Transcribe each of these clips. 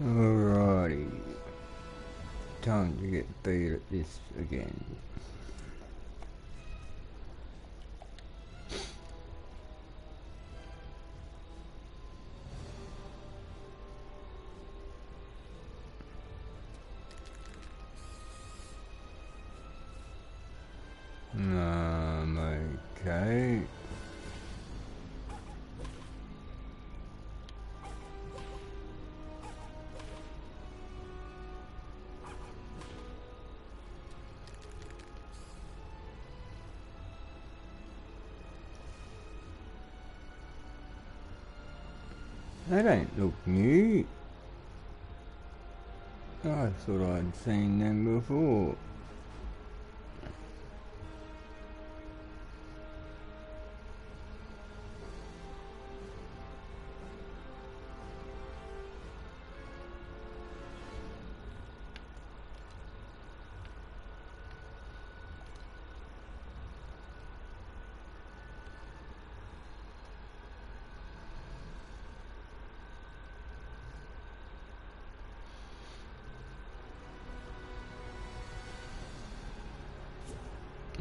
Alrighty, time to get beat at this again. Okay. They don't look new. I thought I'd seen them before.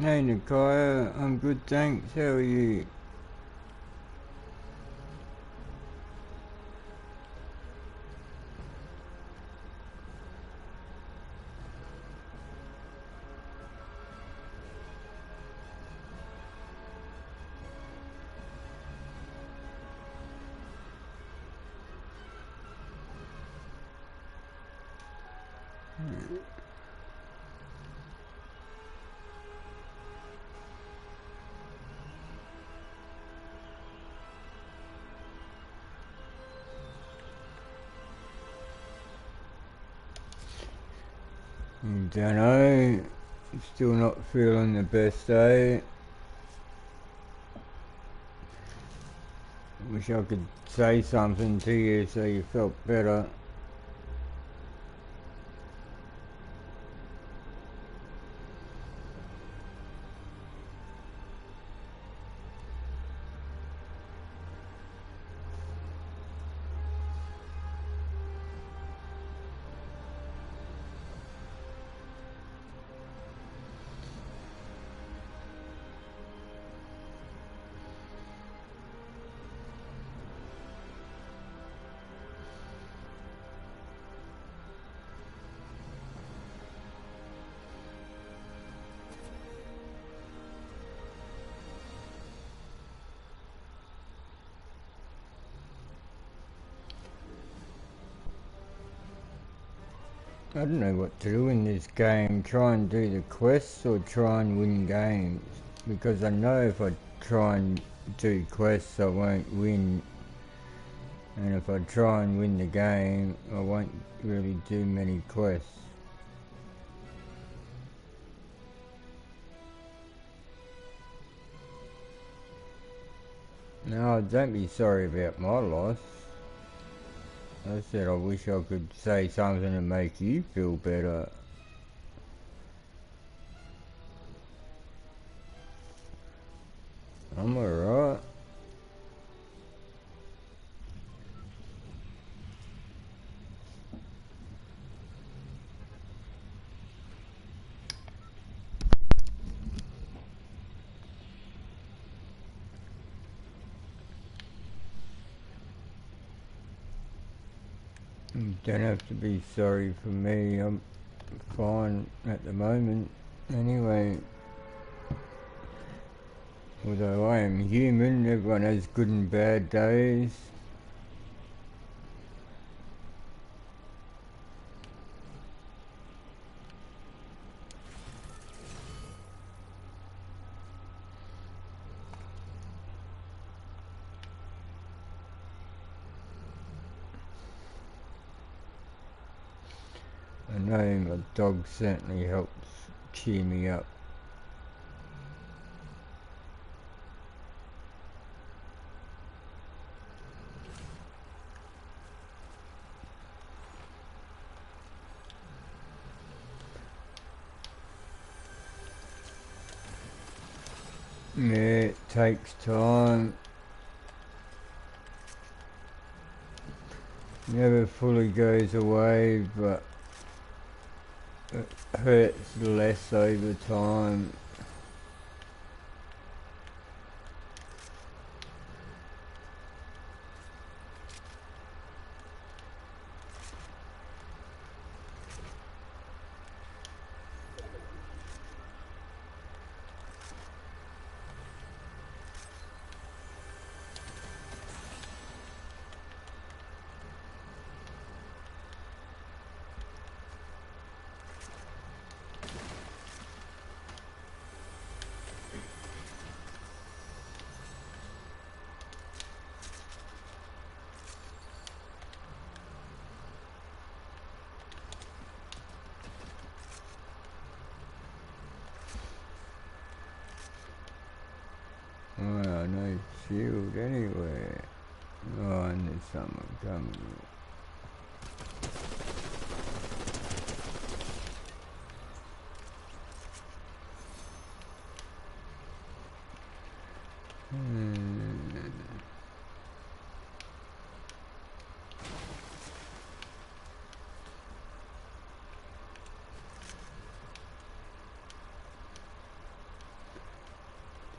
Hey Nikaya, I'm good thanks, how are you? Dunno, still not feeling the best, eh? Wish I could say something to you so you felt better. I don't know what to do in this game, try and do the quests or try and win games, because I know if I try and do quests I won't win, and if I try and win the game I won't really do many quests. No, don't be sorry about my loss. I said I wish I could say something to make you feel better. I'm alright. You don't have to be sorry for me, I'm fine at the moment. Anyway, although I am human, everyone has good and bad days. I know my dog certainly helps cheer me up. Yeah, it takes time. never fully goes away, but it hurts less over time. Oh, no shield anywhere. Oh, and there's someone coming.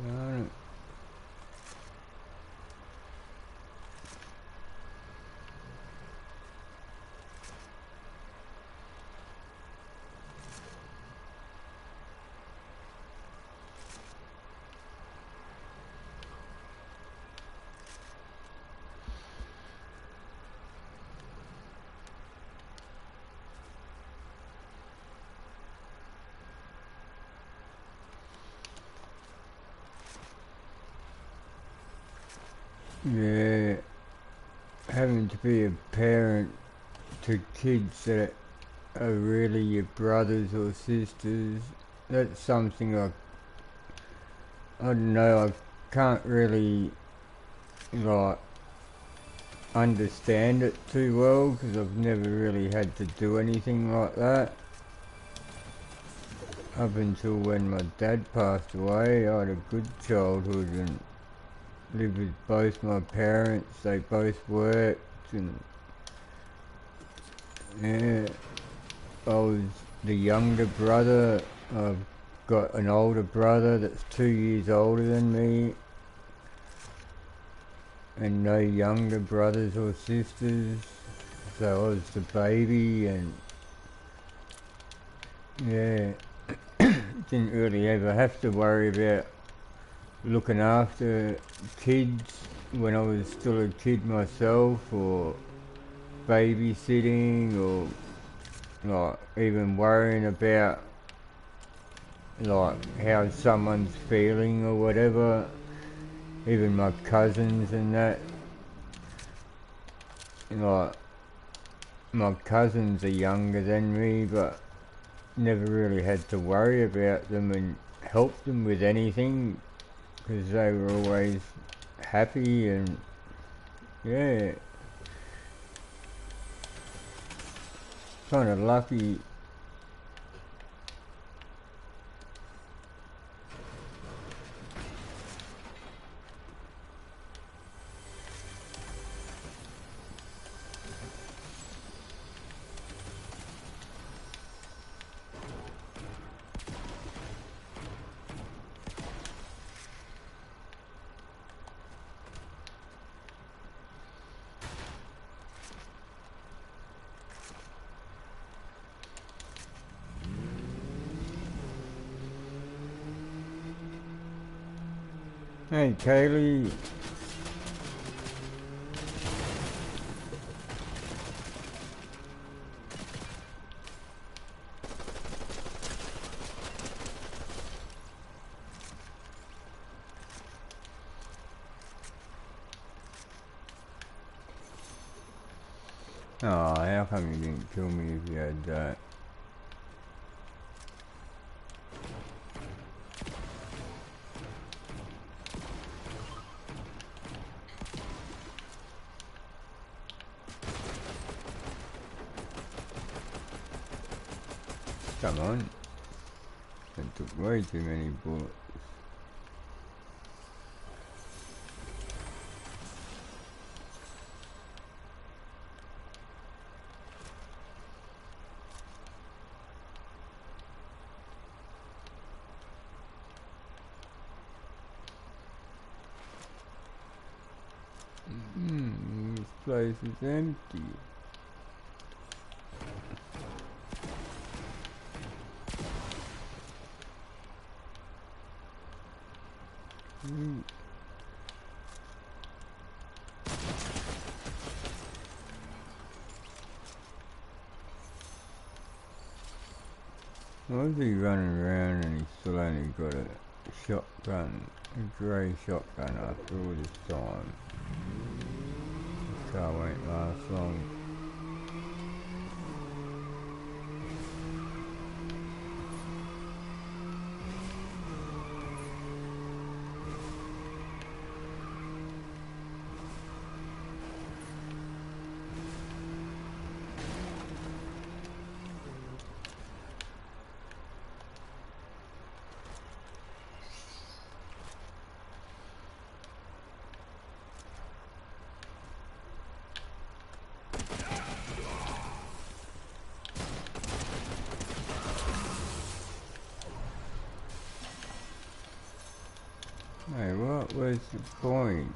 Darn it. Yeah, having to be a parent to kids that are really your brothers or sisters, that's something I don't know, I can't really like understand it too well because I've never really had to do anything like that. Up until when my dad passed away, I had a good childhood and lived with both my parents. They both worked, and yeah, I was the younger brother. I've got an older brother that's 2 years older than me, and no younger brothers or sisters. So I was the baby, and yeah, didn't really ever have to worry about looking after kids when I was still a kid myself, or babysitting, or like even worrying about like how someone's feeling or whatever. Even my cousins and that, like my cousins are younger than me, but never really had to worry about them and help them with anything because they were always happy, and yeah, kind of lucky. Hey Kaylee. Oh, how come you didn't kill me if you had that? Come on. That took way too many bullets. place is empty. Why is he running around and he's still only got a shotgun, a grey shotgun after all this time? This car won't last long. Hey, what was the point?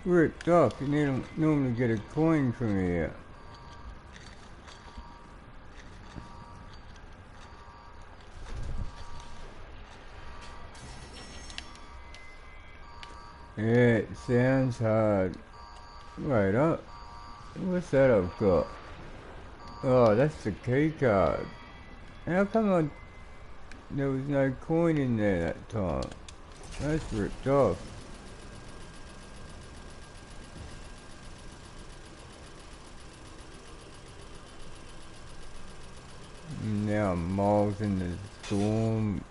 Ripped off, you normally get a coin from here. Yeah, it sounds hard. Wait up. What's that I've got? Oh, that's the key card. How come there was no coin in there that time? That's ripped off. Now I'm miles in the storm.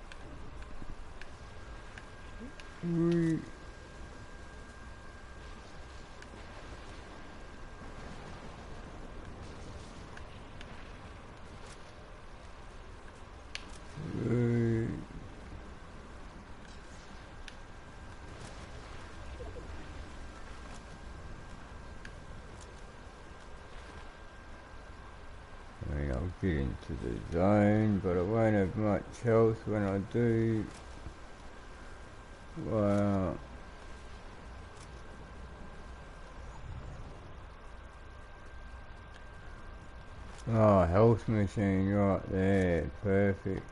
I'll get into the zone, but I won't have much health when I do. Wow. Oh, health machine right there, perfect.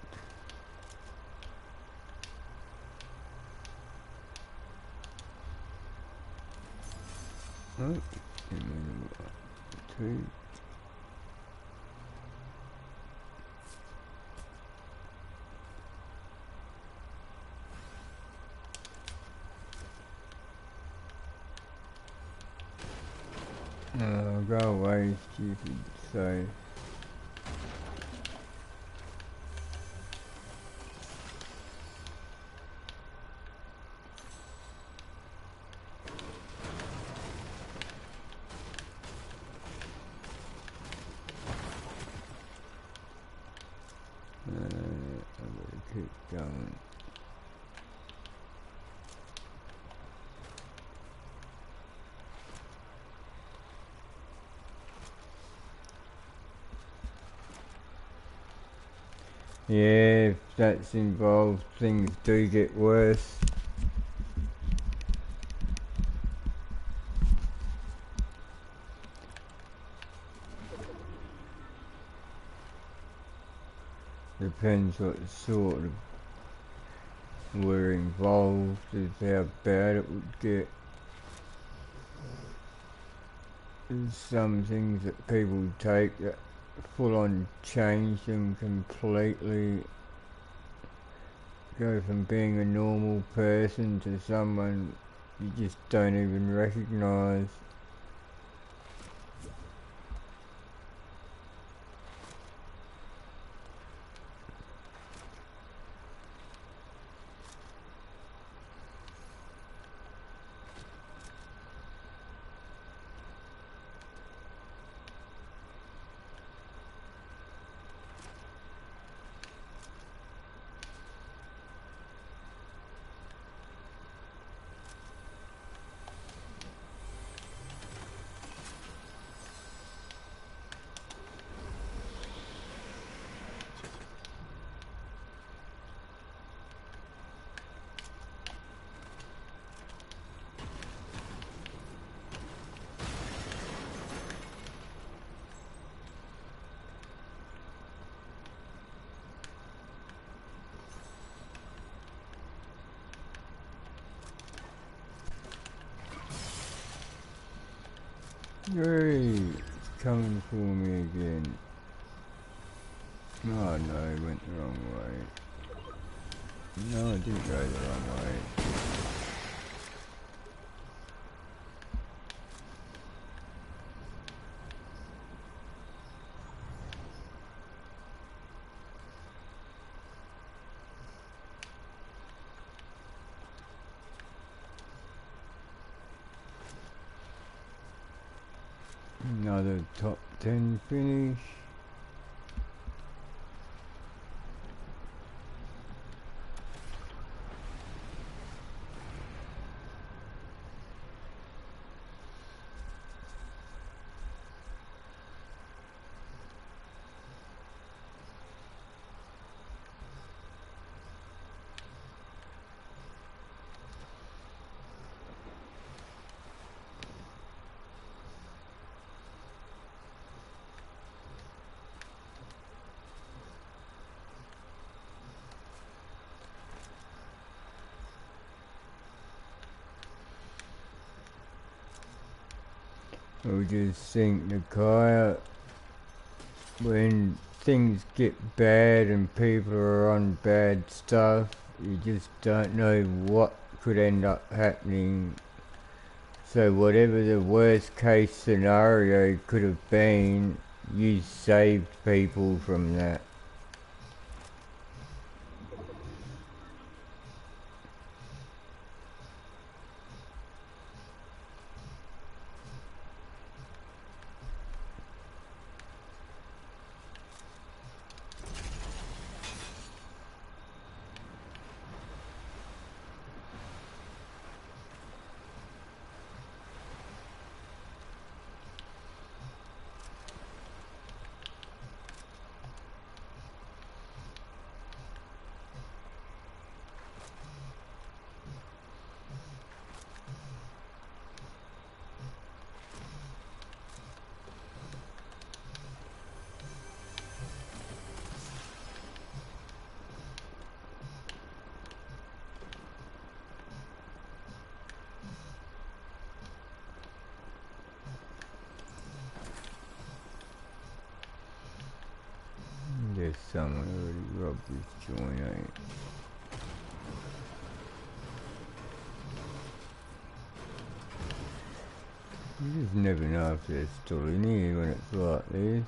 Oh, two. Go away, stupid save. I better keep going. Yeah, if that's involved, things do get worse. Depends what sort of were involved, is how bad it would get. There's some things that people take that full on change them completely. Go from being a normal person to someone you just don't even recognise. Hey, it's coming for me again. Oh no, it went the wrong way. No, it didn't go the wrong way. Another top 10 finish. We'll just sink the kaya. When things get bad and people are on bad stuff, you just don't know what could end up happening. So whatever the worst case scenario could have been, you saved people from that. There's someone already robbed this joint, ain't it? You just never know if they're still in here when it's like this.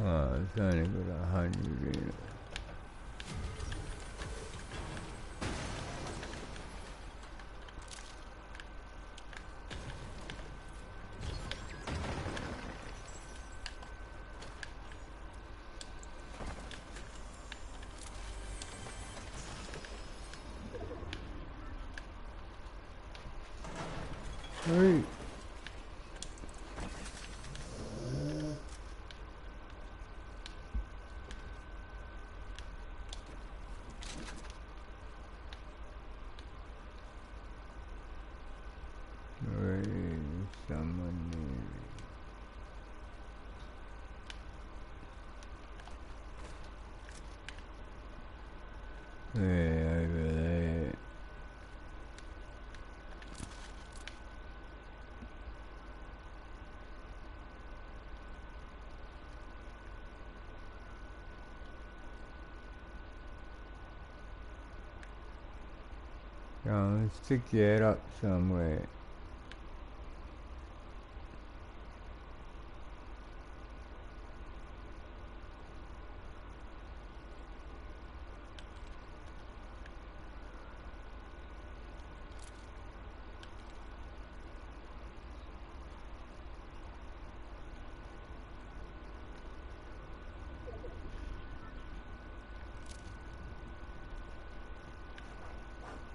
Oh, it's only got 100 in it. Hey. Someone there. Yeah, over there. Go on, stick your head up somewhere.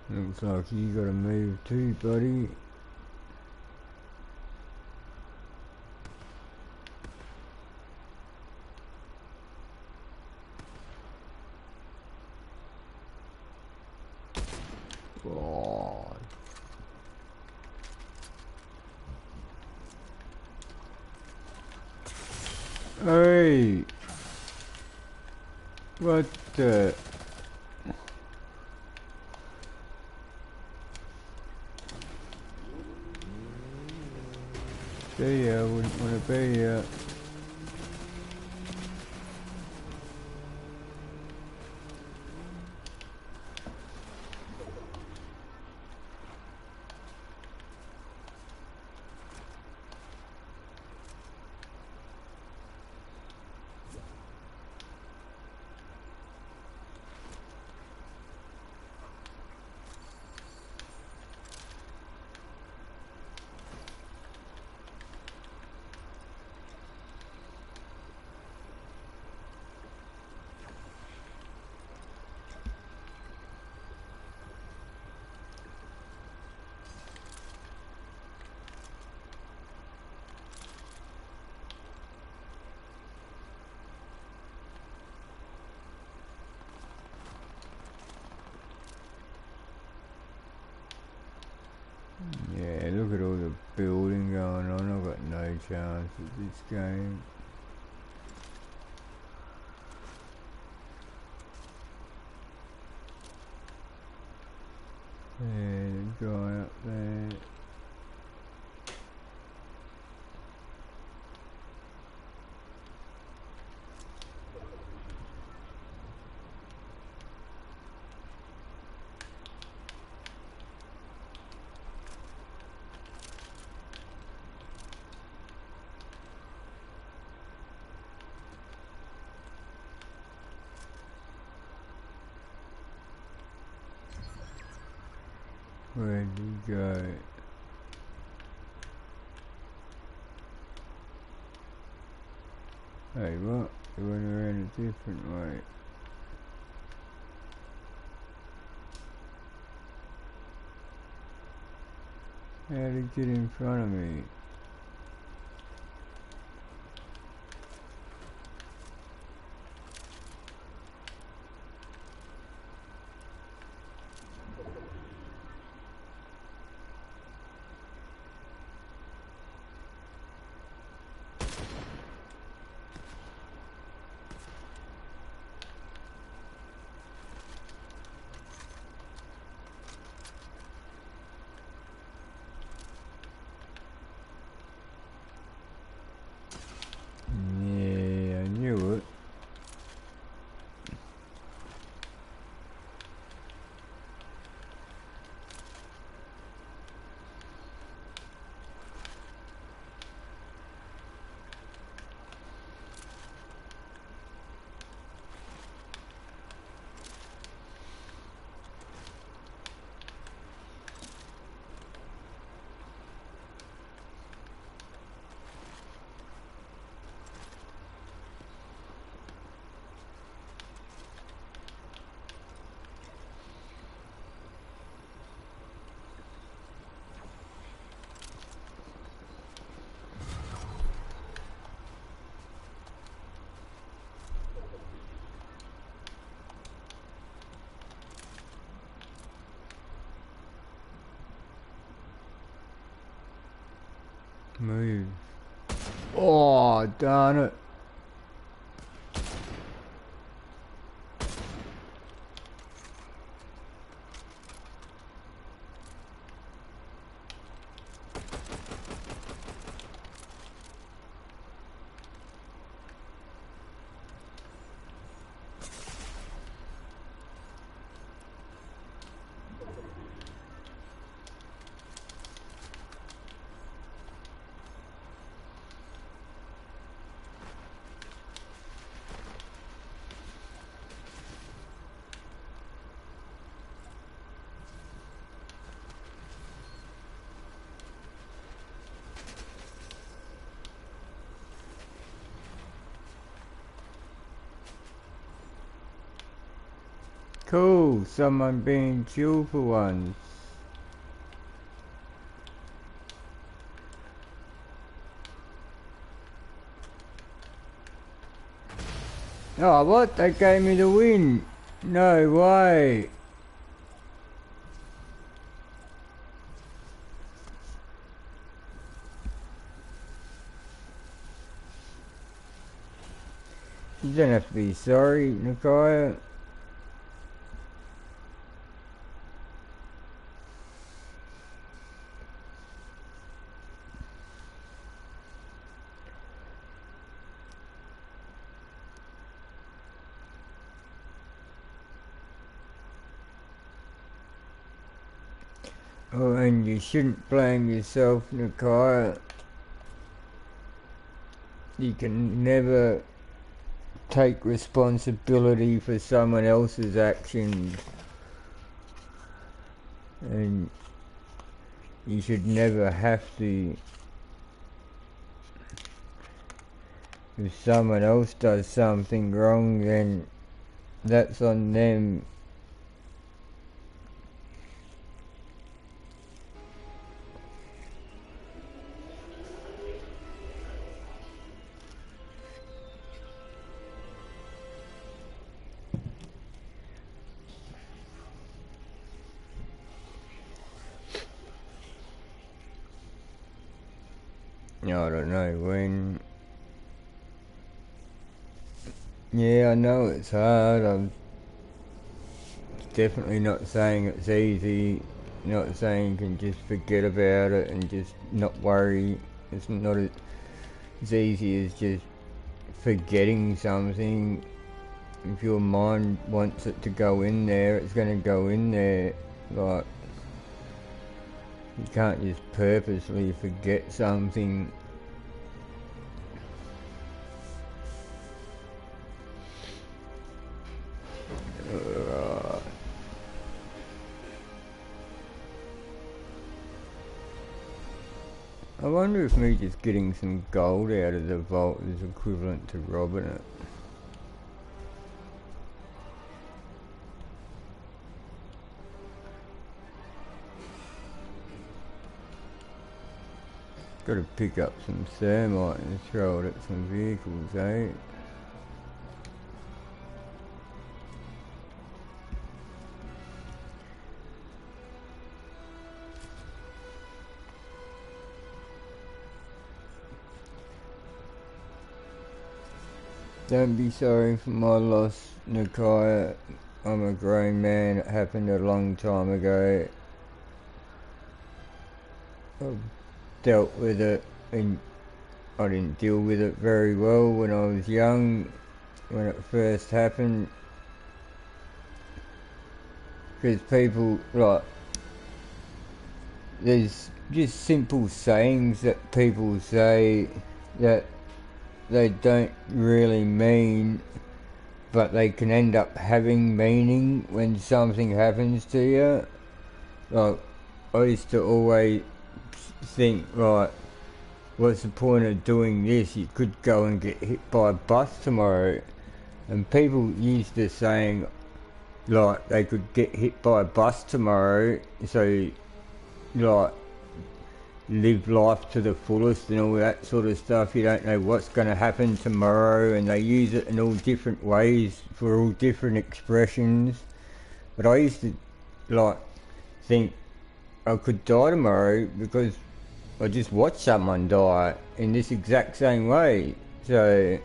Looks like you gotta move too, buddy. Oh. Hey! What the? See ya, wouldn't wanna be ya. Yeah, look at all the building going on. I've got no chance at this game. Yeah, the guy up there. Where'd he go? Hey, what? He went around a different way. How'd he get in front of me? Yeah, I knew it. Move. Oh, darn it. Cool, someone being chill for once. Oh, what? They gave me the win. No way. You don't have to be sorry, Nikaya. Oh, and you shouldn't blame yourself, Nikaya. You can never take responsibility for someone else's actions. And you should never have to. If someone else does something wrong, then that's on them. I don't know when. Yeah, I know it's hard. I'm definitely not saying it's easy. Not saying you can just forget about it and just not worry. It's not as easy as just forgetting something. If your mind wants it to go in there, it's going to go in there. Like, you can't just purposely forget something. I wonder if me just getting some gold out of the vault is equivalent to robbing it. Got to pick up some thermite and throw it at some vehicles, eh? Don't be sorry for my loss, Nikaya. I'm a grown man. It happened a long time ago. I've dealt with it, and I didn't deal with it very well when I was young, when it first happened. Because people, like, there's just simple sayings that people say that they don't really mean, but they can end up having meaning when something happens to you. Like, I used to always think, right, what's the point of doing this? You could go and get hit by a bus tomorrow. And people used to saying, like, they could get hit by a bus tomorrow, so, like, live life to the fullest and all that sort of stuff. You don't know what's going to happen tomorrow, and they use it in all different ways for all different expressions. But I used to, like, think I could die tomorrow because I just watched someone die in this exact same way. So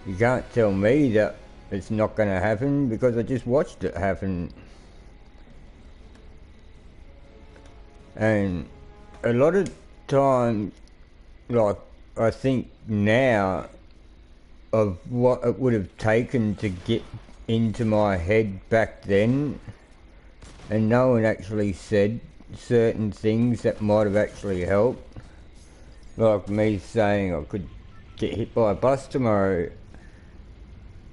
you can't tell me that it's not going to happen because I just watched it happen. And a lot of times, like, I think now of what it would have taken to get into my head back then, and no one actually said certain things that might have actually helped. Like me saying I could get hit by a bus tomorrow.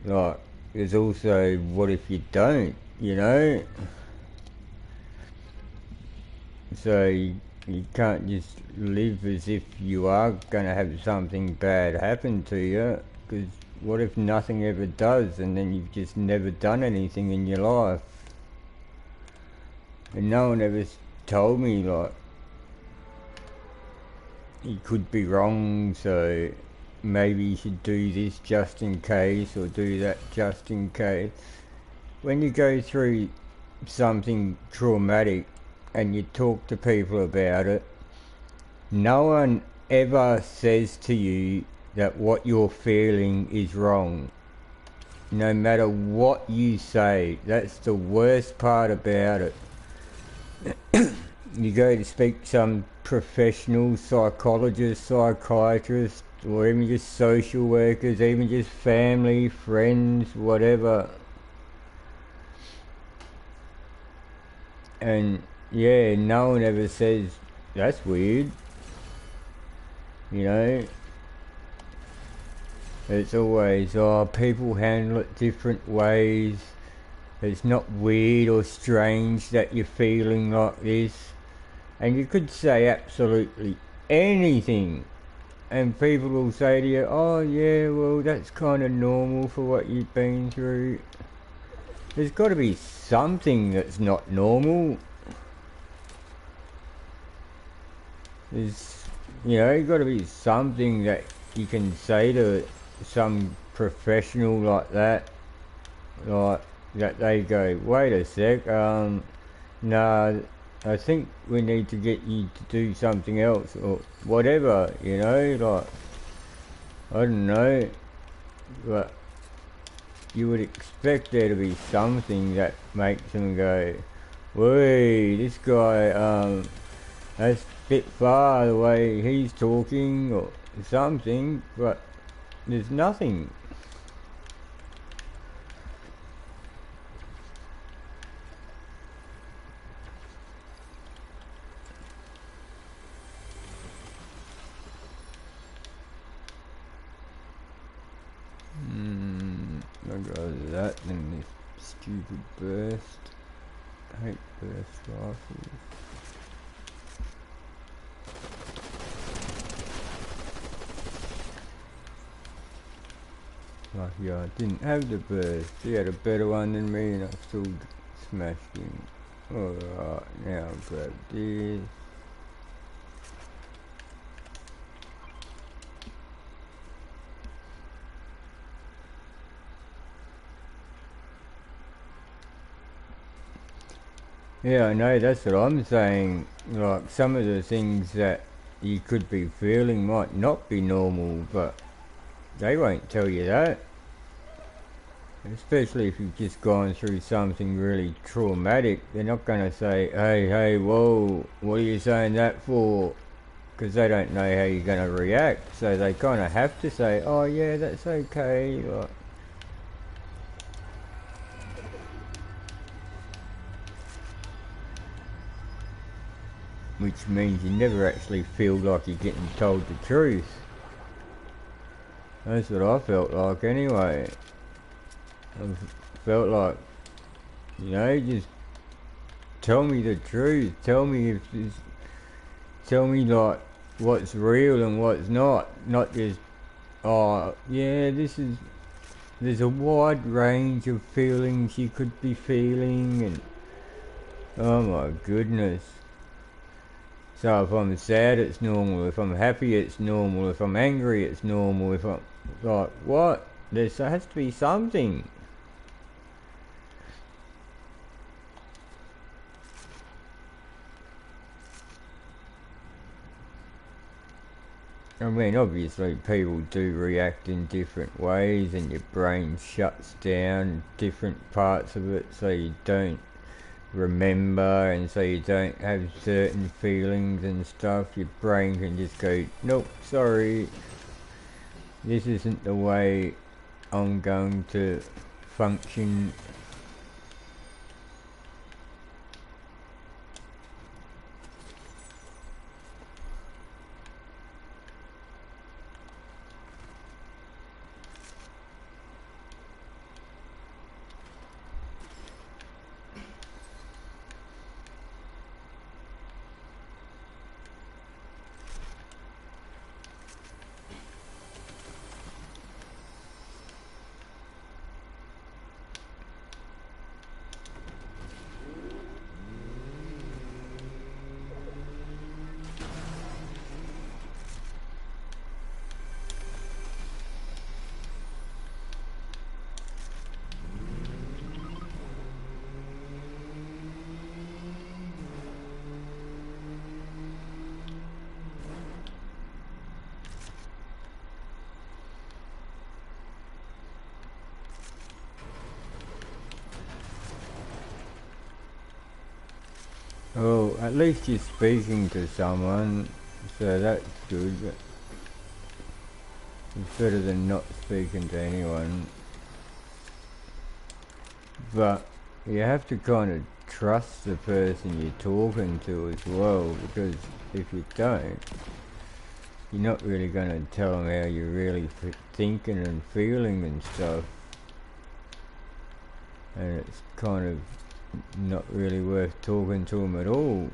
Like, there's also, what if you don't, you know? So you can't just live as if you are going to have something bad happen to you, because what if nothing ever does, and then you've just never done anything in your life? And no one ever told me, like, you could be wrong, so maybe you should do this just in case, or do that just in case. When you go through something traumatic and you talk to people about it, no one ever says to you that what you're feeling is wrong. No matter what you say, that's the worst part about it. You go to speak to some professional psychologist, psychiatrist, or even just social workers, even just family, friends, whatever. And yeah, no one ever says, that's weird. You know? It's always, oh, people handle it different ways. It's not weird or strange that you're feeling like this. And you could say absolutely anything, and people will say to you, oh yeah, well, that's kind of normal for what you've been through. There's got to be something that's not normal. There's, got to be something that you can say to some professional like that, that they go, wait a sec, nah, I think we need to get you to do something else, or whatever, like, I don't know, but you would expect there to be something that makes them go, wait, this guy, that's a bit far the way he's talking, or something, but there's nothing. I'd rather that than this stupid burst. I hate burst rifles. Lucky I didn't have the burst. He had a better one than me and I still smashed him. Alright, now I'll grab this. Yeah, I know, that's what I'm saying. Like, some of the things that you could be feeling might not be normal, but they won't tell you that. Especially if you've just gone through something really traumatic, they're not going to say, hey, whoa, what are you saying that for? Because they don't know how you're going to react, so they kind of have to say, oh yeah, that's okay. Like, which means you never actually feel like you're getting told the truth. That's what I felt like anyway. I felt like, just tell me the truth. Tell me like what's real and what's not. Not just, oh yeah, there's a wide range of feelings you could be feeling, and oh my goodness. So if I'm sad, it's normal. If I'm happy, it's normal. If I'm angry, it's normal. If I'm like, what? There has to be something. I mean, obviously people do react in different ways, and your brain shuts down different parts of it so you don't remember, and so you don't have certain feelings and stuff. Your brain can just go, nope, sorry, this isn't the way I'm going to function. Well, at least you're speaking to someone, so that's good. It's better than not speaking to anyone. But you have to kind of trust the person you're talking to as well, because if you don't, you're not really going to tell them how you're really thinking and feeling and stuff. And it's kind of not really worth talking to them at all.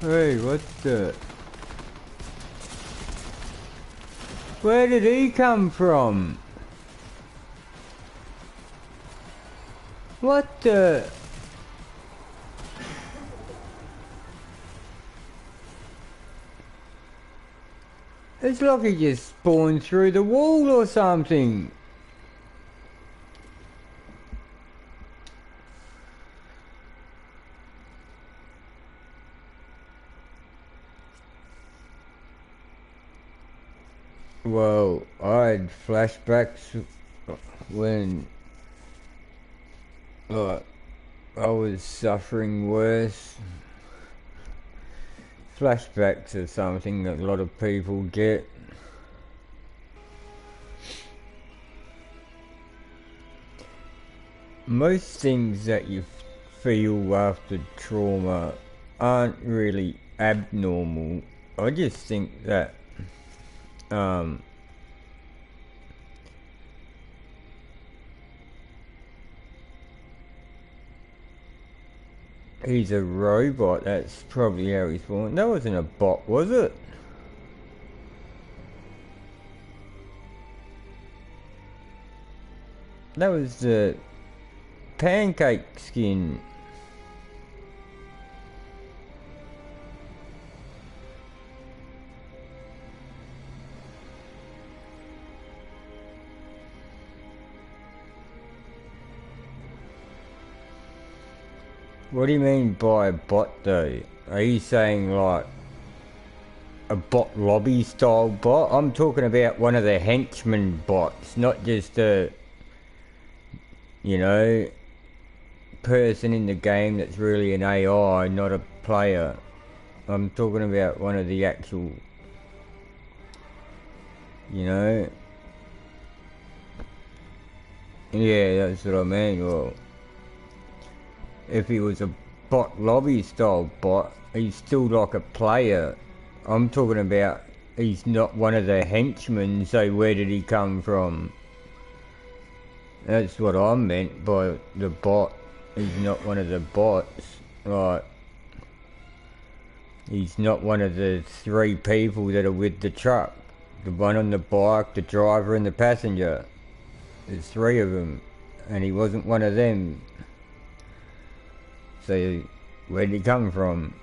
Hey, what the... Where did he come from? What the... It's like he just spawned through the wall or something. Well, I had flashbacks when I was suffering worse. Flashbacks are something that a lot of people get. Most things that you feel after trauma aren't really abnormal. I just think that he's a robot. That's probably how he's born. That wasn't a bot, was it? That was the pancake skin. What do you mean by a bot though? Are you saying like a bot lobby style bot? I'm talking about one of the henchman bots, not just a, you know, person in the game that's really an AI, not a player. I'm talking about one of the actual, you know. Yeah, that's what I mean. Well, if he was a bot lobby style bot, he's still like a player. I'm talking about he's not one of the henchmen, so where did he come from? That's what I meant by the bot. He's not one of the bots. Like, he's not one of the 3 people that are with the truck. The one on the bike, the driver and the passenger. There's 3 of them. And he wasn't one of them. So, where did he come from?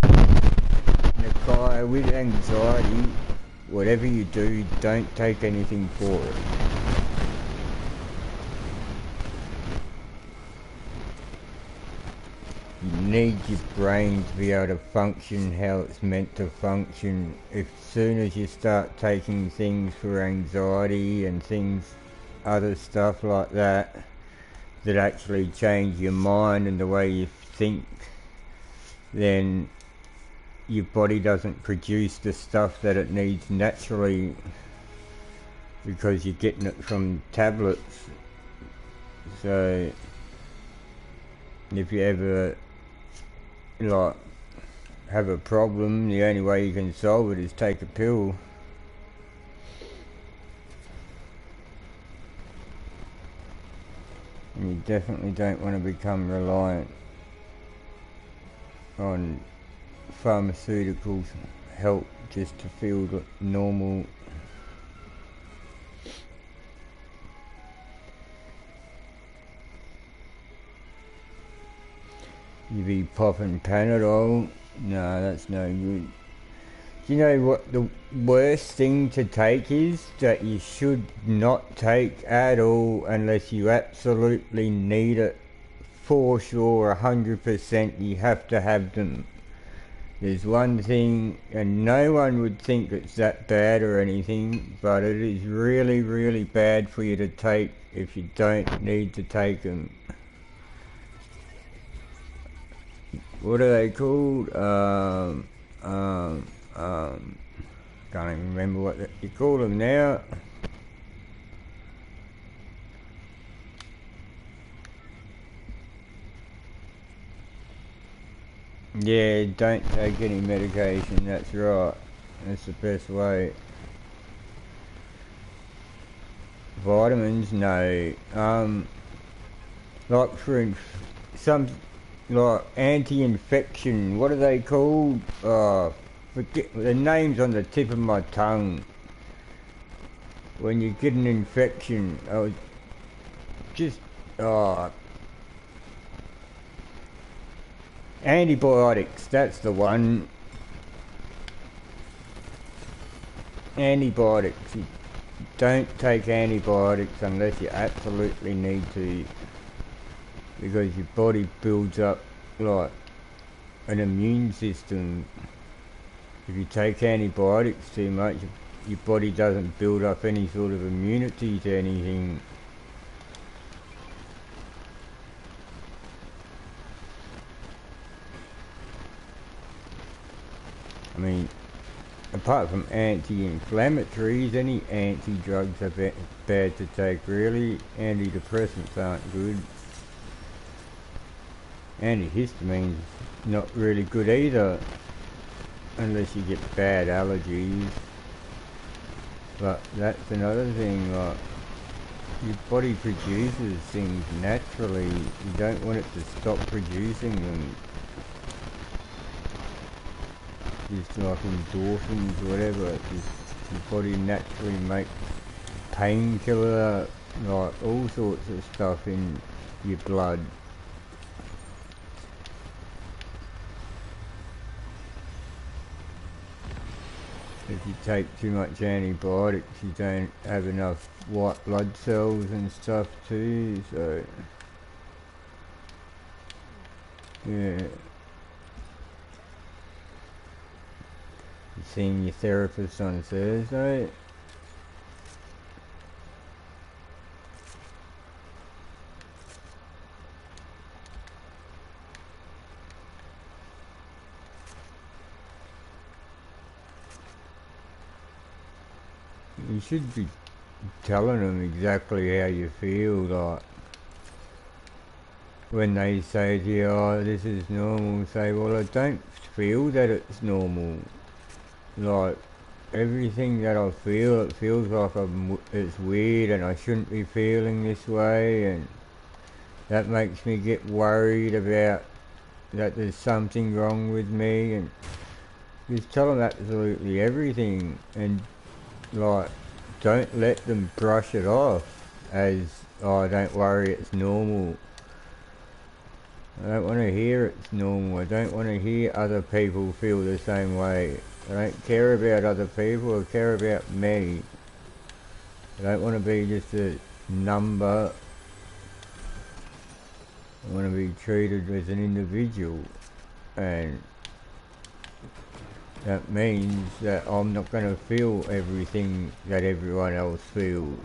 The guy with anxiety, whatever you do, don't take anything for it. You need your brain to be able to function how it's meant to function. As soon as you start taking things for anxiety and things, other stuff like that, that actually change your mind and the way you think, then your body doesn't produce the stuff that it needs naturally because you're getting it from tablets. So if you ever like have a problem, the only way you can solve it is take a pill. And you definitely don't want to become reliant on pharmaceuticals help just to feel normal. You be popping Panadol. No, that's no good. Do you know what the worst thing to take is? That you should not take at all unless you absolutely need it. For sure, 100% you have to have them. There's one thing, and no one would think it's that bad or anything, but it is really, really bad for you to take if you don't need to take them. What are they called? Can't even remember what you call them now. Yeah, don't take any medication, that's right. That's the best way. Vitamins, no. Like for some, like anti-infection, what are they called? Forget, the name's on the tip of my tongue. When you get an infection, just, antibiotics, that's the one. Antibiotics. You don't take antibiotics unless you absolutely need to, because your body builds up like an immune system. If you take antibiotics too much, your body doesn't build up any sort of immunity to anything. I mean, apart from anti-inflammatories, any anti-drugs are bad to take, really. Antidepressants aren't good. Antihistamines not really good either, unless you get bad allergies. But that's another thing, like, your body produces things naturally. You don't want it to stop producing them. Just like endorphins, whatever. Just your body naturally makes painkiller, like all sorts of stuff in your blood. If you take too much antibiotics, you don't have enough white blood cells and stuff too, so yeah. Seeing your therapist on Thursday. You should be telling them exactly how you feel, like when they say to you, oh, this is normal, say, well, I don't feel that it's normal. Like, everything that I feel, it feels like it's weird and I shouldn't be feeling this way, and that makes me get worried about that there's something wrong with me, and just tell them absolutely everything, and like, don't let them brush it off as, oh, don't worry, it's normal. I don't want to hear it's normal. I don't want to hear other people feel the same way. I don't care about other people, I care about me. I don't want to be just a number. I want to be treated as an individual, and that means that I'm not going to feel everything that everyone else feels.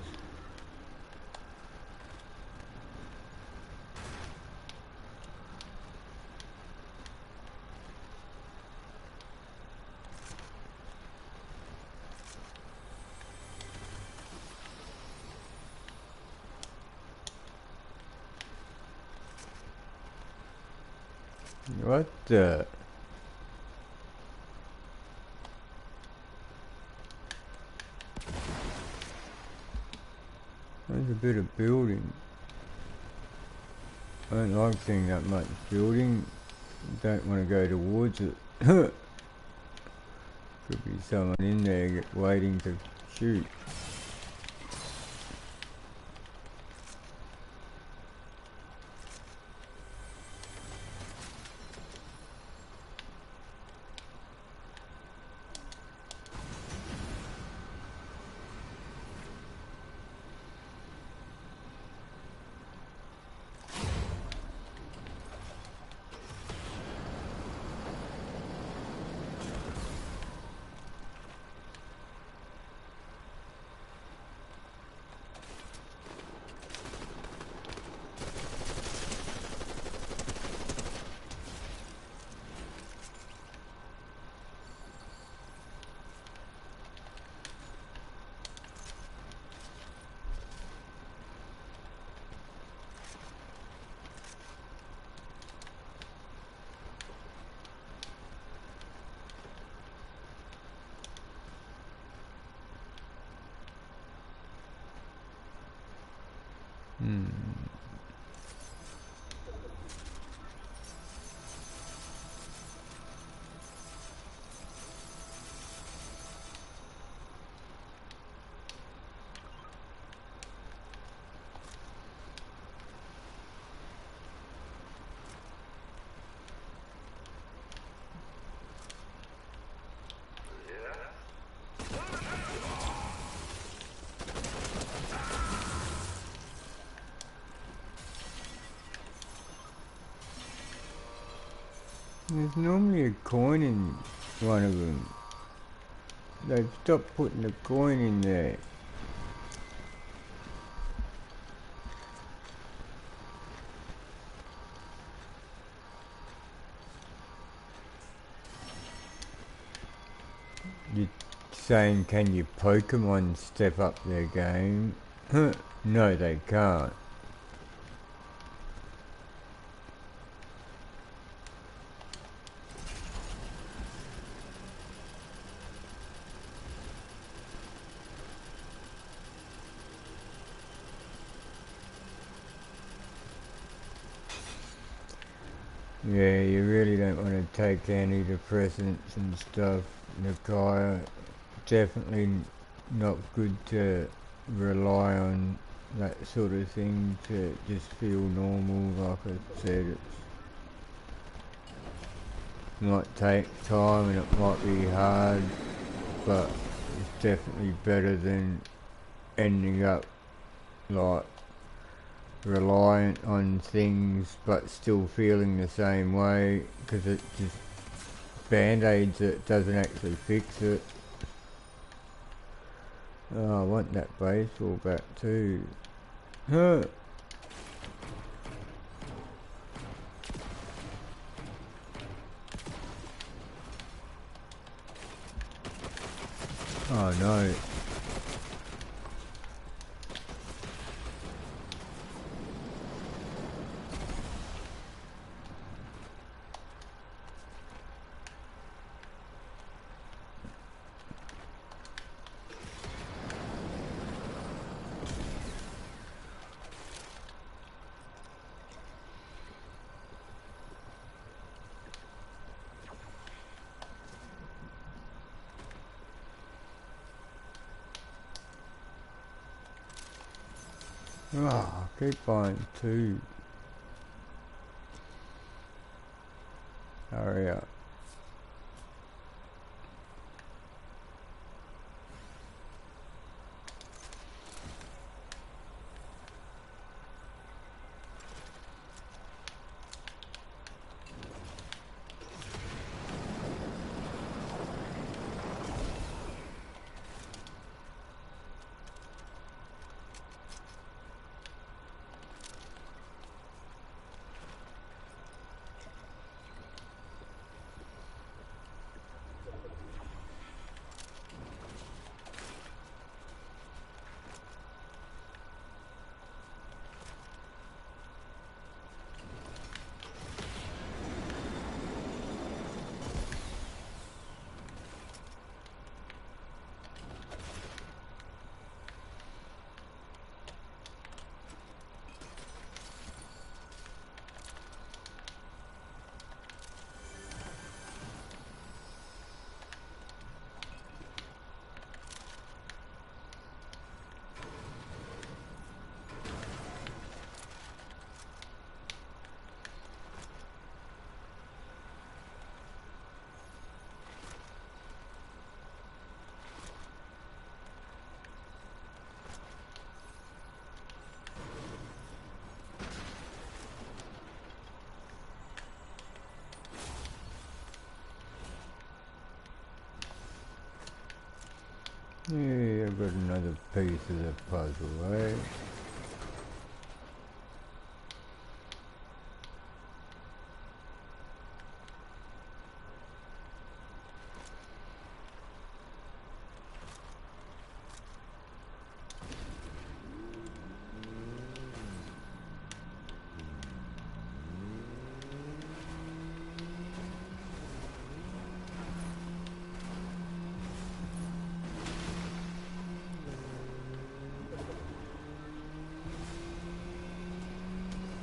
What the? There's a bit of building. I don't like seeing that much building. Don't want to go towards it. Could be someone in there waiting to shoot. There's normally a coin in one of them. They've stopped putting the coin in there. You're saying, can your Pokemon step up their game? No, they can't. Yeah, you really don't want to take antidepressants and stuff, Nakaya. Definitely not good to rely on that sort of thing to just feel normal. Like I said, it might take time and it might be hard, but it's definitely better than ending up like reliant on things but still feeling the same way, because it just band-aids it, doesn't actually fix it. Oh, I want that baseball bat too. Huh. Oh no. Oh, I keep buying two. Hurry up. Yeah, I've got another piece of the puzzle, eh?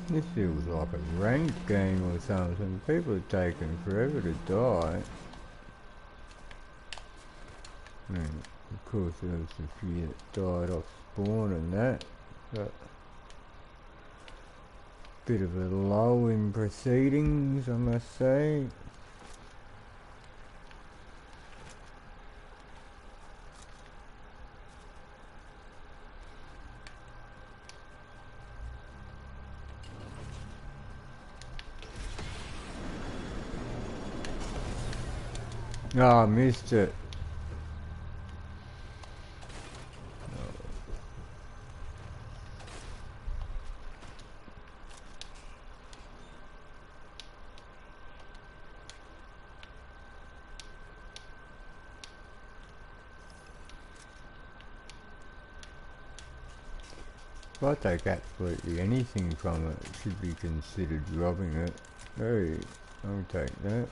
This feels like a ranked game or something. People are taking forever to die. I mean, of course there was a few that died off spawn and that, but bit of a lull in proceedings, I must say. Oh, I missed it. If I take absolutely anything from it, it should be considered robbing it. Hey, I'll take that.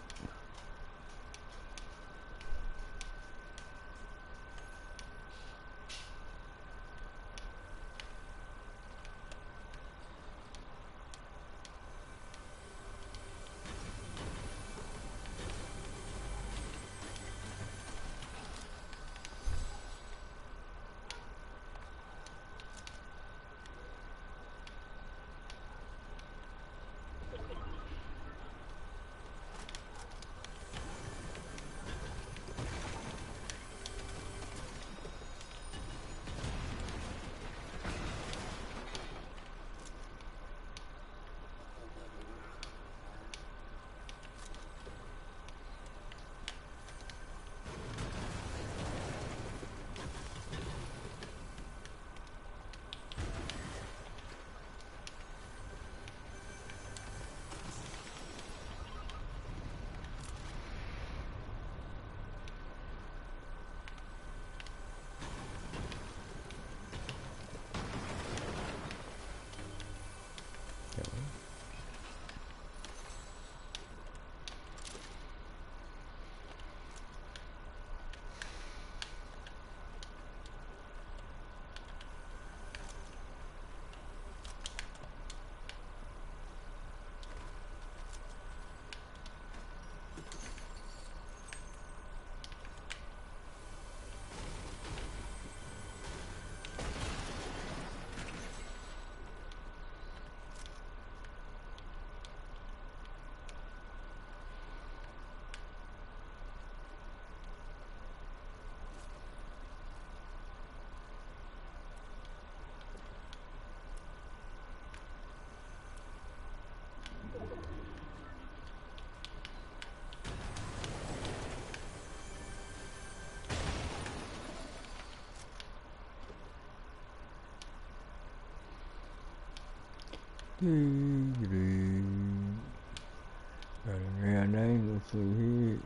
Running around aimlessly here.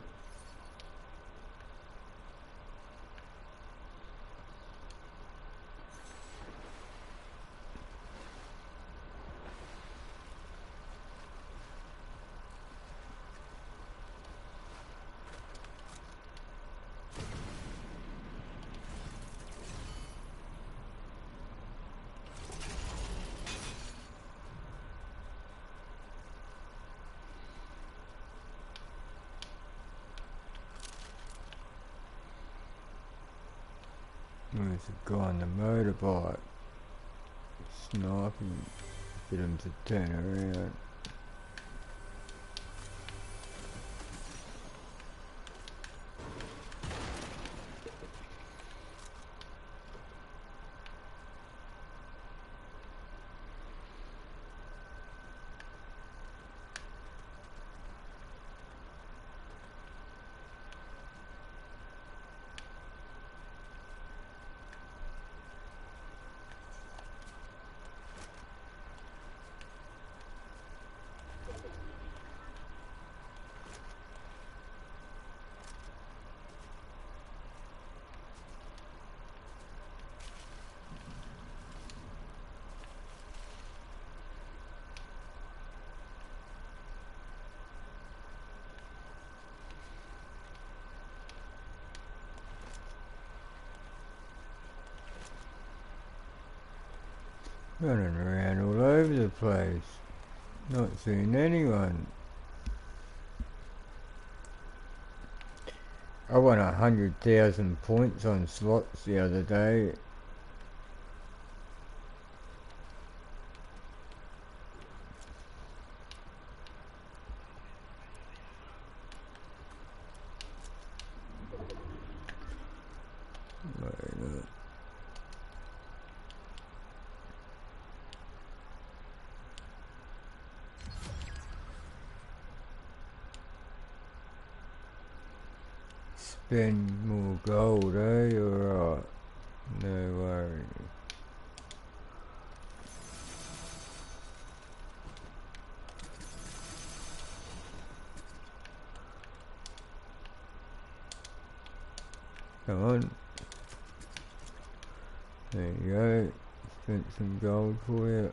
There's a guy on the motorbike sniping, get him to turn around. Running around all over the place, not seeing anyone. I won 100,000 points on slots the other day. spend more gold, eh? Alright. No worries. Come on. There you go. Spent some gold for you.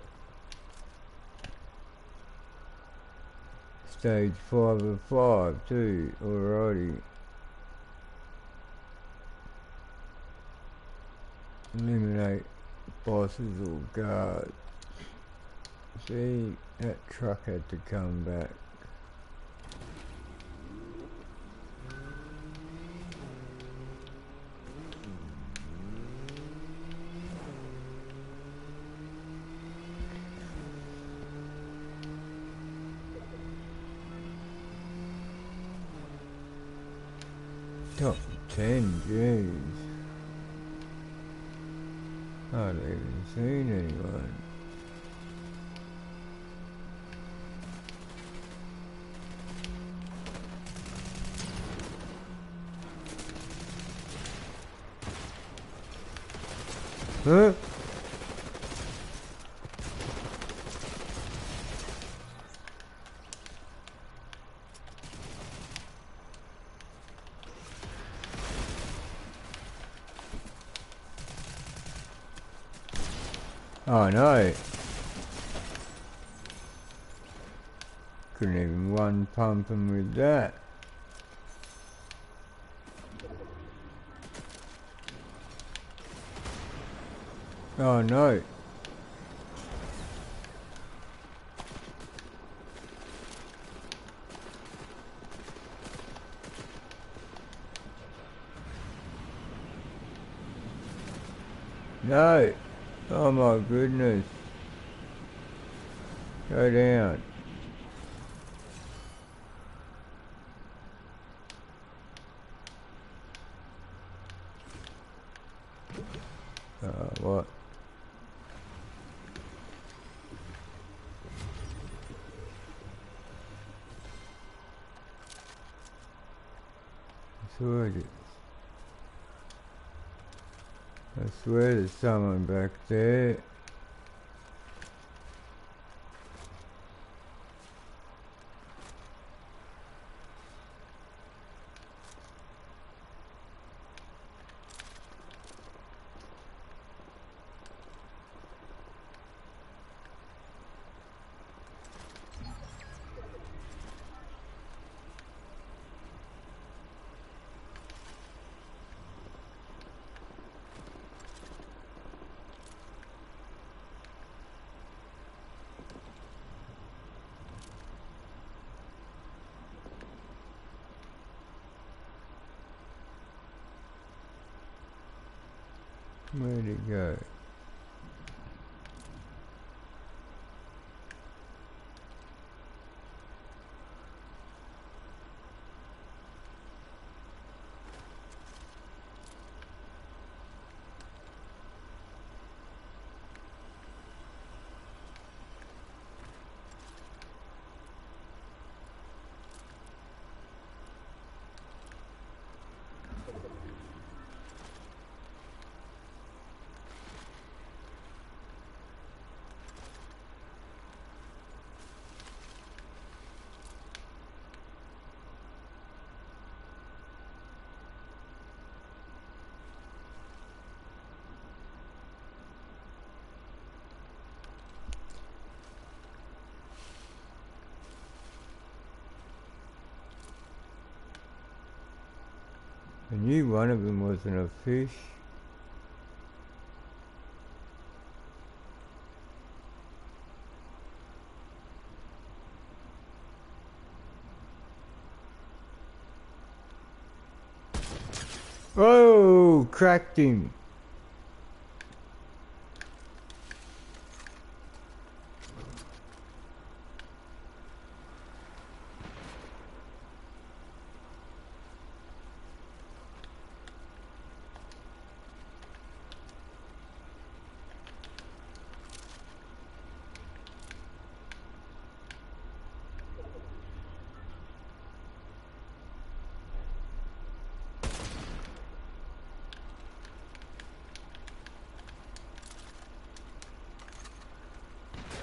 Stage 5 of 5 too. Alrighty. Eliminate bosses or guards. See, that truck had to come back. Top 10, jeez. I haven't even seen anyone. Huh? Oh no. Couldn't even one pump him with that. Oh no. No. Oh my goodness. Go down. What? I swear there's someone back there. Where'd it go? I knew one of them wasn't a fish. Oh, cracked him.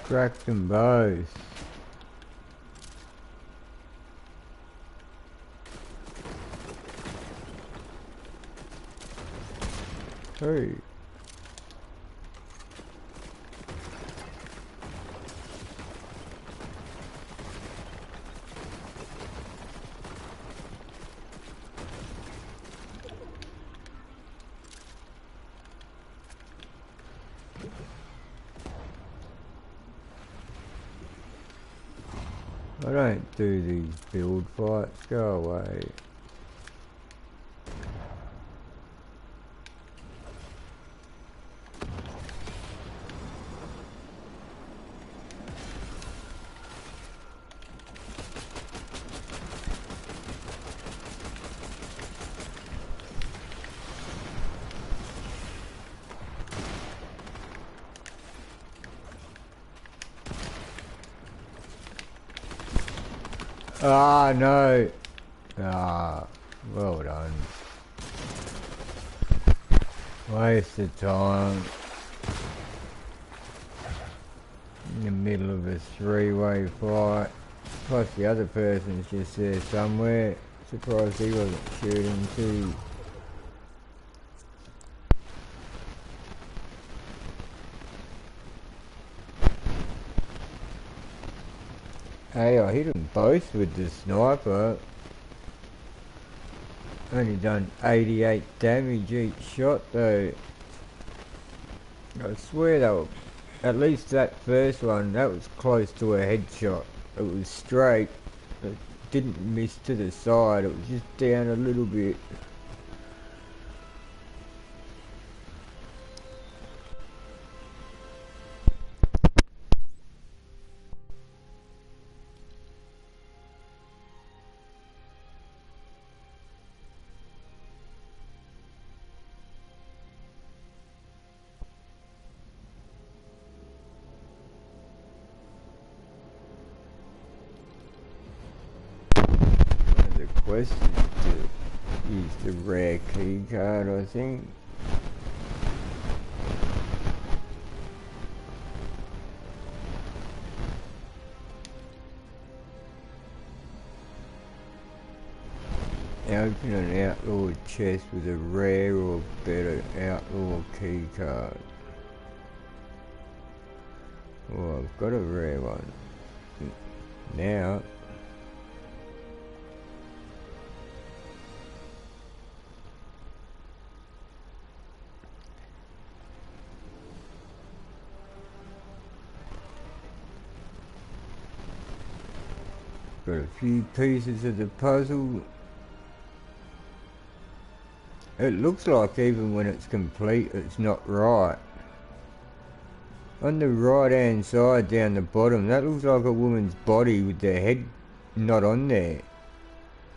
Cracked them both. Hey. I don't do these build fights, go away. Ah, no. Ah, well done. Waste of time. In the middle of a three-way fight. Plus the other person's just there somewhere. Surprised he wasn't shooting too. Hey, I hit them both with the sniper. Only done 88 damage each shot though. I swear they were, at least that first one, that was close to a headshot. It was straight. It didn't miss to the side, it was just down a little bit. The quest is to use the rare key card, I think. Open an outlaw chest with a rare or better outlaw key card. Oh, I've got a rare one. Now. Got a few pieces of the puzzle. It looks like even when it's complete, it's not right. On the right hand side down the bottom, that looks like a woman's body with their head not on there.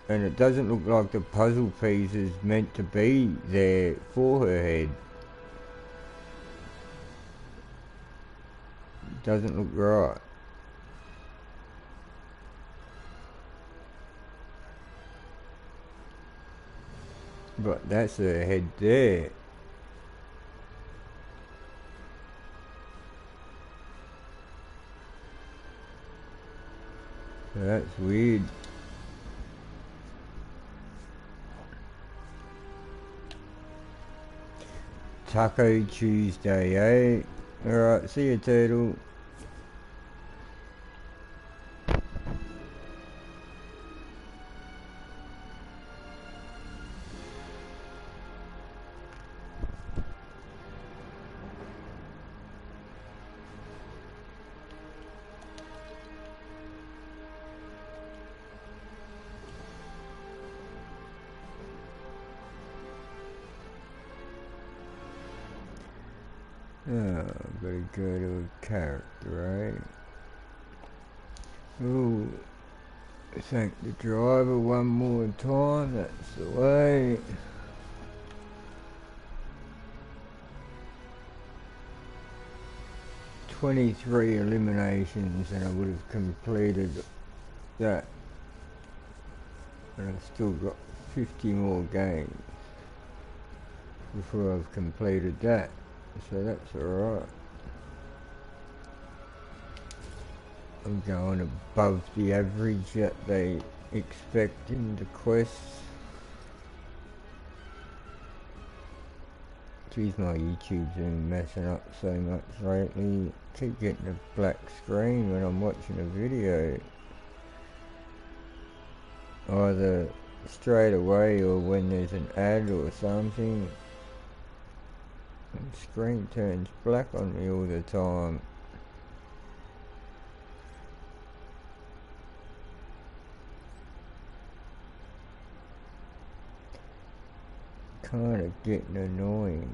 And it doesn't look like the puzzle piece is meant to be there for her head. It doesn't look right. But that's her head there. So that's weird. Taco Tuesday, eh? Alright, see you, Turtle. Oh, I've got to go to a character, right? Ooh, thank the driver one more time, that's the way. "23 eliminations and I would have completed that. And I've still got 50 more games before I've completed that. So that's alright. I'm going above the average that they expect in the quests. Geez, my YouTube's been messing up so much lately. Keep getting a black screen when I'm watching a video. Either straight away or when there's an ad or something. The screen turns black on me all the time. Kind of getting annoying.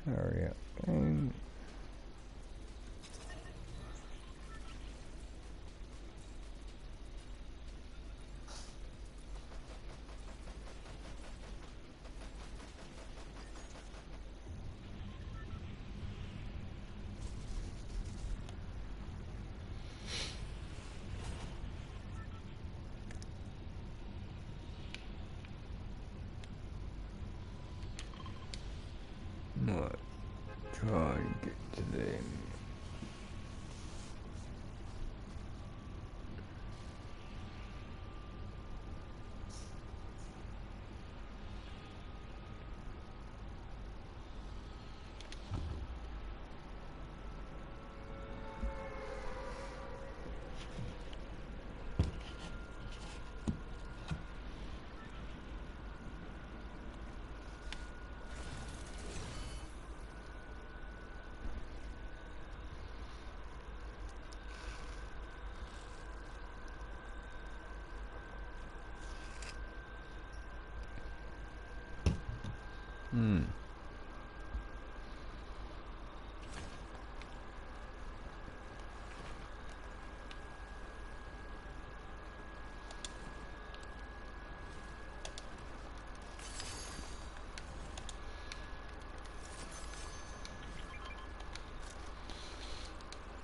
Hurry up, game. Might try and get to them.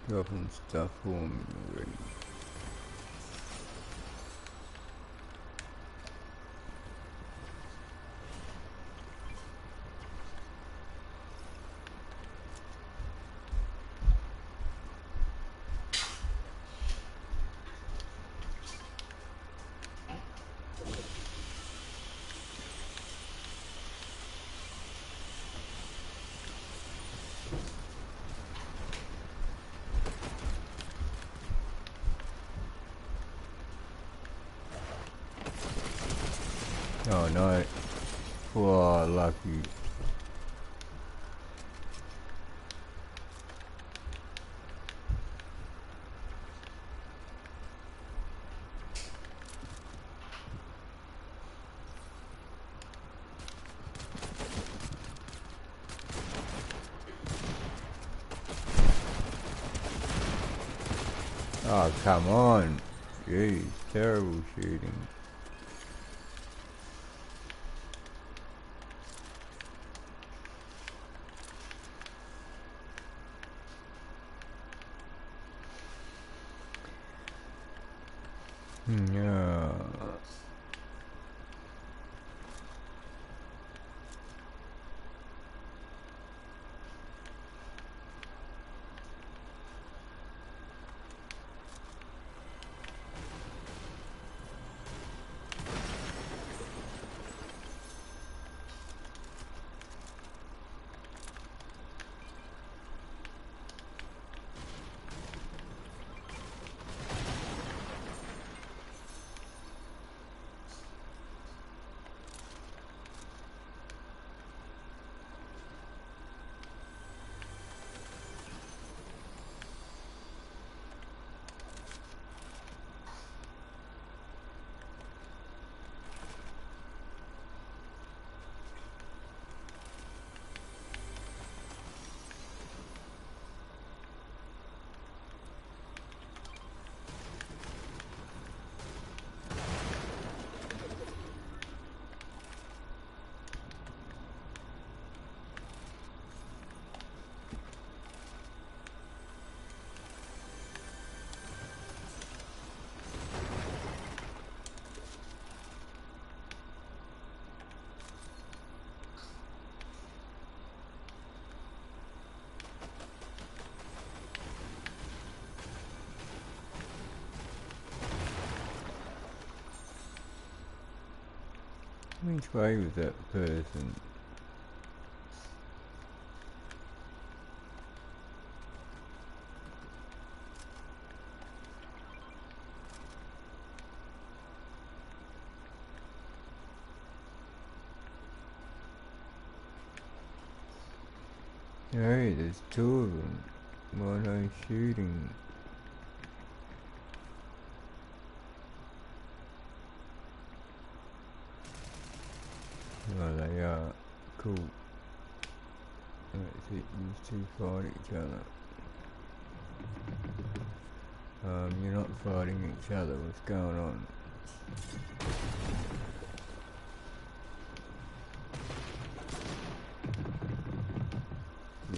Dropping stuff for me already. Oh no. Whoa, lucky. Oh, come on. Jeez, terrible shooting. Yeah. Which way was that person? Hey, there's two of them. Why are they shooting? Oh, they are. Cool. That's it, these two fight each other. You're not fighting each other, what's going on?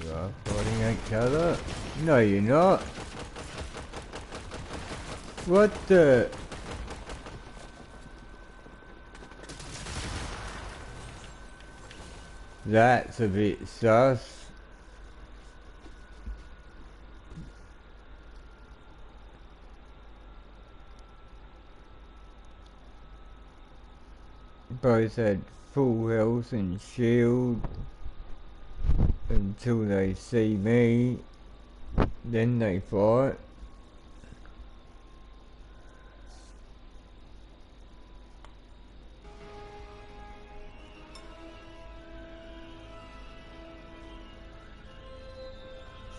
You are fighting each other? No, you're not. What the? That's a bit sus. Both had full health and shield until they see me, then they fight.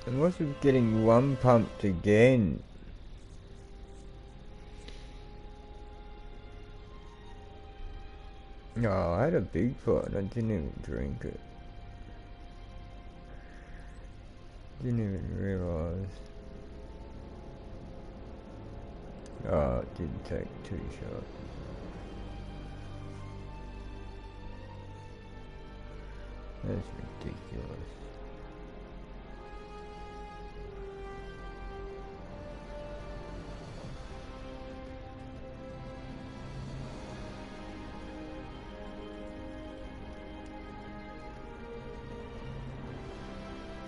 I must be getting one pumped again. Oh, I had a big fight, I didn't even drink it. Didn't even realise. Oh, it did take 2 shots. That's ridiculous.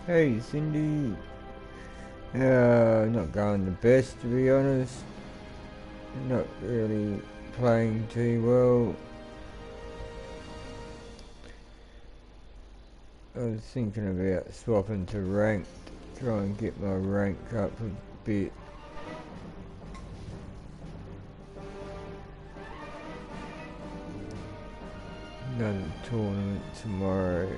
Hey, Cindy. Not going the best, to be honest. Not really playing too well. I was thinking about swapping to ranked, try and get my rank up a bit. Another tournament tomorrow.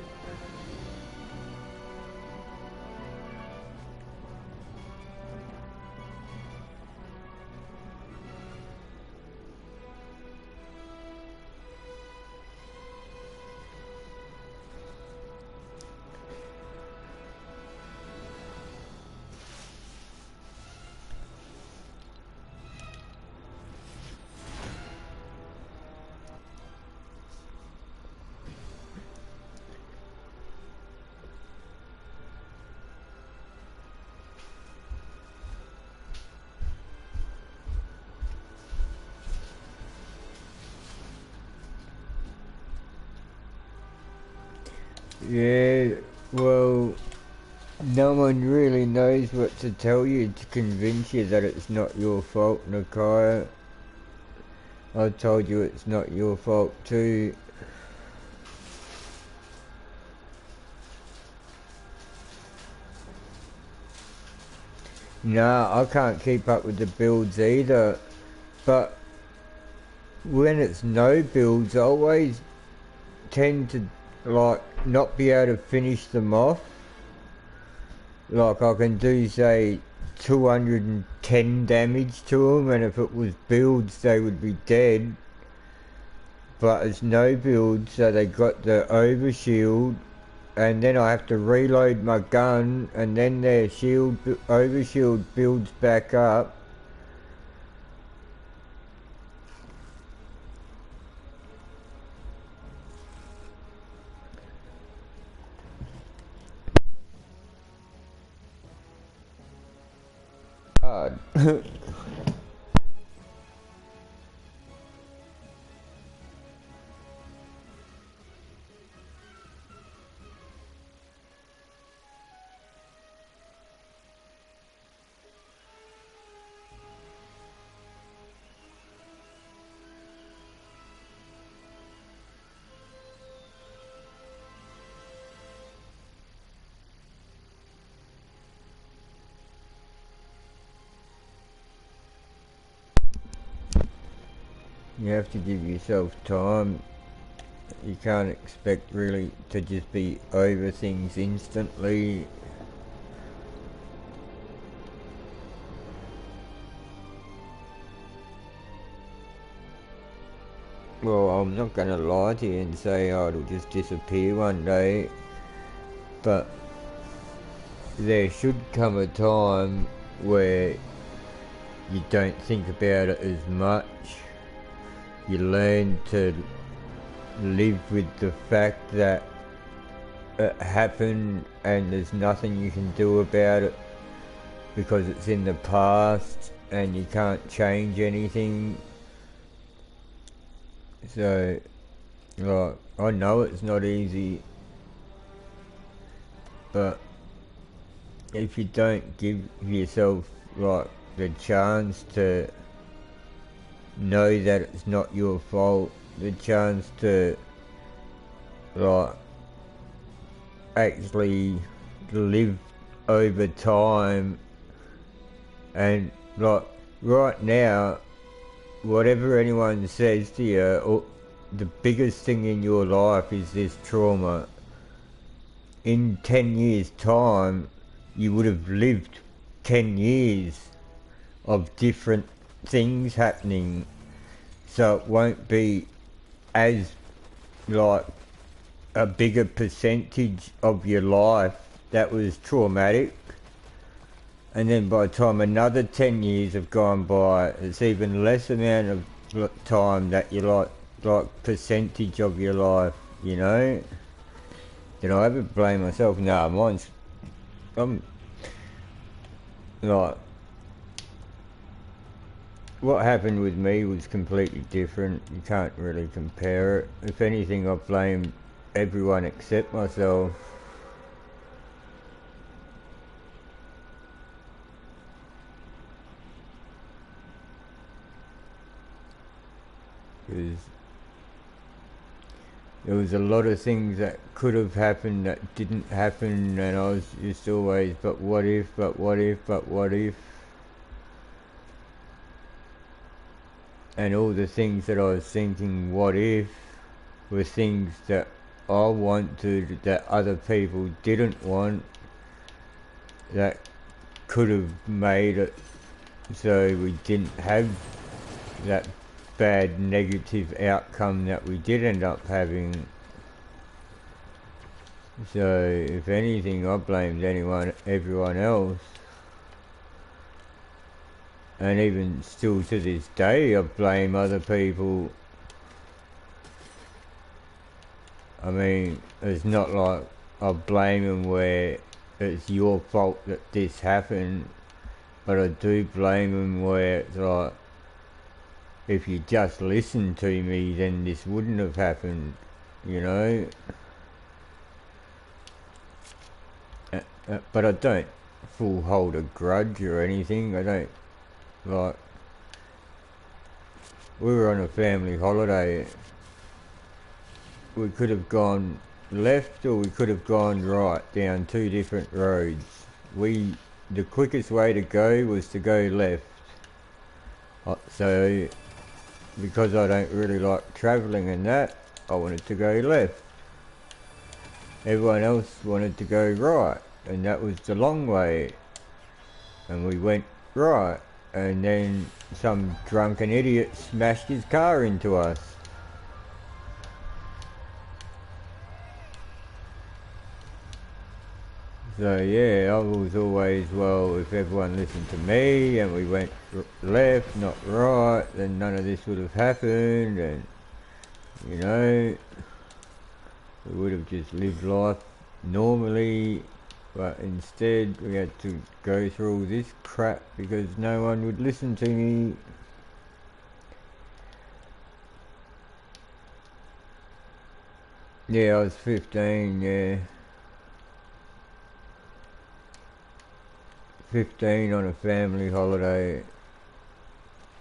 Yeah, well, no one really knows what to tell you to convince you that it's not your fault, Nakaya. I told you it's not your fault too. Nah, I can't keep up with the builds either, but when it's no builds, I always tend to like not be able to finish them off. Like I can do say 210 damage to them, and if it was builds they would be dead, but it's no build, so they got the overshield, and then I have to reload my gun, and then their overshield builds back up. Hard. You have to give yourself time. You can't expect really to just be over things instantly. Well, I'm not gonna lie to you and say, oh, it'll just disappear one day, but there should come a time where you don't think about it as much. You learn to live with the fact that it happened and there's nothing you can do about it because it's in the past and you can't change anything. So, like, I know it's not easy, but if you don't give yourself, like, the chance to know that it's not your fault, the chance to, like, actually live over time, and, like, right now, whatever anyone says to you, or the biggest thing in your life is this trauma. In 10 years' time, you would have lived 10 years of different things happening, so it won't be as, like, a bigger percentage of your life that was traumatic. And then by the time another 10 years have gone by, it's even less amount of time that you like percentage of your life, you know? Did I ever blame myself? No, I'm like, what happened with me was completely different. You can't really compare it. If anything, I blame everyone except myself. Because there was a lot of things that could have happened that didn't happen, and I was just always, but what if, but what if, but what if? And all the things that I was thinking, what if, were things that I wanted that other people didn't want, that could have made it so we didn't have that bad negative outcome that we did end up having. So if anything, I blamed everyone else, and even still to this day I blame other people. I mean, it's not like I blame them where it's your fault that this happened, but I do blame them where it's like, if you just listened to me, then this wouldn't have happened, you know? But I don't full hold a grudge or anything. I don't, like, we were on a family holiday. We could have gone left or we could have gone right down two different roads. The quickest way to go was to go left. So, because I don't really like travelling and that, I wanted to go left. Everyone else wanted to go right, and that was the long way. And we went right, and then some drunken idiot smashed his car into us. So yeah, I was always, well, if everyone listened to me and we went left, not right, then none of this would have happened, and, you know, we would have just lived life normally, but instead we had to go through all this crap because no one would listen to me. Yeah, I was 15, yeah. 15 on a family holiday,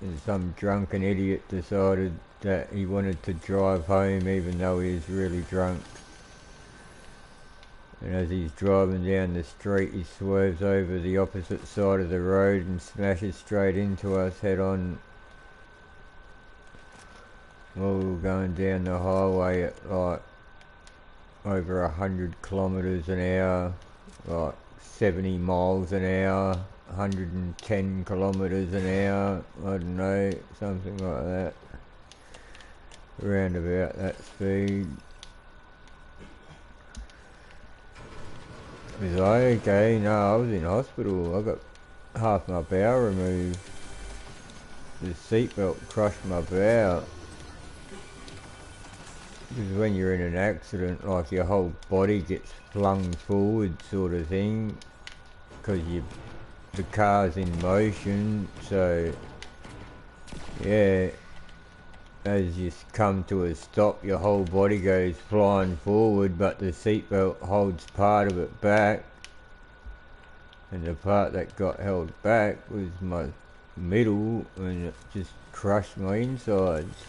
and some drunken idiot decided that he wanted to drive home even though he was really drunk. And as he's driving down the street, he swerves over the opposite side of the road and smashes straight into us head on. all going down the highway at like over 100 kilometers an hour, like 70 miles an hour, 110 kilometers an hour, I don't know, something like that, around about that speed. Was I okay? No, I was in hospital. I got half my bowel removed. The seatbelt crushed my bowel. Because when you're in an accident, like your whole body gets flung forward sort of thing, because the car's in motion, so yeah, as you come to a stop, your whole body goes flying forward, but the seatbelt holds part of it back, and the part that got held back was my middle, and it just crushed my insides.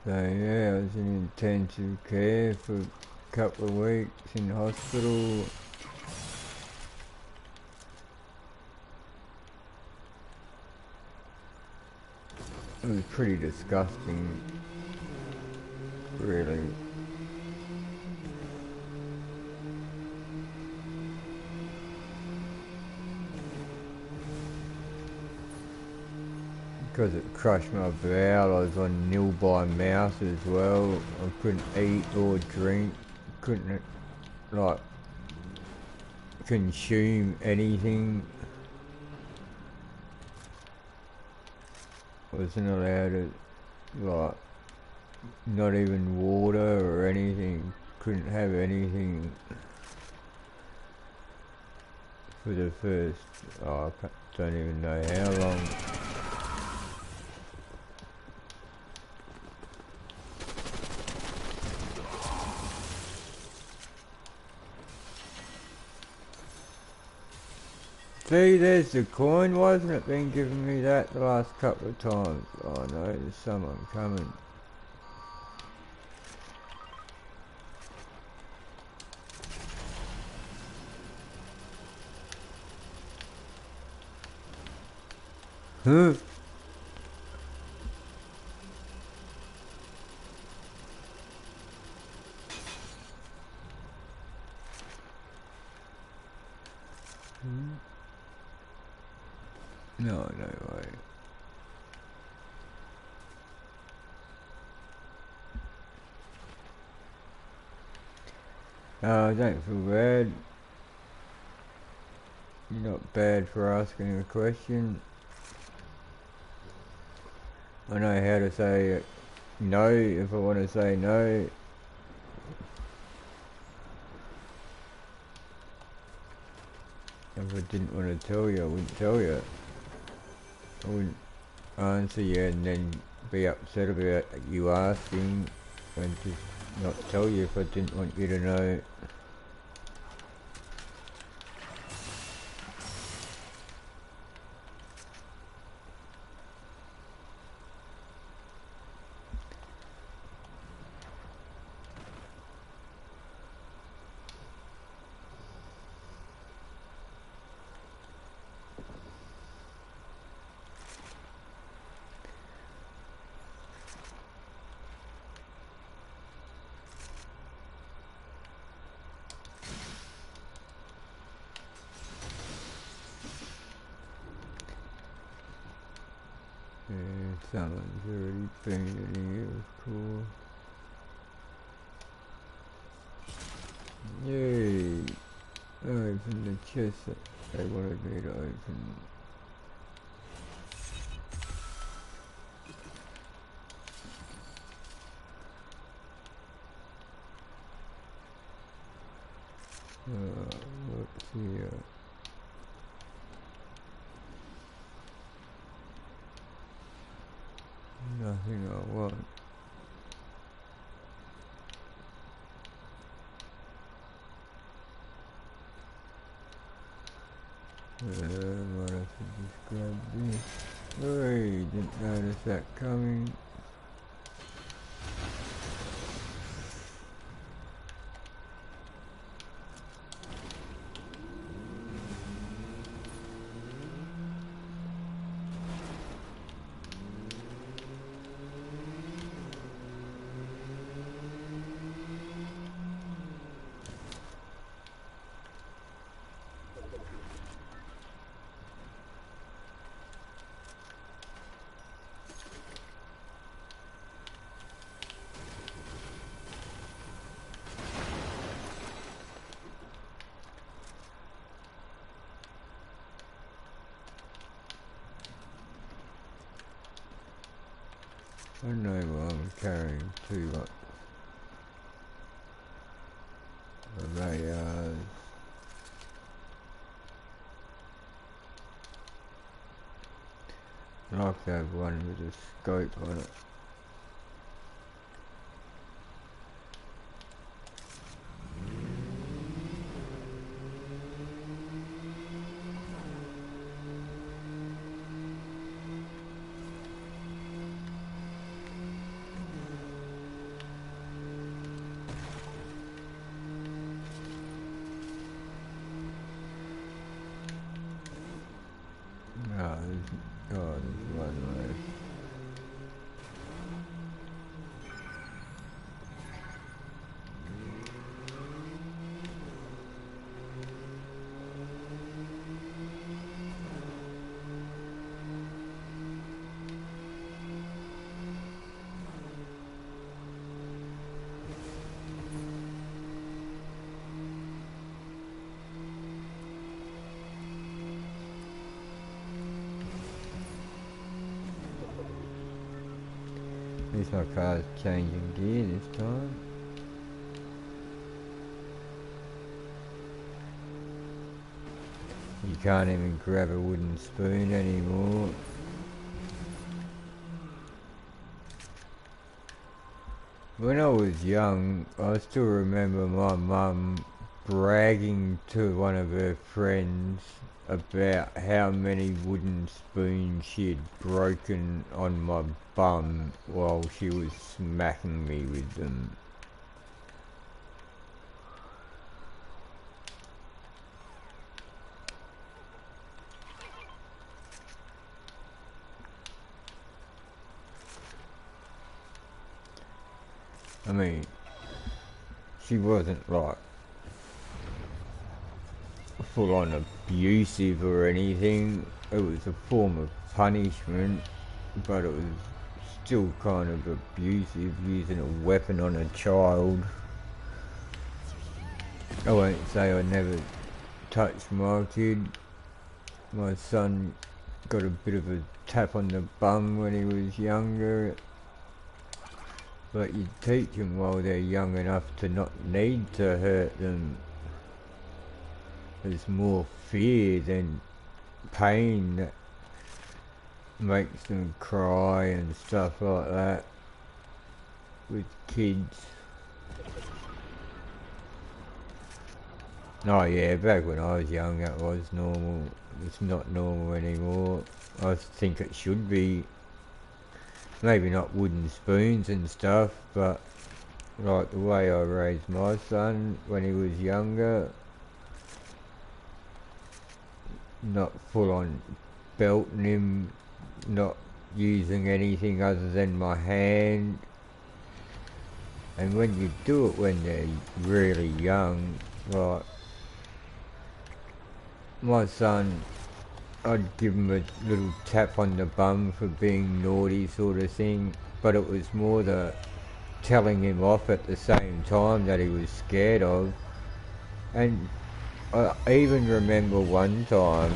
So yeah, I was in intensive care for a couple of weeks in hospital. It was pretty disgusting, really. Because it crushed my bowel, I was on nil by mouth as well. I couldn't eat or drink, couldn't like consume anything. I wasn't allowed to, like, not even water or anything. Couldn't have anything for the first, oh, I don't even know how long. See, there's the coin. Why hasn't it been giving me that the last couple of times? Oh no, there's someone coming. Huh? No, no way. No, don't feel bad. You're not bad for asking a question. I know how to say no if I want to say no. If I didn't want to tell you, I wouldn't tell you. I wouldn't answer you and then be upset about you asking and just not tell you if I didn't want you to know. Yeah, someone's already been in here, of course. Yay! I opened the chest that they wanted me to open. What's here? Might have to just grab this. Oi, didn't notice that coming. I don't know why I'm carrying too much. ROYALE. I'd like to have one with a scope on it. There's one left. At least my car's changing gear this time. You can't even grab a wooden spoon anymore. When I was young, I still remember my mum bragging to one of her friends about how many wooden spoons she had broken on my bum while she was smacking me with them. I mean, she wasn't like full on abusive or anything. It was a form of punishment, but it was still kind of abusive, using a weapon on a child. I won't say I never touched my kid. My son got a bit of a tap on the bum when he was younger, but you teach them while they're young enough to not need to hurt them. There's more fear than pain that makes them cry and stuff like that with kids. Oh yeah, back when I was young that was normal. It's not normal anymore. I think it should be. Maybe not wooden spoons and stuff, but like the way I raised my son when he was younger, not full on belting him, not using anything other than my hand. And when you do it when they're really young, like my son, I'd give him a little tap on the bum for being naughty sort of thing, but it was more the telling him off at the same time that he was scared of. And I even remember one time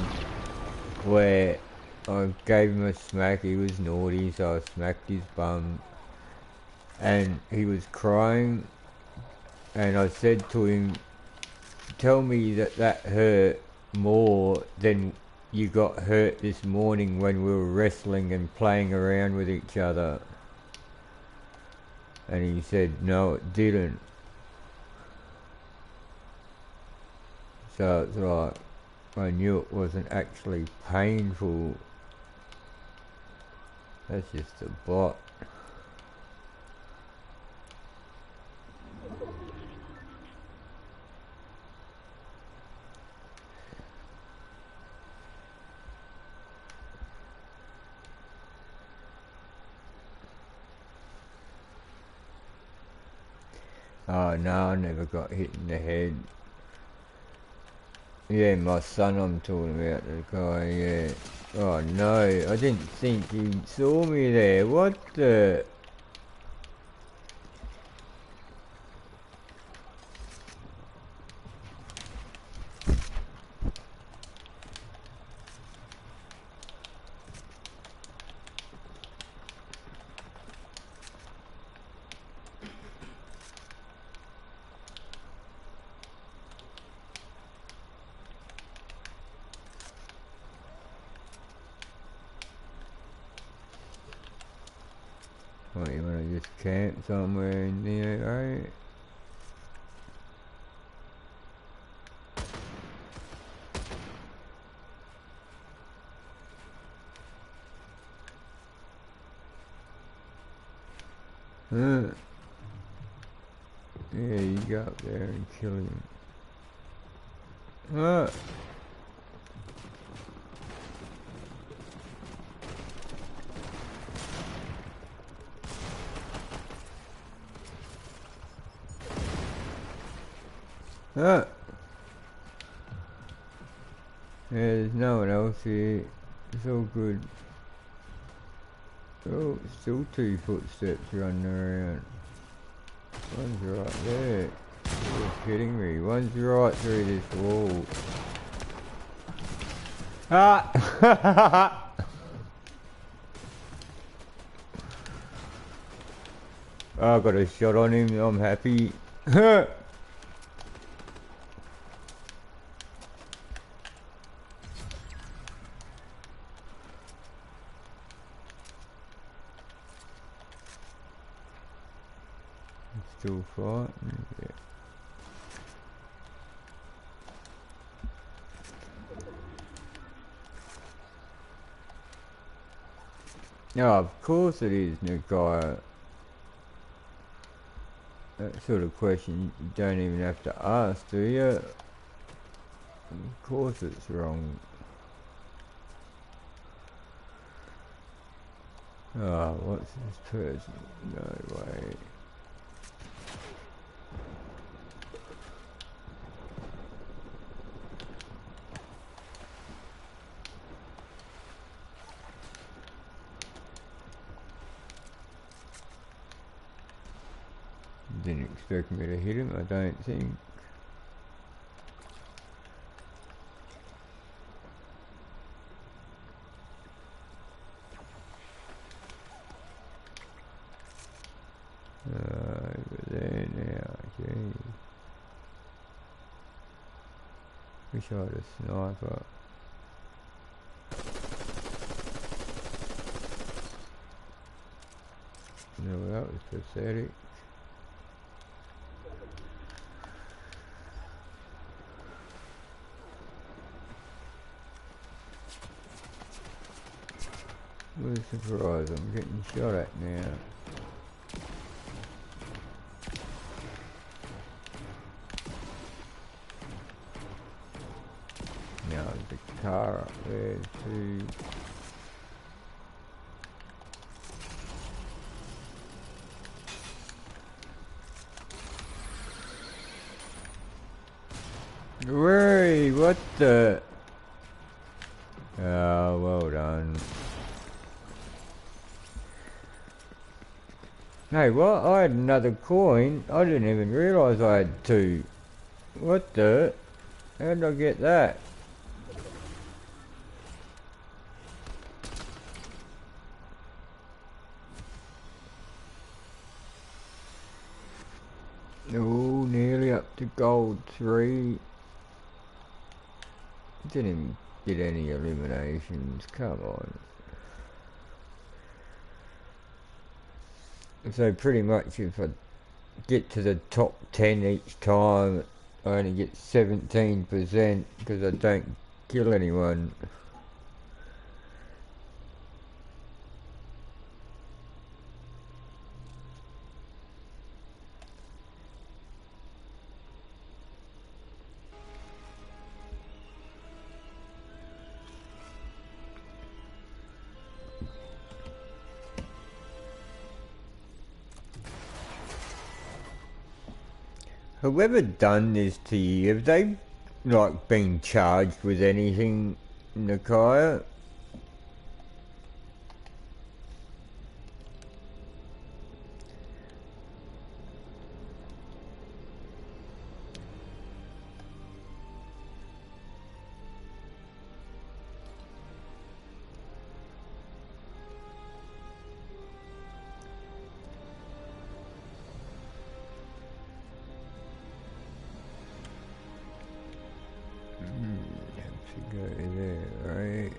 where I gave him a smack. He was naughty, so I smacked his bum and he was crying, and I said to him, tell me that hurt more than you got hurt this morning when we were wrestling and playing around with each other. And he said, no, it didn't. So it's like, I knew it wasn't actually painful. That's just a bot. Oh no, I never got hit in the head. Yeah, my son I'm talking about, the guy, yeah. Oh no, I didn't think he saw me there. What the? What, you wanna just camp somewhere in there, right? Huh? Yeah, you go up there and kill him. Huh? Huh? Yeah, there's no one else here. It's all good. Oh, still 2 footsteps running around. One's right there. You're kidding me. One's right through this wall. Ah! I got a shot on him. I'm happy. Still fighting. Yeah. Oh, of course it is, Nagai. That sort of question you don't even have to ask, do you? Of course it's wrong. Oh, what's this person? No way. Didn't expect me to hit him, I don't think. Over there now, gee. Wish I had a sniper. No, that was pathetic. What a surprise, I'm getting shot at now. Now there's a car up there too. Hooray, what the? Oh, well done. Hey, what? I had another coin. I didn't even realise I had 2. What the? How did I get that? Oh, nearly up to gold 3. Didn't even get any eliminations, come on. So pretty much if I get to the top 10 each time, I only get 17% because I don't kill anyone. Whoever done this to you, have they like been charged with anything, Nakaya? Have to go there, right?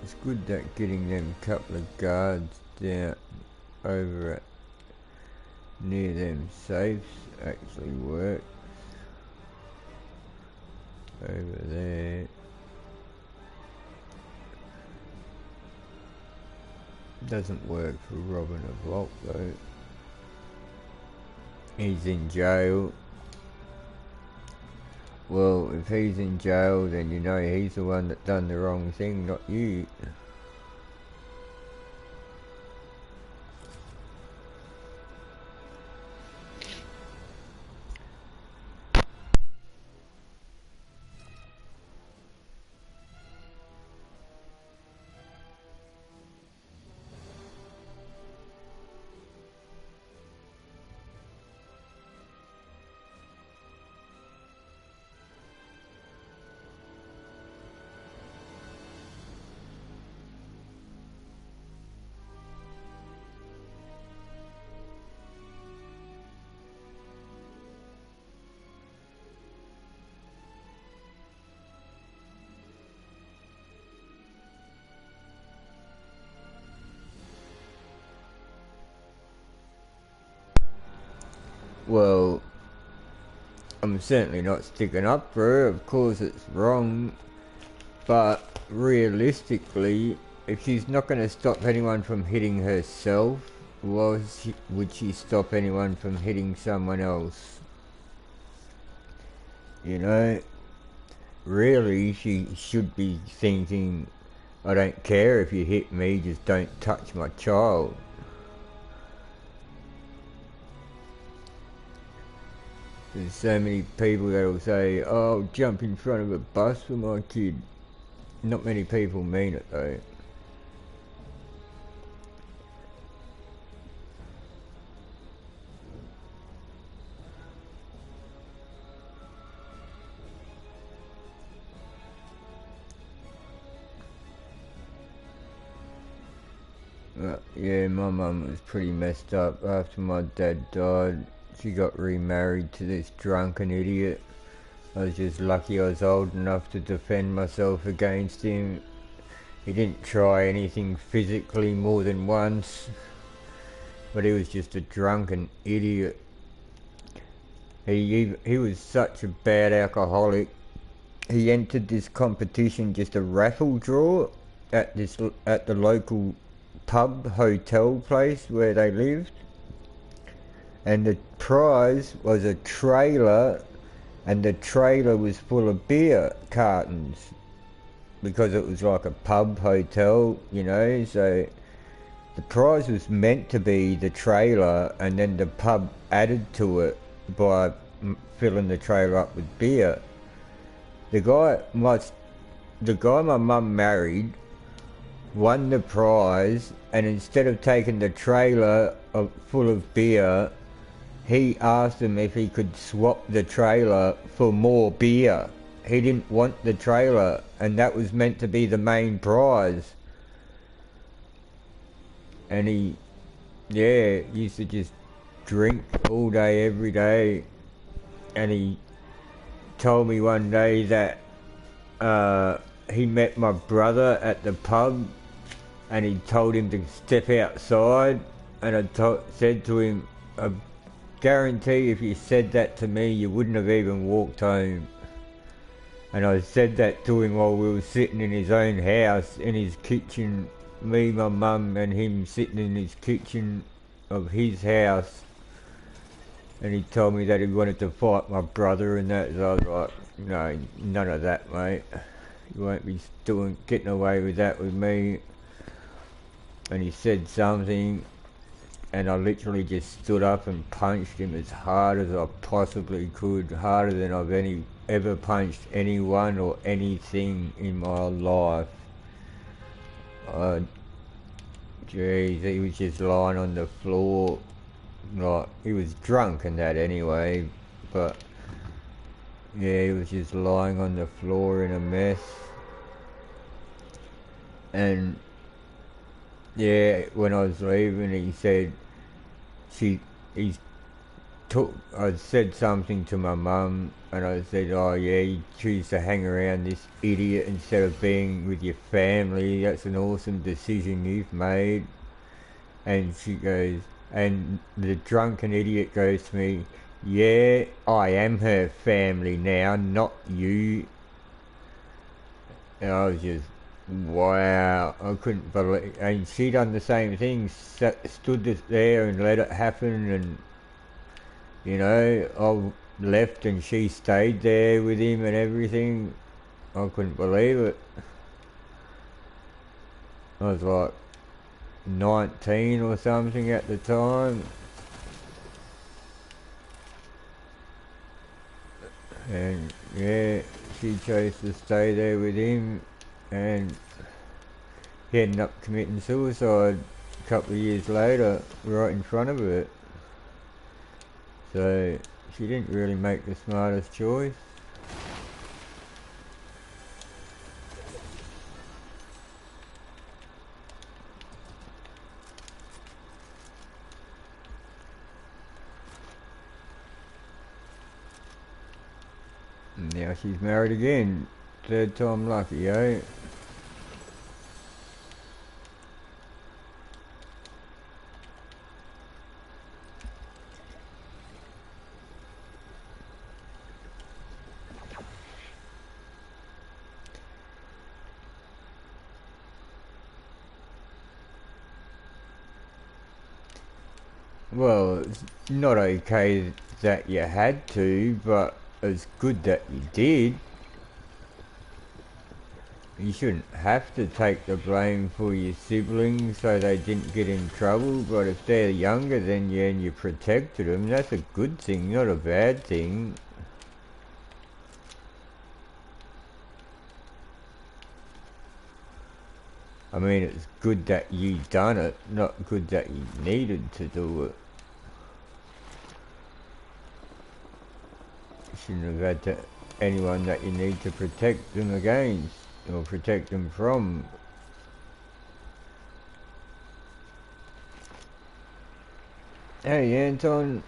It's good that getting them couple of guards down over at near them safes actually works. Over there. Doesn't work for robbing a vault though. He's in jail. Well, if he's in jail, then you know he's the one that done the wrong thing, not you. Well, I'm certainly not sticking up for her. Of course it's wrong, but realistically, if she's not going to stop anyone from hitting herself, why would she stop anyone from hitting someone else? You know, really she should be thinking, I don't care if you hit me, just don't touch my child. There's so many people that'll say, oh, I'll jump in front of a bus for my kid. Not many people mean it though. Yeah, my mum was pretty messed up after my dad died. She got remarried to this drunken idiot. I was just lucky I was old enough to defend myself against him. He didn't try anything physically more than once, but he was just a drunken idiot. He was such a bad alcoholic. He entered this competition, just a raffle draw at the local pub hotel place where they lived, and the prize was a trailer, and the trailer was full of beer cartons because it was like a pub hotel, you know. So the prize was meant to be the trailer, and then the pub added to it by filling the trailer up with beer. The guy my mum married won the prize, and instead of taking the trailer full of beer, he asked him if he could swap the trailer for more beer. He didn't want the trailer, and that was meant to be the main prize. And he, yeah, used to just drink all day, every day. And he told me one day that he met my brother at the pub, and he told him to step outside, and I said to him, I guarantee if you said that to me you wouldn't have even walked home. And I said that to him while we were sitting in his own house, in his kitchen, me, my mum and him sitting in his kitchen of his house. And he told me that he wanted to fight my brother and that, so I was like, no, none of that, mate. You won't be getting away with that with me. And he said something, and I literally just stood up and punched him as hard as I possibly could, harder than I've ever punched anyone or anything in my life. Jeez, he was just lying on the floor, like, he was drunk and that anyway, but yeah, he was just lying on the floor in a mess. And yeah, when I was leaving, he said, I said something to my mum, and I said, oh yeah, you choose to hang around this idiot instead of being with your family. That's an awesome decision you've made. And she goes, and the drunken idiot goes to me, yeah, I am her family now, not you. And I was just, wow, I couldn't believe, and she done the same thing, stood there and let it happen, and you know, I left and she stayed there with him and everything. I couldn't believe it. I was like 19 or something at the time. And yeah, she chose to stay there with him, and he ended up committing suicide a couple of years later, right in front of her. So she didn't really make the smartest choice. And now she's married again. Third time lucky, eh? Well, it's not okay that you had to, but it's good that you did. You shouldn't have to take the blame for your siblings so they didn't get in trouble, but if they're younger than you and you protected them, that's a good thing, not a bad thing. I mean, it's good that you done it, not good that you needed to do it. You shouldn't have had anyone that you need to protect them against, or protect them from. Hey Anton.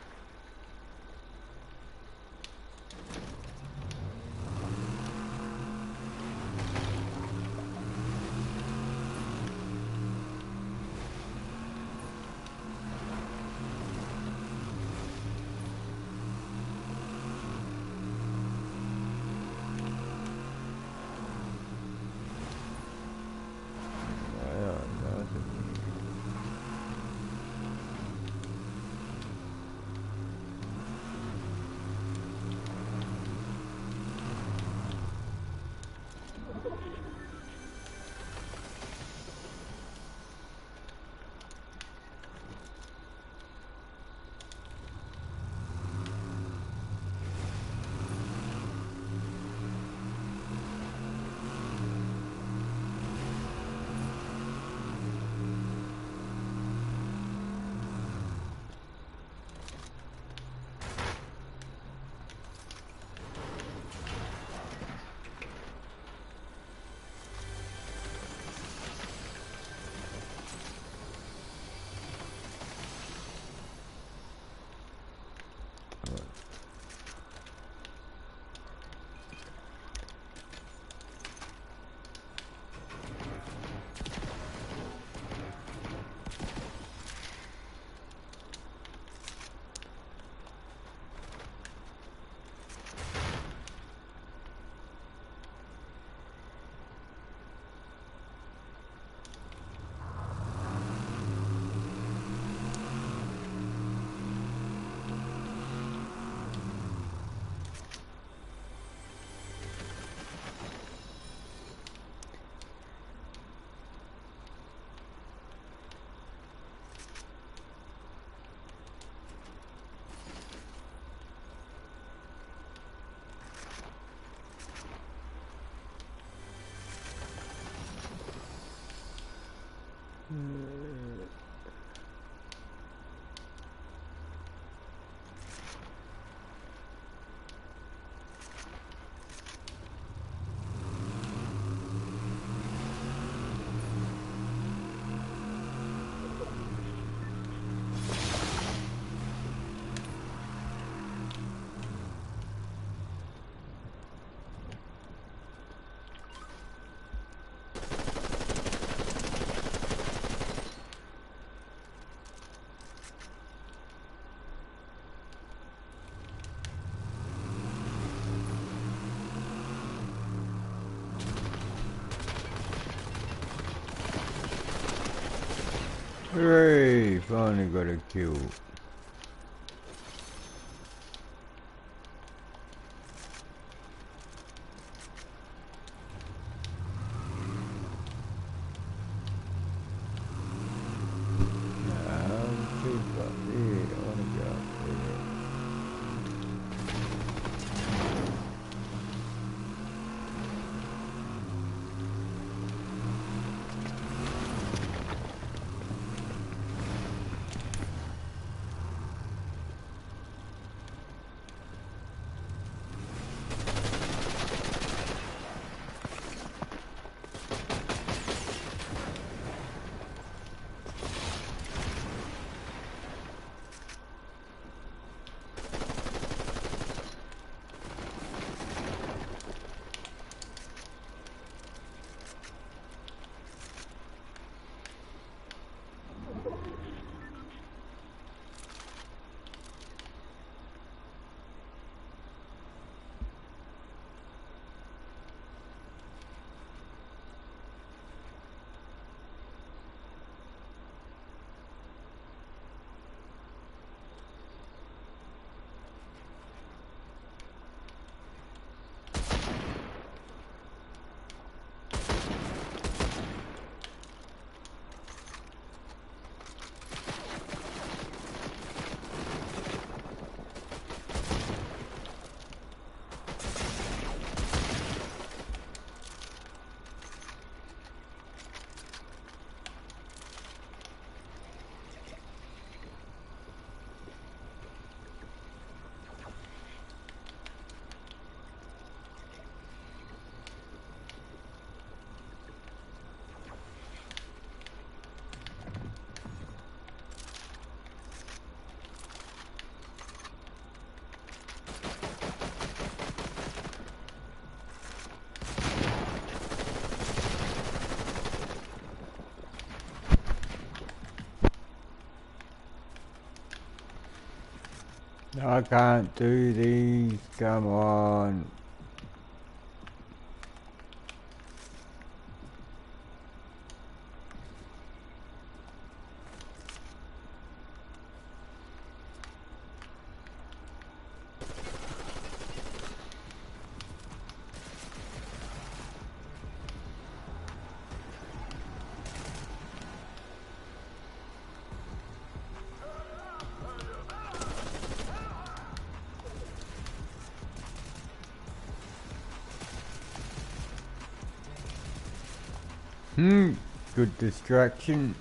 Hooray! Finally got a kill. I can't do these, come on. Good distraction.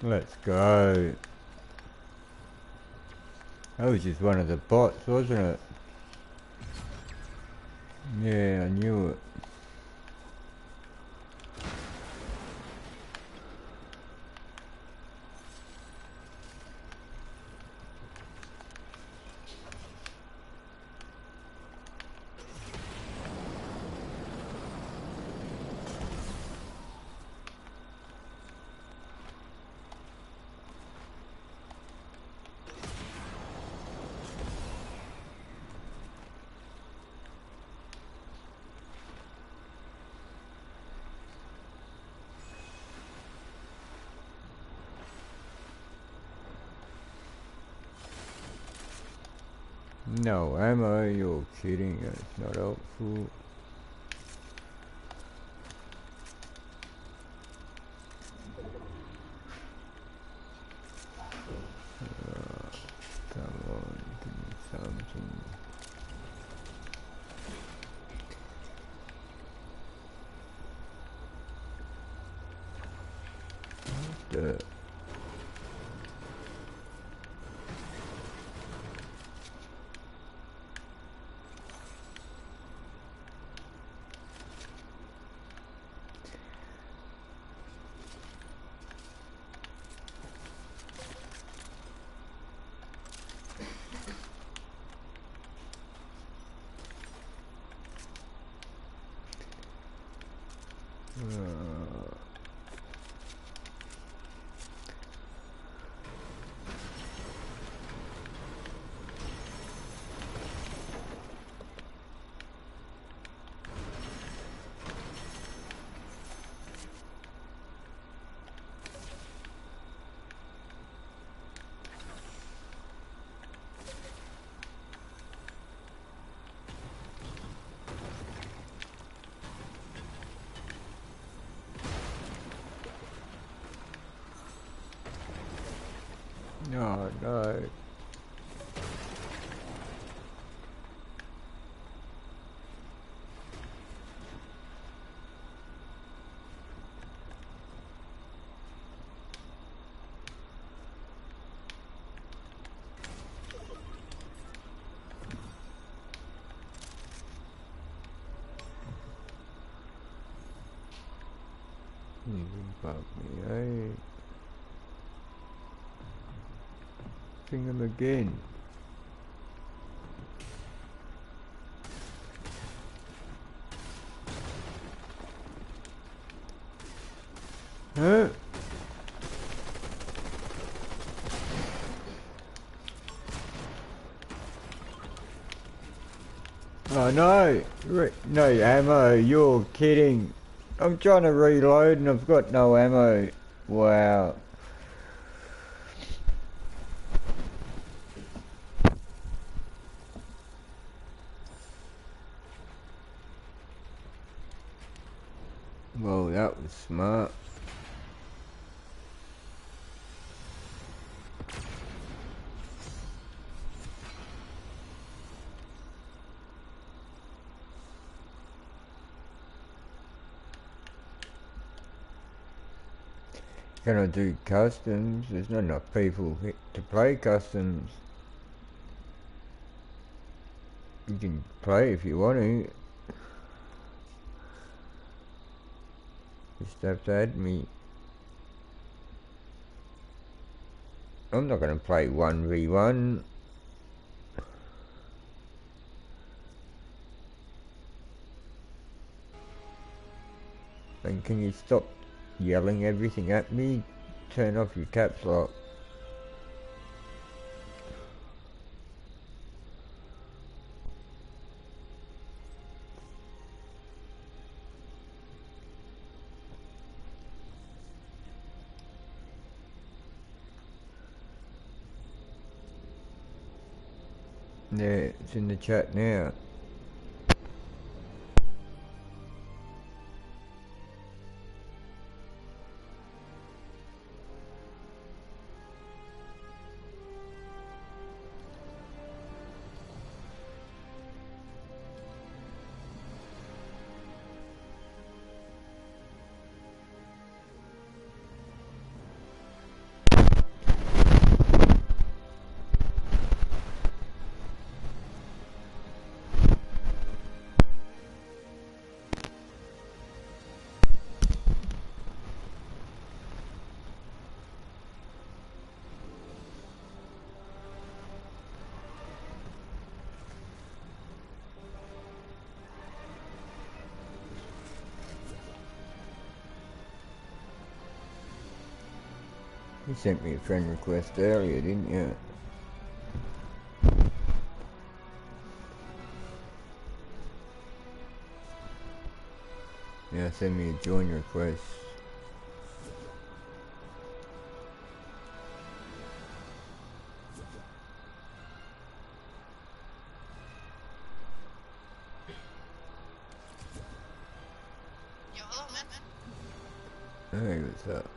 Let's go. That was just one of the bots, wasn't it? Yeah, I knew it. No ammo, you're kidding, it's not helpful. Come on, give me something. Dirt. No, no. You can bug me, eh? Ping him again. Huh? Oh no! No ammo, you're kidding. I'm trying to reload and I've got no ammo. Wow. Well, that was smart. Can I do customs? There's not enough people to play customs. You can play if you want to. Just have to add me. I'm not going to play 1v1. And can you stop yelling everything at me? Turn off your caps lock. Yeah, it's in the chat now. You sent me a friend request earlier, didn't you? Yeah, send me a join request. Hey, what's up?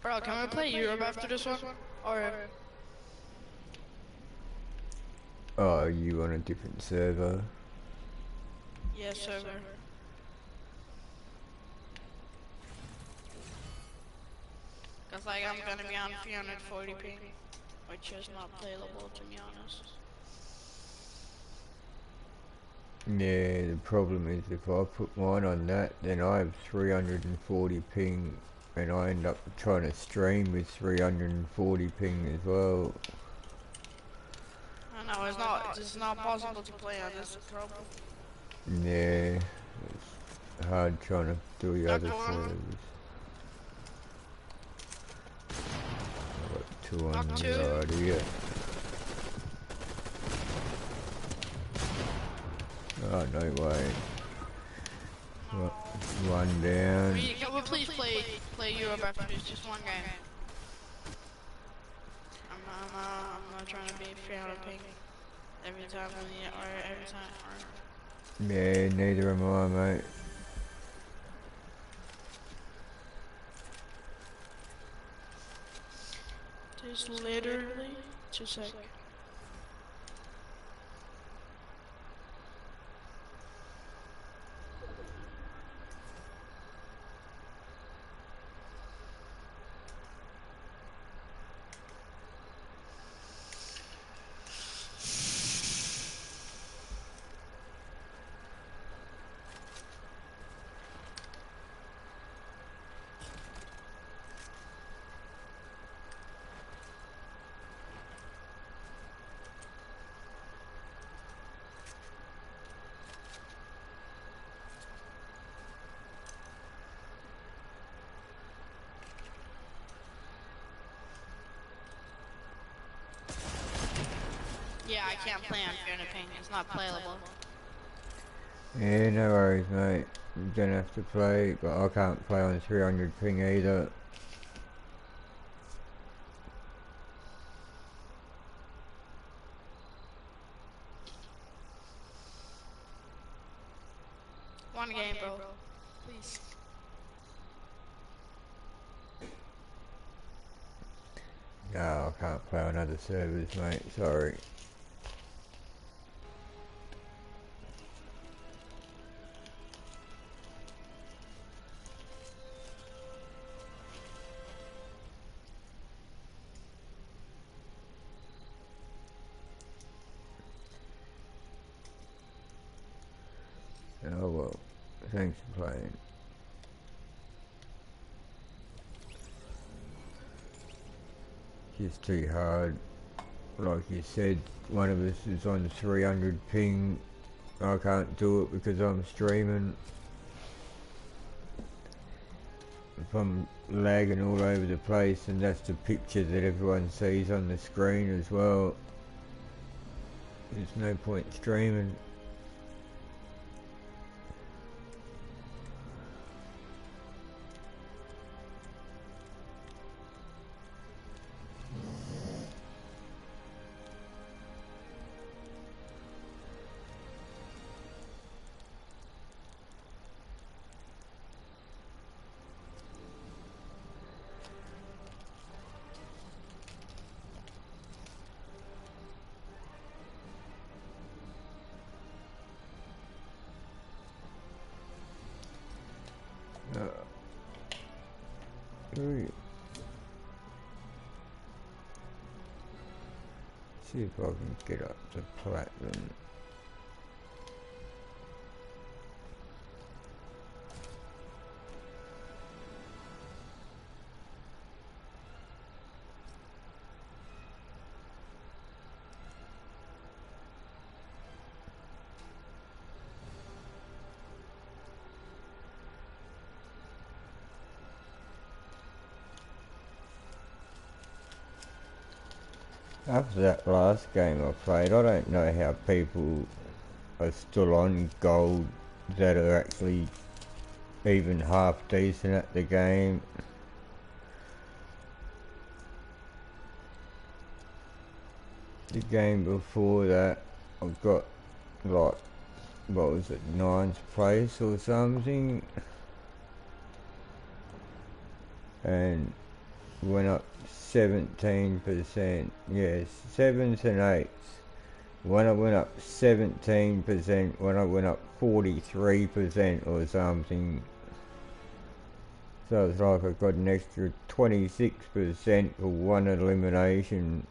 Bro, can we play Europe after this one? Or... Oh, are you on a different server? Yeah, server. Cause like I'm gonna be on 340 ping, which is not playable to be honest. Yeah, the problem is if I put mine on that, then I have 340 ping, and I end up trying to stream with 340 ping as well. I know it's not possible to play on this problem. Yeah, it's hard trying to do the other Knocked one. servers. I've got two on Knocked the two. yard here. Oh, no way. No. One down. Can we please play Europe after this? Just one game. I'm not trying to be 300 ping every time or every time. Or... Yeah, neither am I, mate. Just literally 2 seconds. Yeah, I can't play on 300 ping. It's not playable. Yeah, no worries, mate. You're gonna have to play, but I can't play on 300 ping either. One game, bro. Please. No, I can't play on other servers, mate. Sorry. Oh well. Thanks for playing. Just too hard. like you said, one of us is on 300 ping. I can't do it because I'm streaming. If I'm lagging all over the place, and that's the picture that everyone sees on the screen as well, there's no point streaming. See if I can get up to platinum. After that last game I played, I don't know how people are still on gold that are actually even half decent at the game. The game before that, I got like, what was it, 9th place or something, and went up 17%. Yes, 7th and 8th. When I went up 17%, when I went up 43% or something. So it's like I got an extra 26% for one elimination.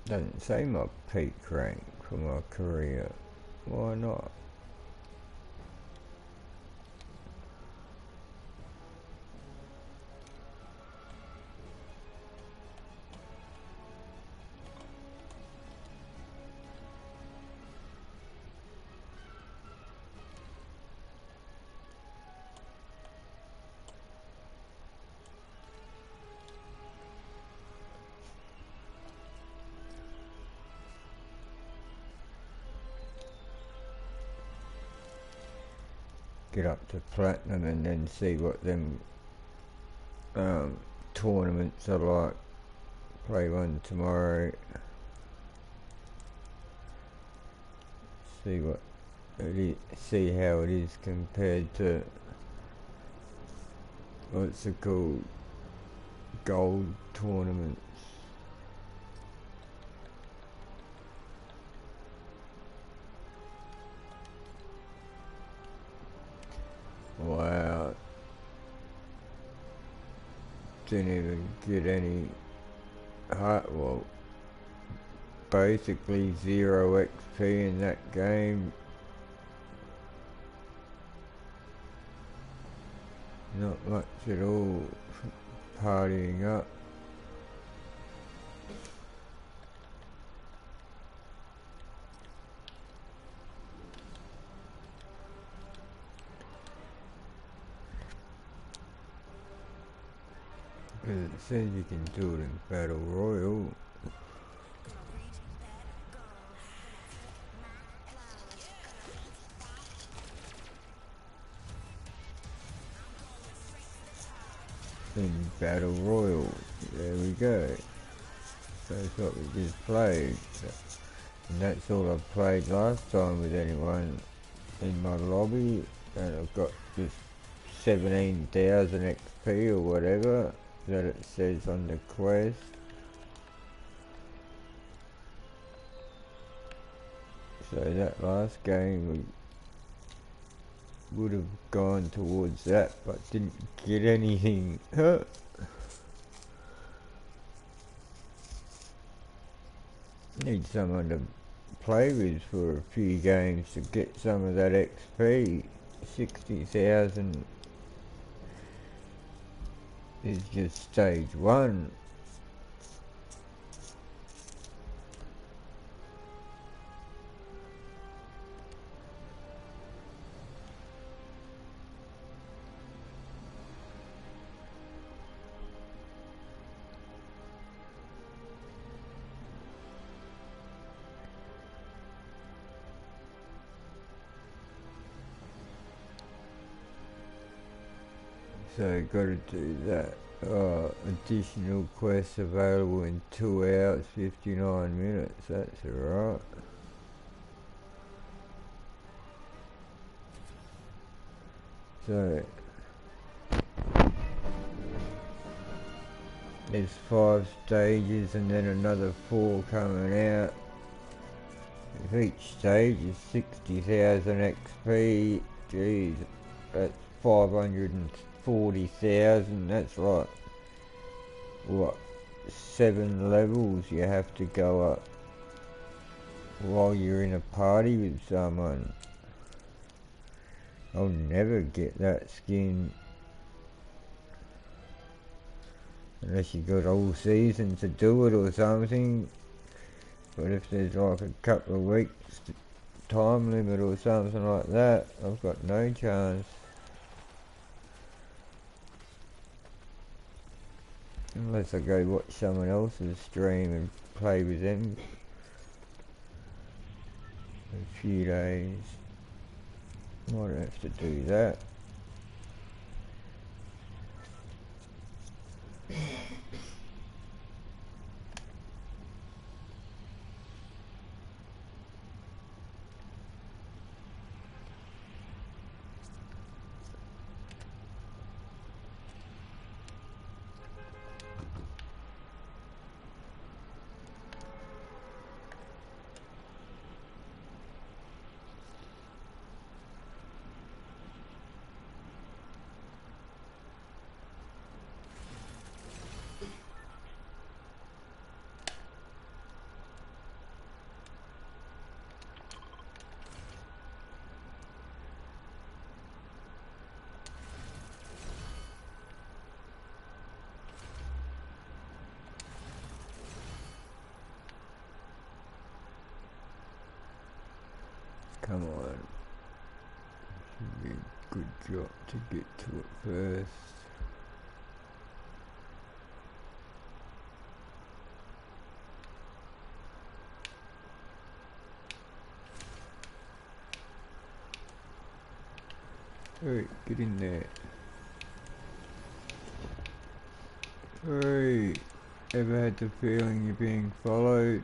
Doesn't say my peak rank for my career. Why not? Get up to platinum and then see what them tournaments are like. Play one tomorrow. See what it is, see how it is compared to what's it called, gold tournaments. Wow. Didn't even get any well, basically 0 XP in that game. Not much at all. Partying up. Because it says you can do it in Battle Royale. In Battle Royale. There we go. That's what we just played. And that's all I've played last time with anyone in my lobby. And I've got just 17,000 XP or whatever that it says on the quest. So that last game we would have gone towards that, but didn't get anything. Need someone to play with for a few games to get some of that XP. 60,000 is just stage 1. So gotta do that. Additional quests available in 2 hours 59 minutes. That's alright. So there's 5 stages and then another 4 coming out. If each stage is 60,000 XP, geez, that's 540,000. That's like, what, 7 levels you have to go up while you're in a party with someone. I'll never get that skin unless you got all season to do it or something. But if there's like a couple of weeks time limit or something like that, I've got no chance. Unless I go watch someone else's stream and play with them for a few days. Might have to do that. Come on. Should be a good job to get to it first. Hey, get in there. Hey, ever had the feeling you're being followed?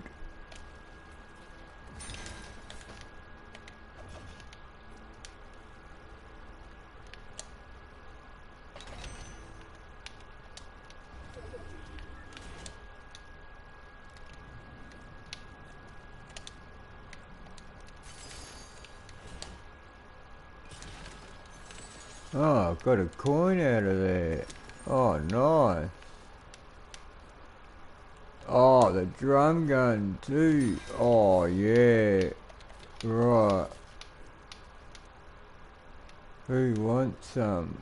Oh, I've got a coin out of there. Oh, nice. Oh, the drum gun too. Oh, yeah. Right. Who wants some?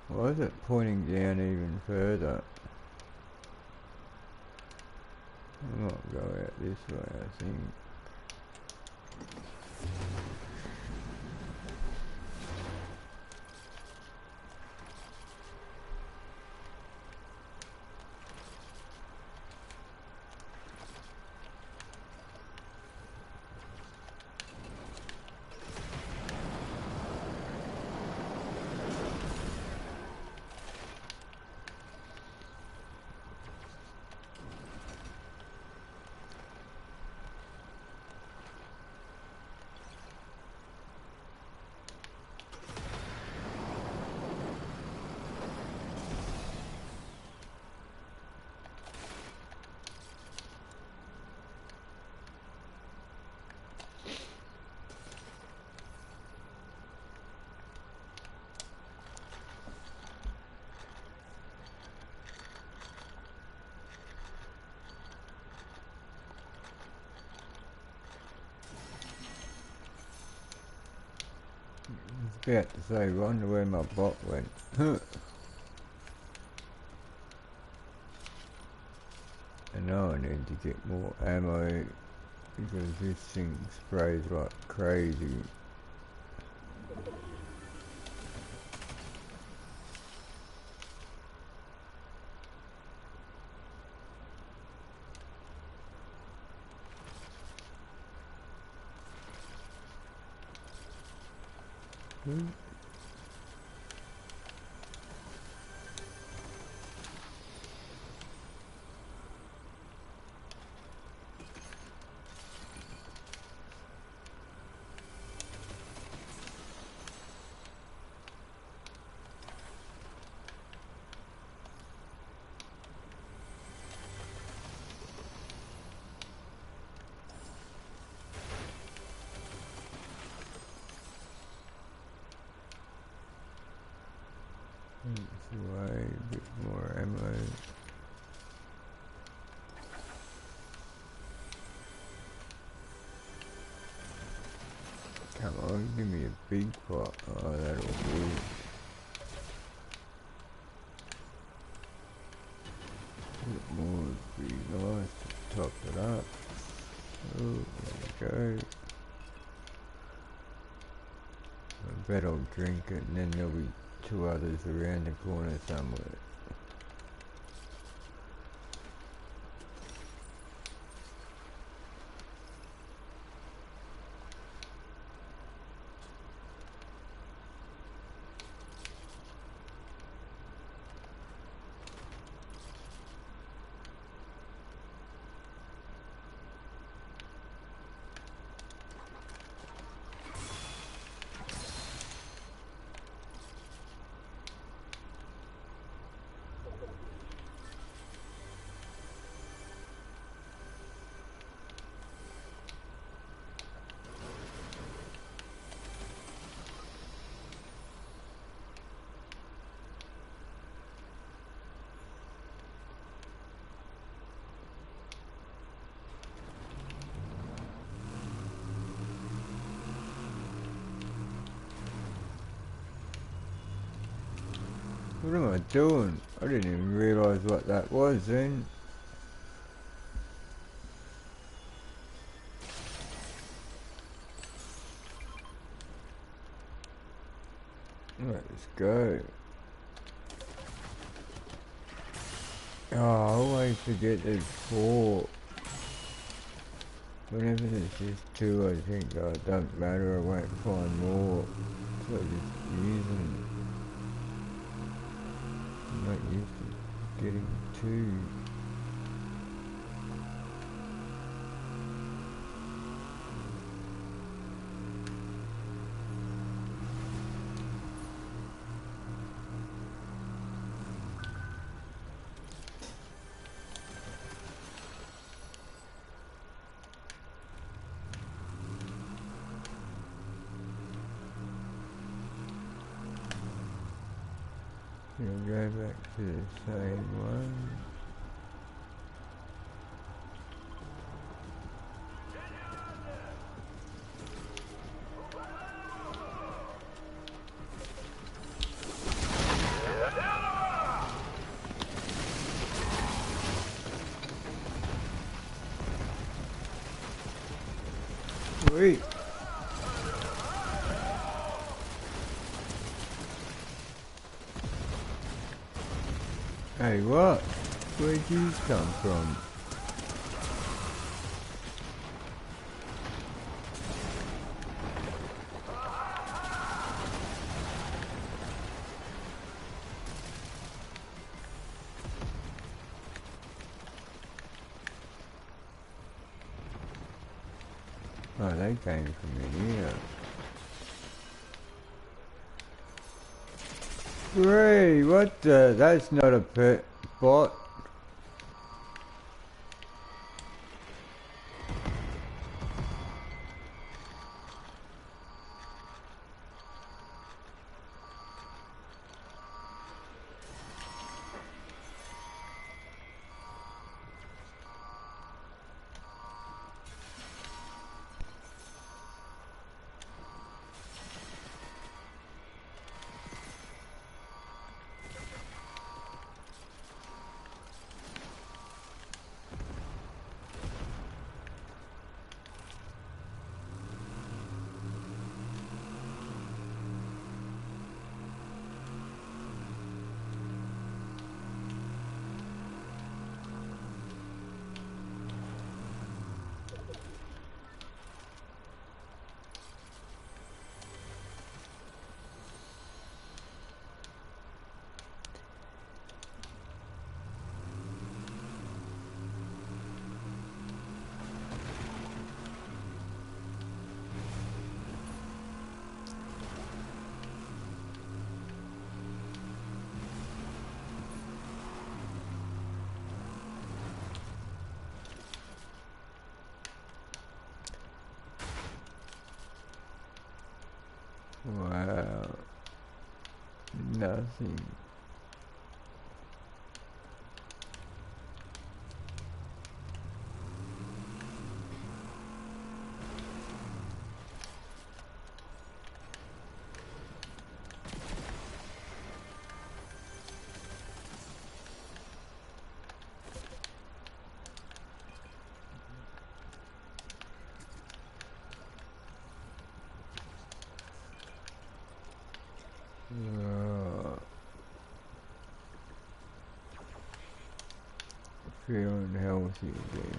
Why is it pointing down even further? I might go out this way, I think. About to say, I wonder where my bot went. Huh. I know I need to get more ammo because this thing sprays like crazy. Away, a bit more ammo. Come on, give me a big pot. Oh, that'll do. A bit more would be nice to top it up. Oh, there we go. I bet I'll drink it and then there'll be two others around the corner somewhere. What am I doing? I didn't even realise what that was then. Let's go. Oh, I always forget there's 4. Whenever there's just 2, I think, oh, it doesn't matter, I won't find more. So I just use them. I'm not used to getting 2. We'll go back to the same one. Wait. Hey, what? Where'd you come from? Oh, they came from in here. Great, what the? That's not a pet bot. Wow. Nothing. Feeling healthy again.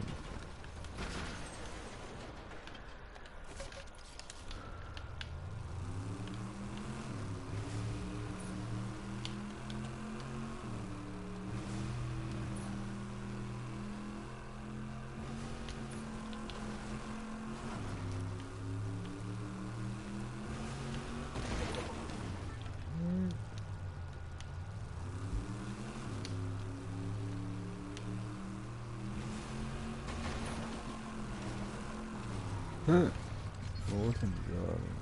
Huh. Awesome driving.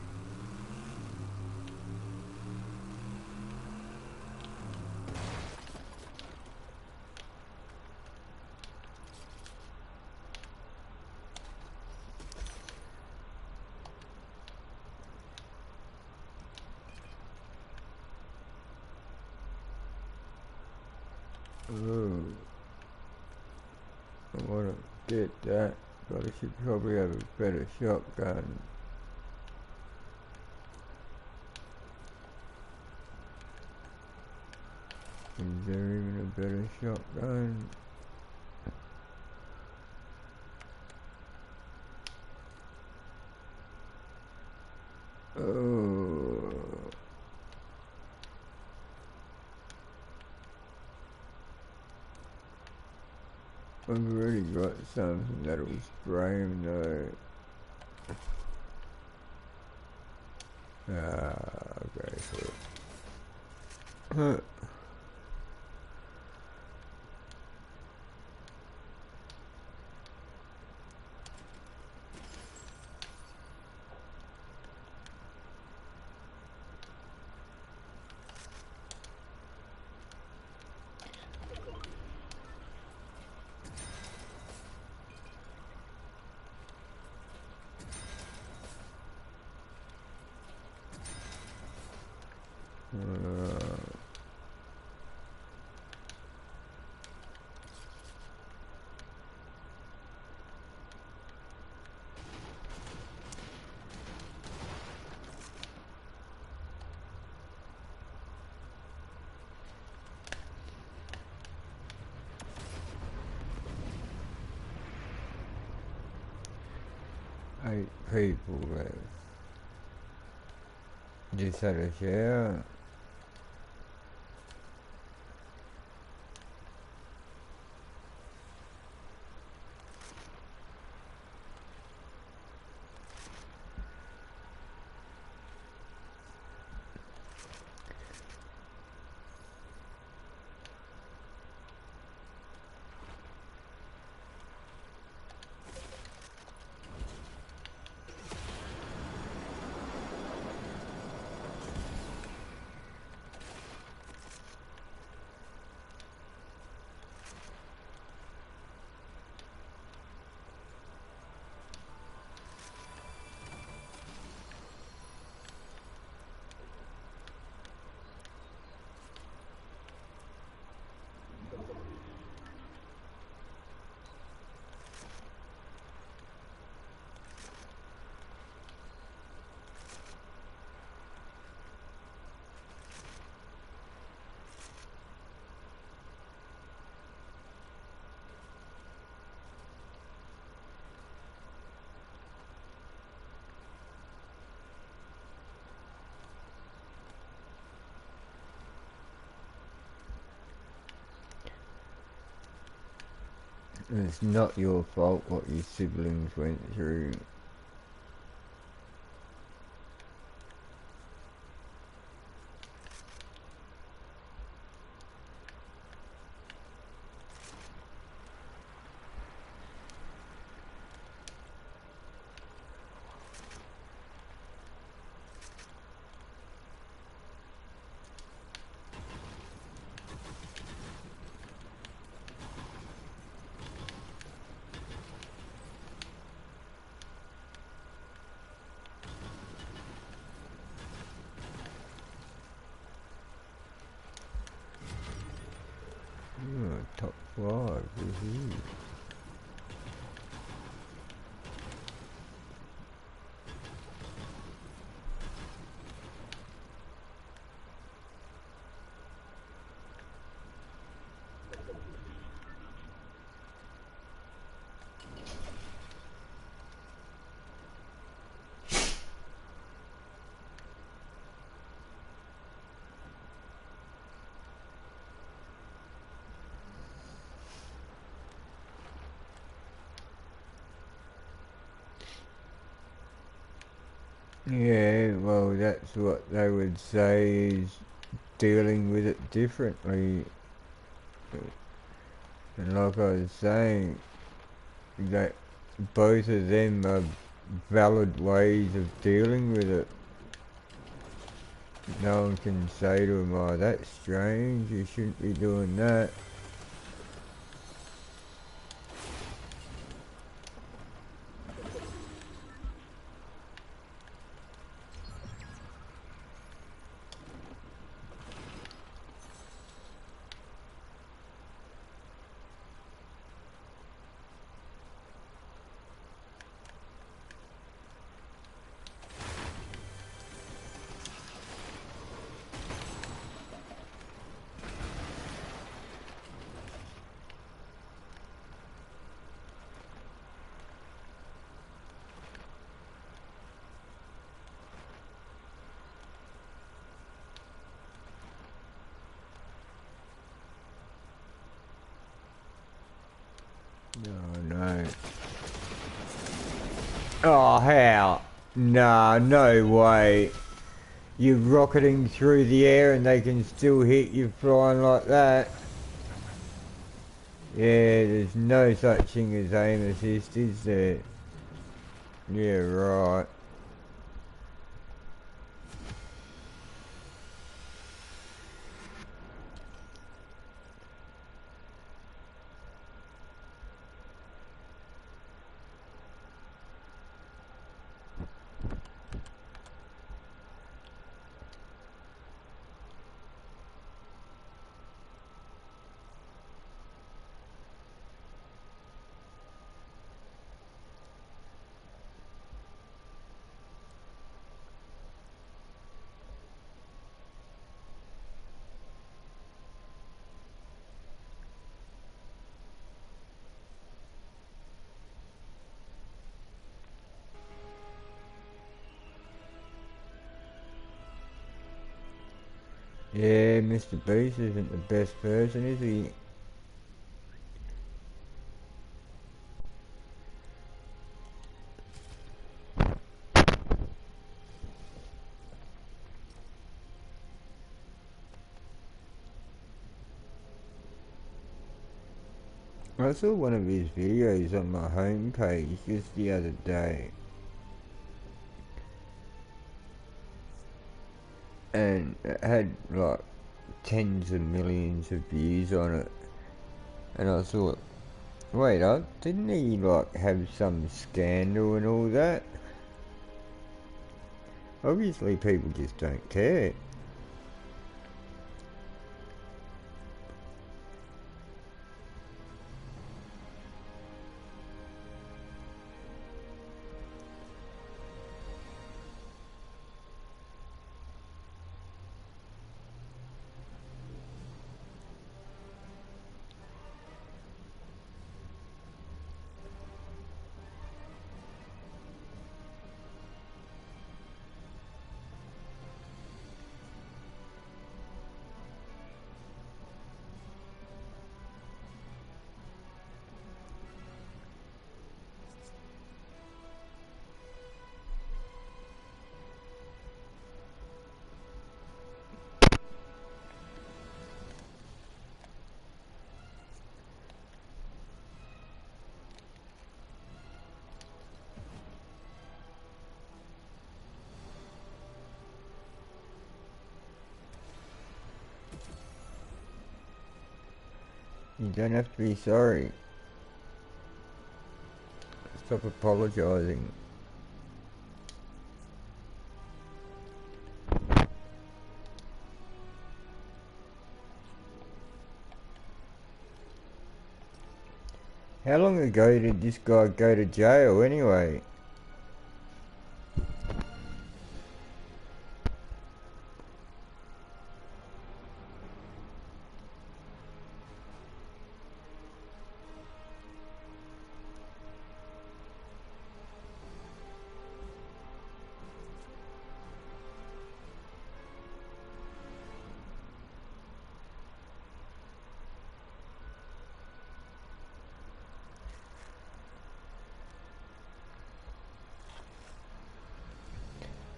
Oh, I wanna get that, but I should probably have a better shotgun. Is there even a better shotgun? Oh, I've already got something that'll spray him though. Okay, so eight people left. Just had a shower. It's not your fault what your siblings went through. 5. Woohoo. Yeah, well, that's what they would say is dealing with it differently. And like I was saying, that both of them are valid ways of dealing with it. No one can say to them, oh, that's strange, you shouldn't be doing that. Oh, no. Oh, how? Nah, no way. You're rocketing through the air and they can still hit you flying like that. Yeah, there's no such thing as aim assist, is there? Yeah, right. Yeah, Mr. Beast isn't the best person, is he? I saw one of his videos on my homepage just the other day. And it had like tens of millions of views on it. And I thought, wait up, didn't he like have some scandal and all that? Obviously people just don't care. You don't have to be sorry. Stop apologising. How long ago did this guy go to jail anyway?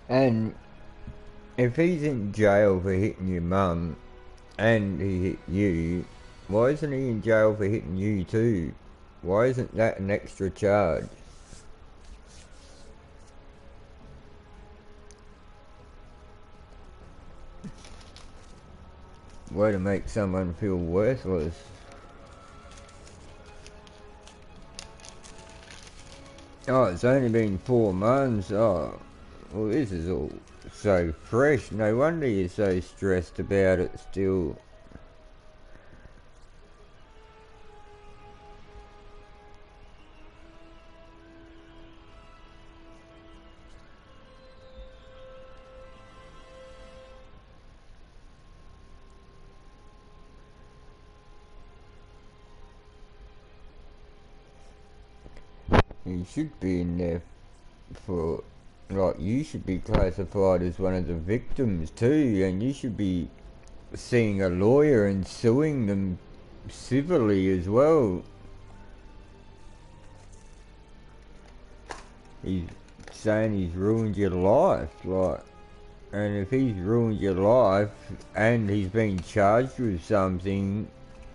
And if he's in jail for hitting your mum and he hit you, why isn't he in jail for hitting you too? Why isn't that an extra charge? Way to make someone feel worthless. Oh, it's only been 4 months. Oh, well, this is all so fresh. No wonder you're so stressed about it still. You should be in there for, like, you should be classified as one of the victims too, and you should be seeing a lawyer and suing them civilly as well. He's saying he's ruined your life, like, and if he's ruined your life and he's been charged with something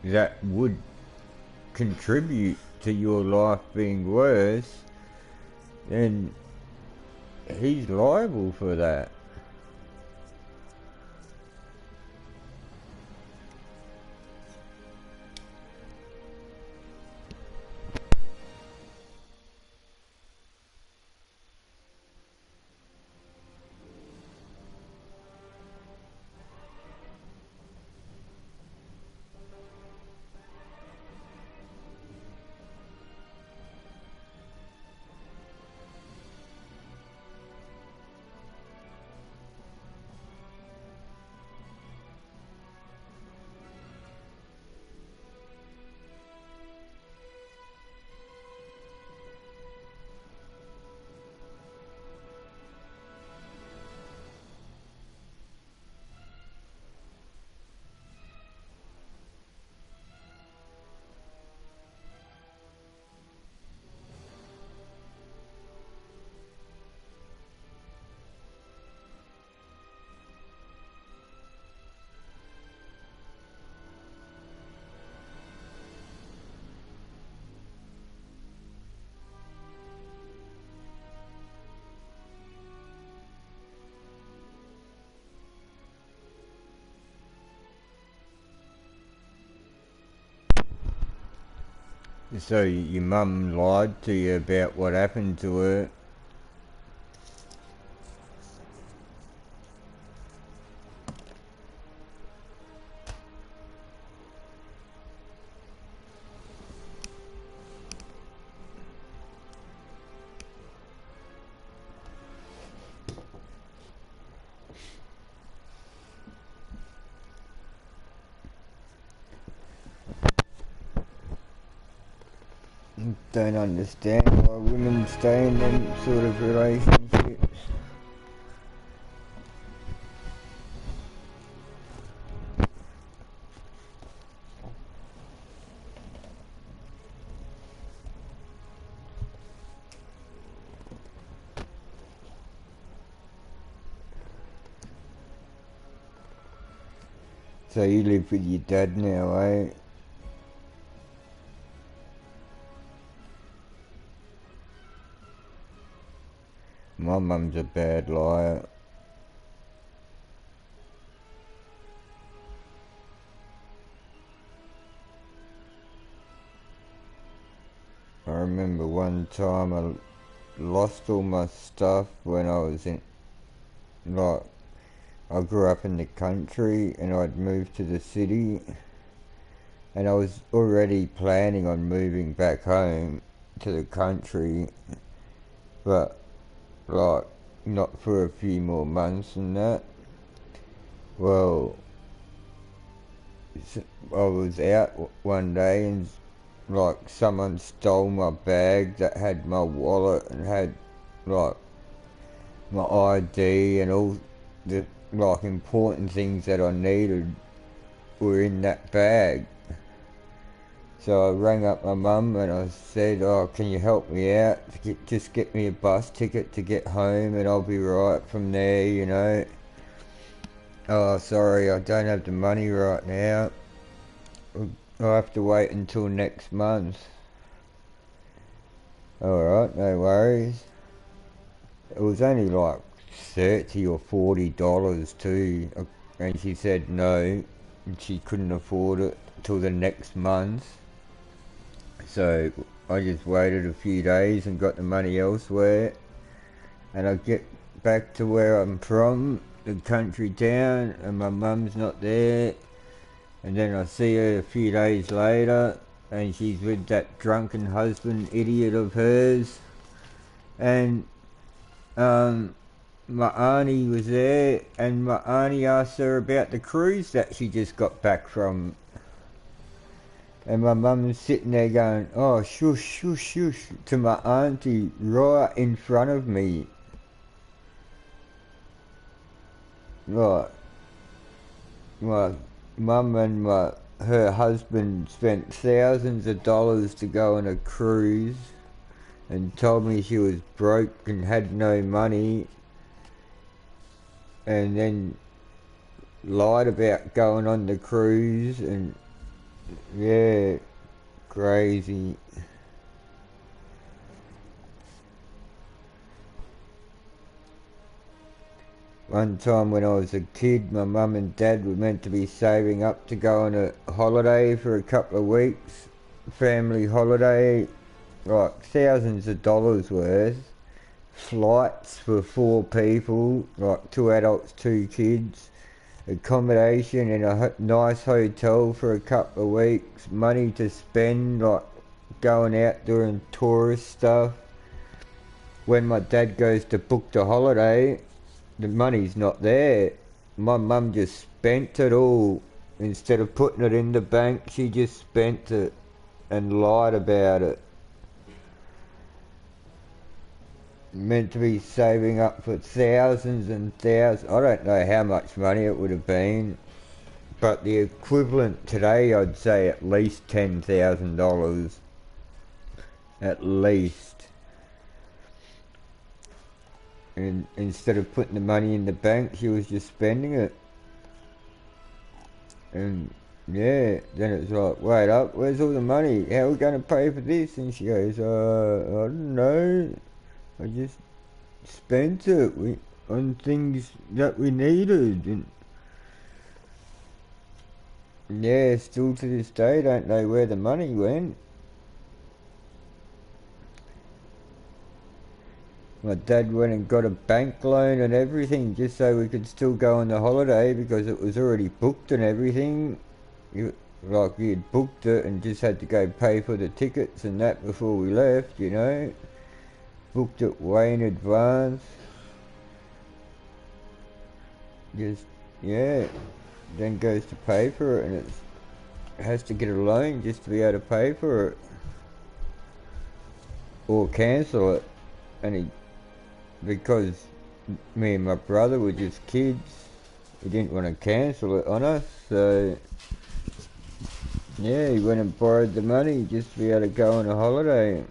that would contribute to your life being worse, then he's liable for that. So your mum lied to you about what happened to her. Don't understand why women stay in them sort of relationships. So you live with your dad now, eh? My mum's a bad liar. I remember one time I lost all my stuff when I was in, like, I grew up in the country and I'd moved to the city, and I was already planning on moving back home to the country, but like not for a few more months and that. Well, I was out one day and like someone stole my bag that had my wallet and had like my ID and all the like important things that I needed were in that bag. So I rang up my mum and I said, "Oh, can you help me out? Just get me a bus ticket to get home and I'll be right from there, you know." "Oh, sorry, I don't have the money right now. I'll have to wait until next month." "Alright, no worries." It was only like $30 or $40 too, and she said no, she couldn't afford it till the next month. So I just waited a few days and got the money elsewhere, and I get back to where I'm from, the country town, and my mum's not there, and then I see her a few days later, and she's with that drunken husband idiot of hers, and my auntie was there, and my auntie asked her about the cruise that she just got back from. And my mum was sitting there going, "Oh, shush, shush, shush," to my auntie right in front of me. Like, my mum and her husband spent thousands of dollars to go on a cruise and told me she was broke and had no money, and then lied about going on the cruise, and yeah, crazy. One time when I was a kid, my mum and dad were meant to be saving up to go on a holiday for a couple of weeks, family holiday, like thousands of dollars worth, flights for 4 people, like 2 adults, 2 kids, accommodation in a nice hotel for a couple of weeks, money to spend, like going out doing tourist stuff. When my dad goes to book the holiday, the money's not there. My mum just spent it all. Instead of putting it in the bank, she just spent it and lied about it. Meant to be saving up for thousands and thousands. I don't know how much money it would have been, but the equivalent today, I'd say at least $10,000. At least. And instead of putting the money in the bank, she was just spending it. And yeah, then it's like, "Wait up, where's all the money? How are we going to pay for this?" And she goes, "I don't know. I just spent it on things that we needed." And yeah, still to this day, don't know where the money went. My dad went and got a bank loan and everything just so we could still go on the holiday because it was already booked and everything. Like we had booked it and just had to go pay for the tickets and that before we left, you know. Booked it way in advance. Just, yeah. Then goes to pay for it, and it has to get a loan just to be able to pay for it. Or cancel it. And because me and my brother were just kids, he didn't want to cancel it on us, so yeah, he went and borrowed the money just to be able to go on a holiday.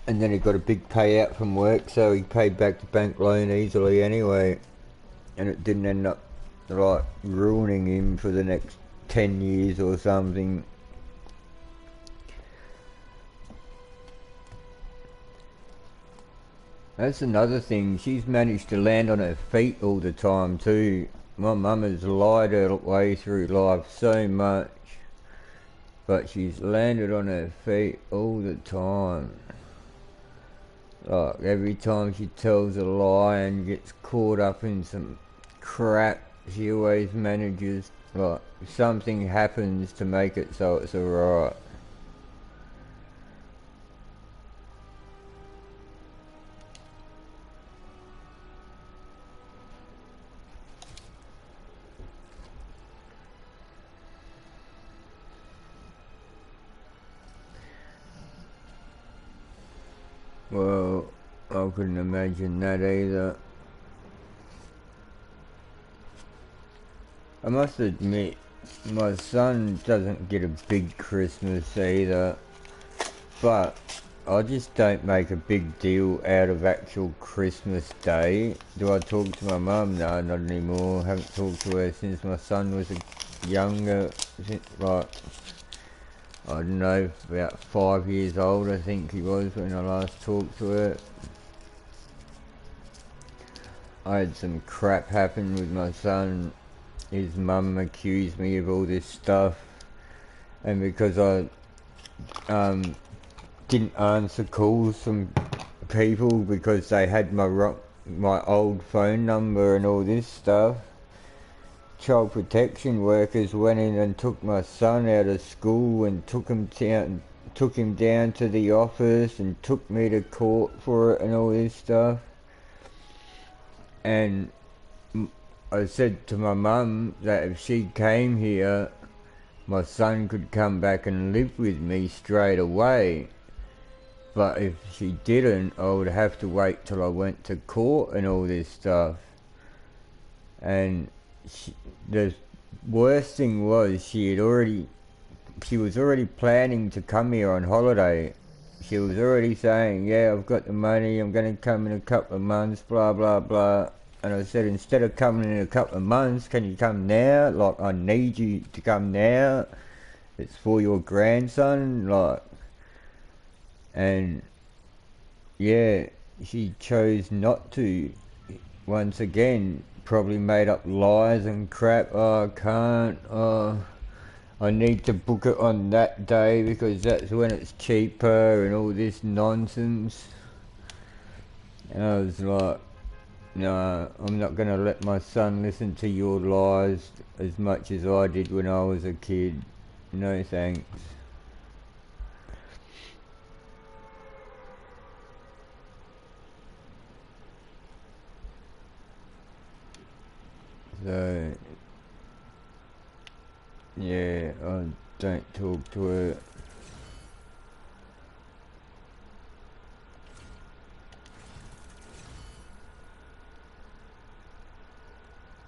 And then he got a big payout from work, so he paid back the bank loan easily anyway. And it didn't end up like ruining him for the next 10 years or something. That's another thing, she's managed to land on her feet all the time too. My mum has lied her way through life so much, but she's landed on her feet all the time. Like, every time she tells a lie and gets caught up in some crap, she always manages, like, something happens to make it so it's alright. Well, I couldn't imagine that either. I must admit, my son doesn't get a big Christmas either, but I just don't make a big deal out of actual Christmas Day. Do I talk to my mum? No, not anymore. Haven't talked to her since my son was younger, since, like, I don't know, about 5 years old I think he was when I last talked to her. I had some crap happen with my son. His mum accused me of all this stuff, and because I didn't answer calls from people because they had my old phone number and all this stuff, child protection workers went in and took my son out of school and took him down to the office and took me to court for it and all this stuff. And I said to my mum that if she came here, my son could come back and live with me straight away. But if she didn't, I would have to wait till I went to court and all this stuff. And the worst thing was she was already planning to come here on holiday. She was already saying, yeah, I've got the money, I'm going to come in a couple of months, blah, blah, blah. And I said, instead of coming in a couple of months, can you come now? Like, I need you to come now. It's for your grandson, like. And yeah, she chose not to. Once again, probably made up lies and crap. Oh, I can't. Oh, I need to book it on that day because that's when it's cheaper and all this nonsense. And I was like, no, I'm not going to let my son listen to your lies as much as I did when I was a kid. No thanks. So, yeah, I don't talk to her.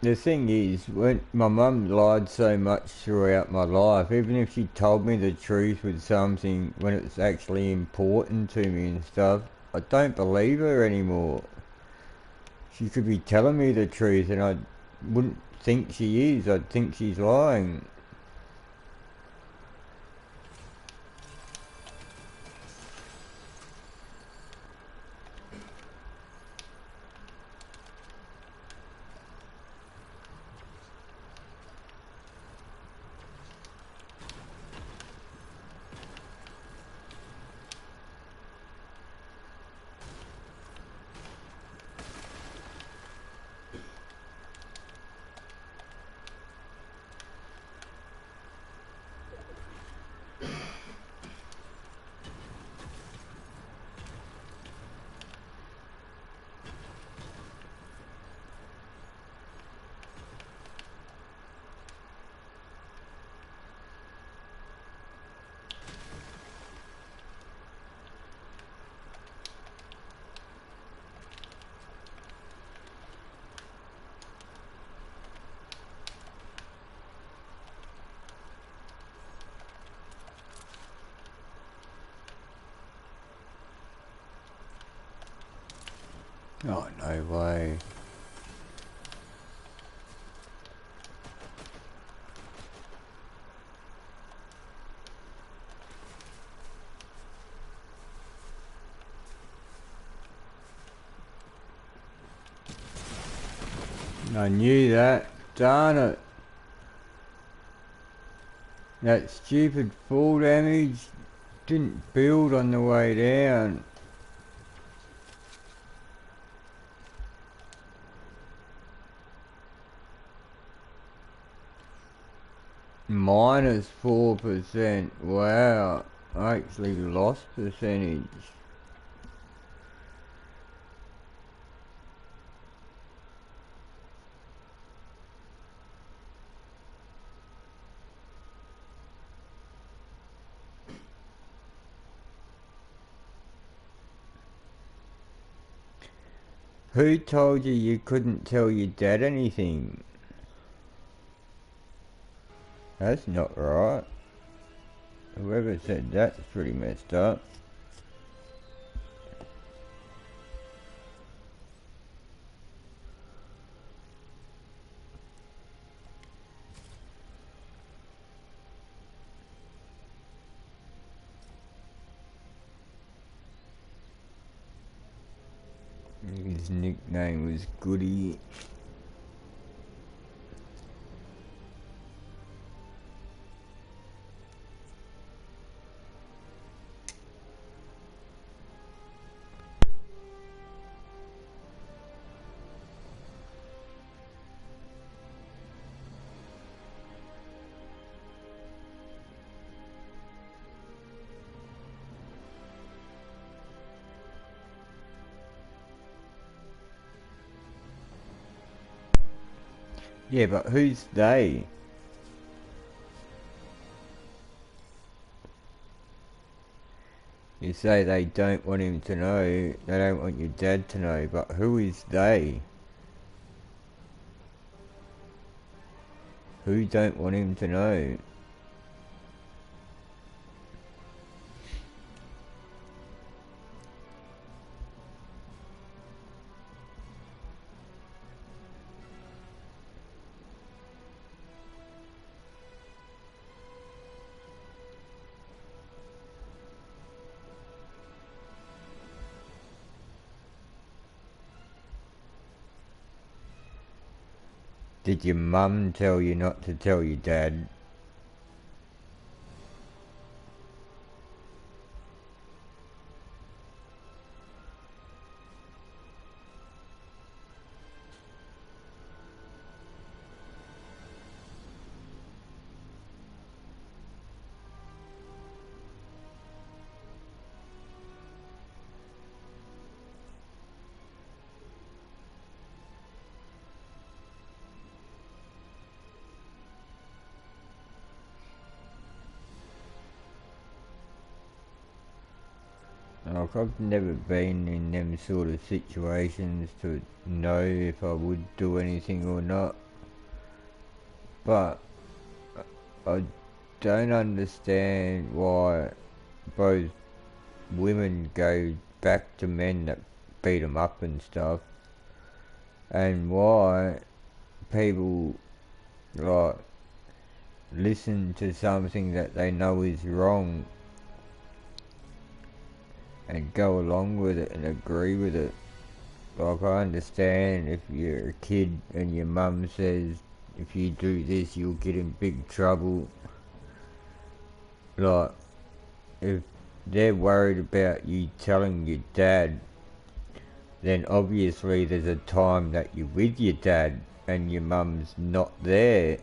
The thing is, when my mum lied so much throughout my life, even if she told me the truth with something when it's actually important to me and stuff, I don't believe her anymore. She could be telling me the truth and I wouldn't think she is. I'd think she's lying. Oh, no way. I knew that. Darn it. That stupid fall damage didn't build on the way down. Minus 4%. Wow. I actually lost percentage. Who told you couldn't tell your dad anything? That's not right. Whoever said that's pretty messed up. His nickname was Goody. Yeah, but who's they? You say they don't want him to know, they don't want your dad to know, but who is they? Who don't want him to know? Did your mum tell you not to tell your dad? Like, I've never been in them sort of situations to know if I would do anything or not. But I don't understand why both women go back to men that beat them up and stuff, and why people like listen to something that they know is wrong and go along with it and agree with it. Like, I understand if you're a kid and your mum says if you do this you'll get in big trouble. Like, if they're worried about you telling your dad, then obviously there's a time that you're with your dad and your mum's not there.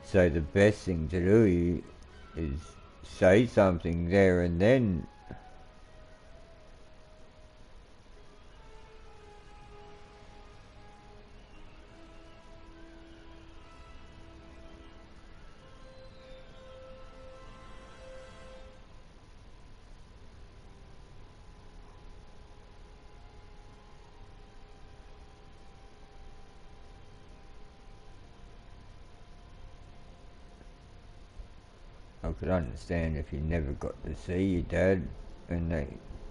So the best thing to do is say something there and then. I could understand if you never got to see your dad and they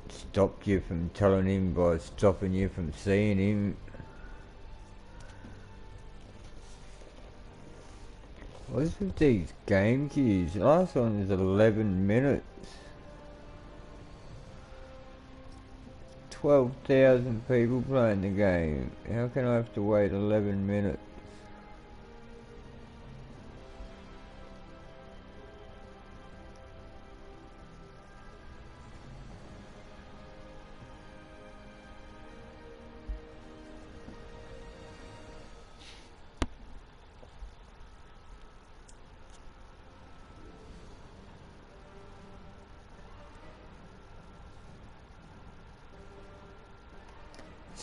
stopped you from telling him by stopping you from seeing him. What's with these game queues? Last one is 11 minutes. 12,000 people playing the game. How can I have to wait 11 minutes?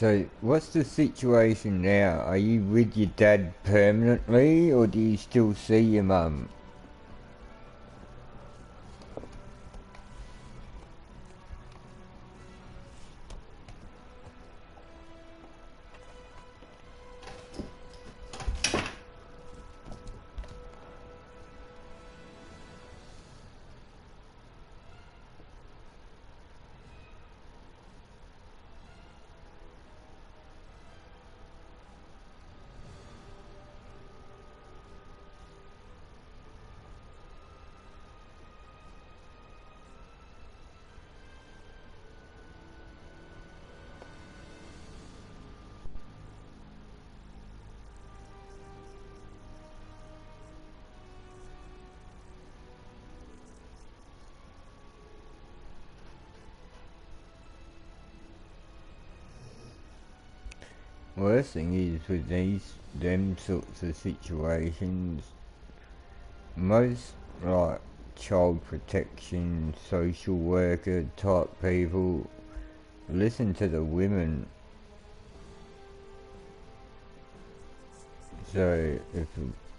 So, what's the situation now? Are you with your dad permanently, or do you still see your mum? Worst thing is with them sorts of situations, most like child protection, social worker type people listen to the women. So if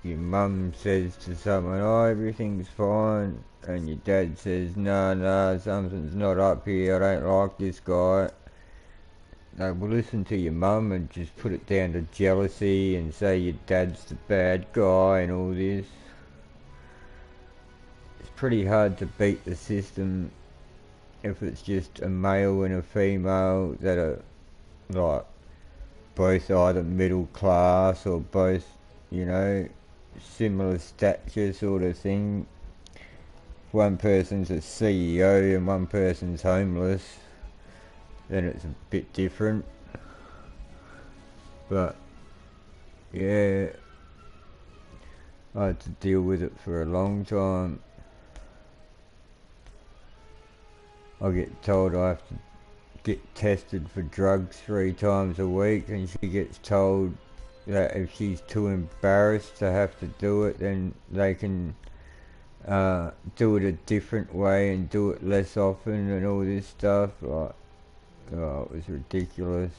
your mum says to someone, oh, everything's fine, and your dad says, no, something's not up here, I don't like this guy, they will listen to your mum and just put it down to jealousy and say your dad's the bad guy and all this. It's pretty hard to beat the system if it's just a male and a female that are like both either middle class or both, you know, similar stature sort of thing. One person's a CEO and one person's homeless, then it's a bit different. But yeah, I had to deal with it for a long time. I get told I have to get tested for drugs 3 times a week, and she gets told that if she's too embarrassed to have to do it, then they can do it a different way and do it less often and all this stuff. Like, oh, it was ridiculous.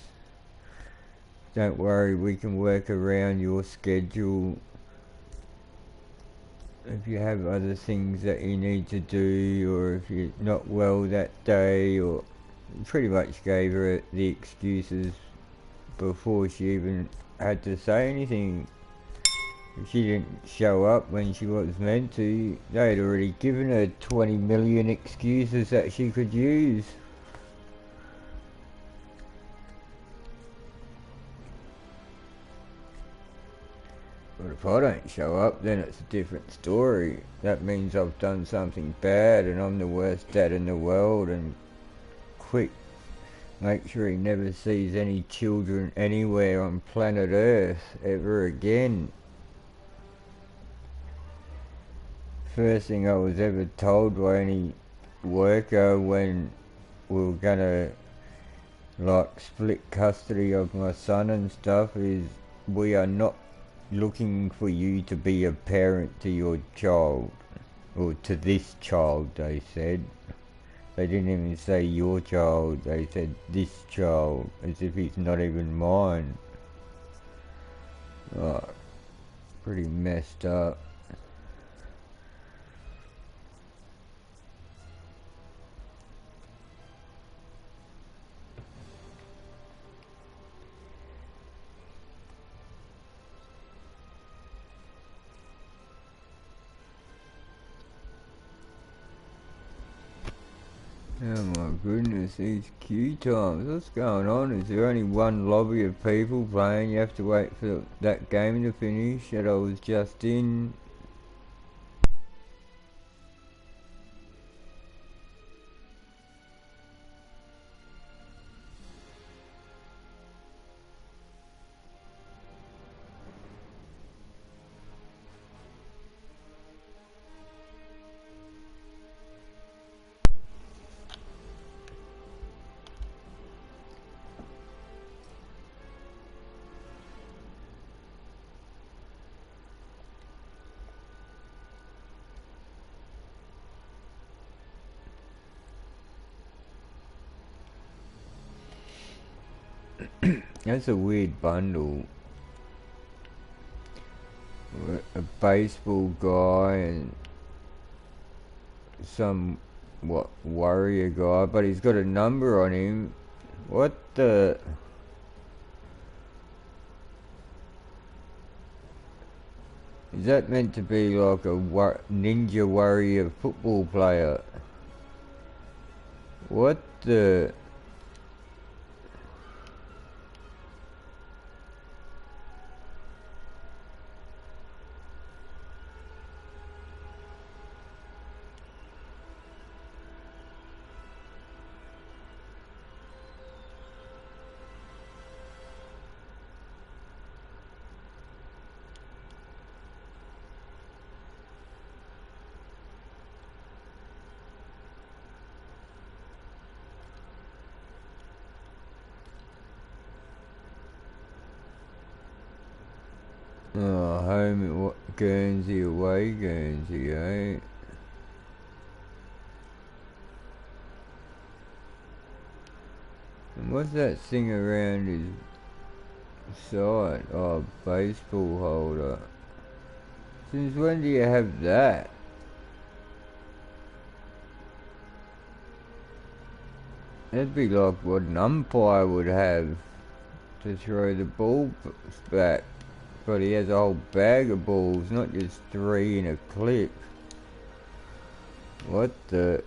Don't worry, we can work around your schedule. If you have other things that you need to do, or if you're not well that day, or pretty much gave her the excuses before she even had to say anything. If she didn't show up when she was meant to, they'd already given her 20 million excuses that she could use. But if I don't show up, then it's a different story. That means I've done something bad and I'm the worst dad in the world, and quick, make sure he never sees any children anywhere on planet Earth ever again. First thing I was ever told by any worker when we were gonna like split custody of my son and stuff is, we are not looking for you to be a parent to your child, or to this child, they said. They didn't even say your child, they said this child, as if he's not even mine. Like, pretty messed up. Oh my goodness, these queue times. What's going on? Is there only one lobby of people playing? You have to wait for that game to finish that I was just in. That's a weird bundle. A baseball guy and some warrior guy, but he's got a number on him. What the? Is that meant to be like a ninja warrior football player? What the? Oh, home Guernsey, away Guernsey, eh? And what's that thing around his side? Oh, baseball holder. Since when do you have that? That'd be like what an umpire would have to throw the ball back. But he has a whole bag of balls, not just 3 in a clip. What the?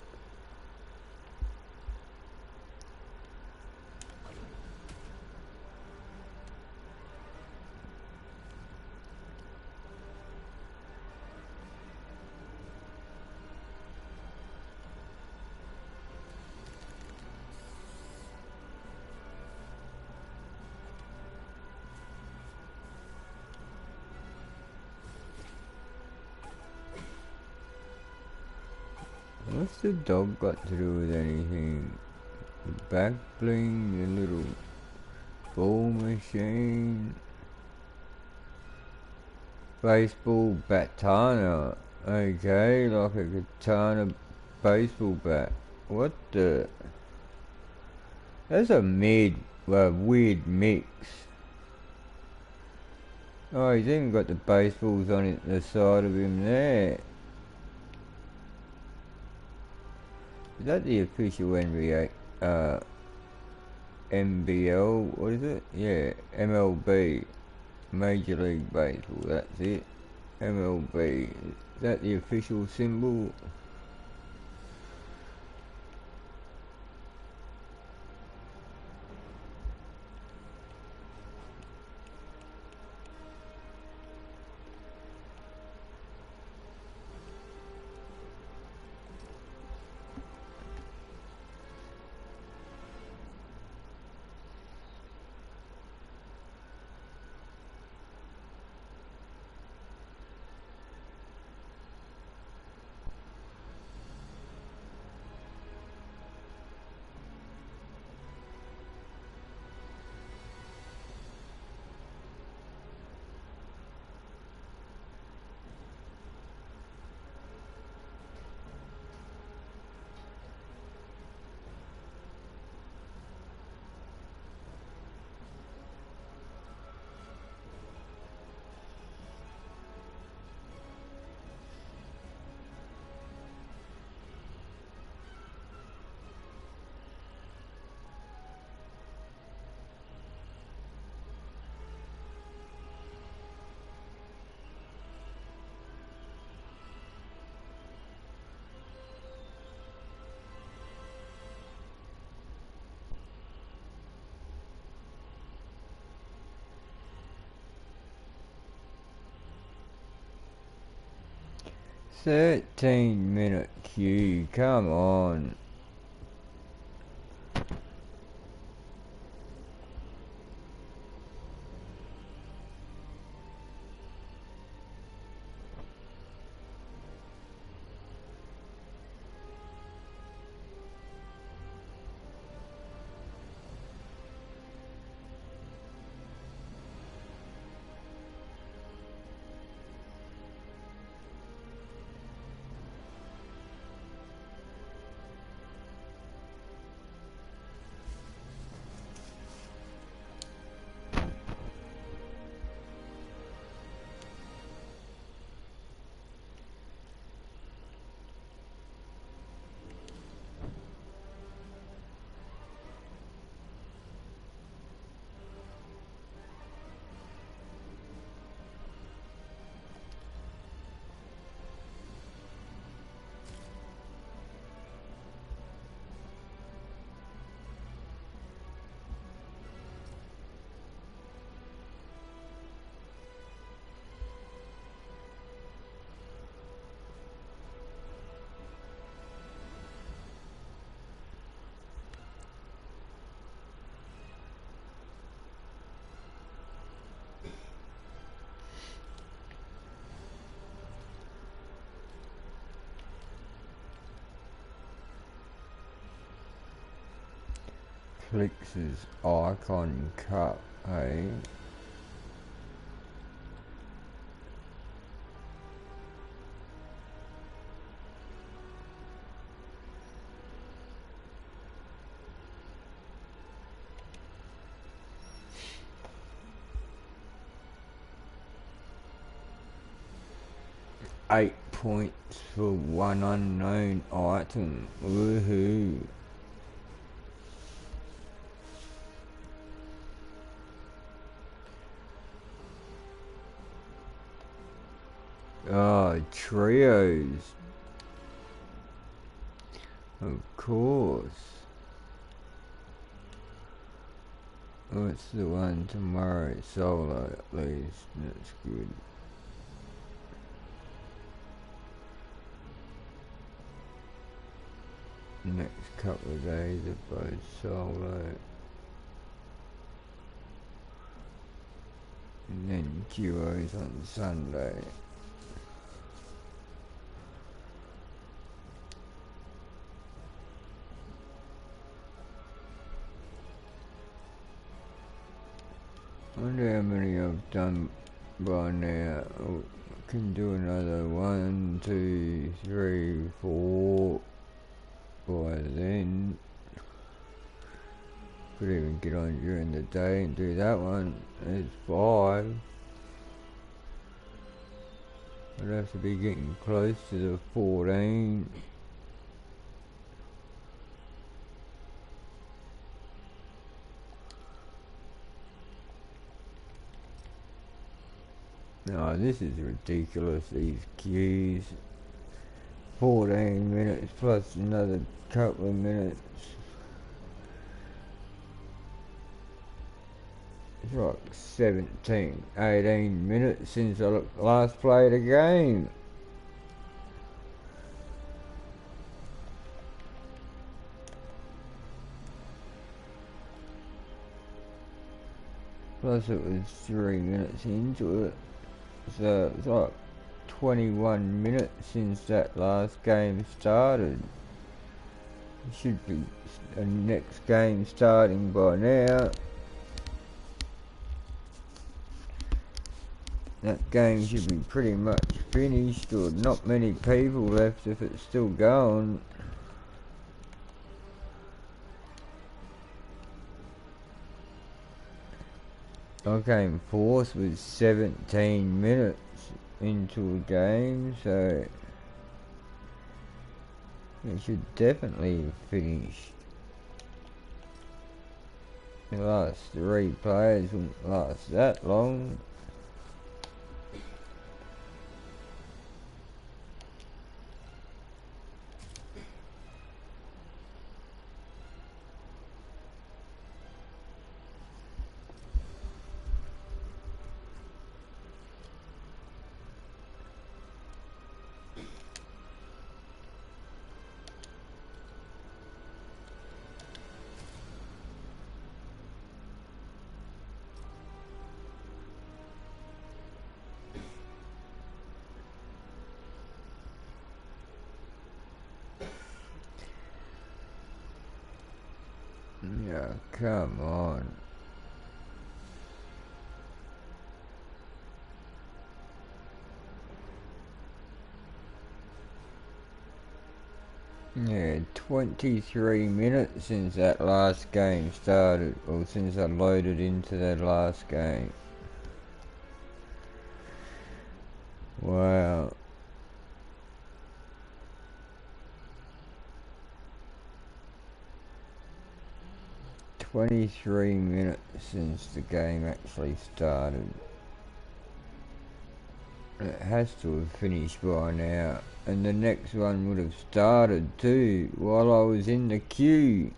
What's the dog got to do with anything? The back bling, the little ball machine. Baseball batana. Okay, like a katana baseball bat. What the? That's a weird mix. Oh, he's even got the baseballs on the side of him there. Is that the official NBA? NBL? What is it? Yeah, MLB. Major League Baseball, that's it. MLB. Is that the official symbol? "13-minute queue, come on." Plix's Icon Cup, eh? Eight points for one unknown item. Woohoo. Oh, trios. Of course. What's the one tomorrow? Solo at least. That's good. Next couple of days are both solo. And then duos on Sunday. I wonder how many I've done by now. I can do another 1, 2, 3, 4 by then. Could even get on during the day and do that one. There's 5. I'd have to be getting close to the 14. No, this is ridiculous, these queues. 14 minutes plus another couple of minutes. It's like 17, 18 minutes since I last played a game. Plus it was 3 minutes into it. So it's like 21 minutes since that last game started. It should be a next game starting by now. That game should be pretty much finished, or not many people left if it's still going. I came fourth with 17 minutes into a game, so it should definitely have finished. The last 3 players wouldn't last that long. Yeah, come on. Yeah, 23 minutes since that last game started, or since I loaded into that last game. Wow. "23 minutes since the game actually started. It has to have finished by now, and the next one would have started too while I was in the queue.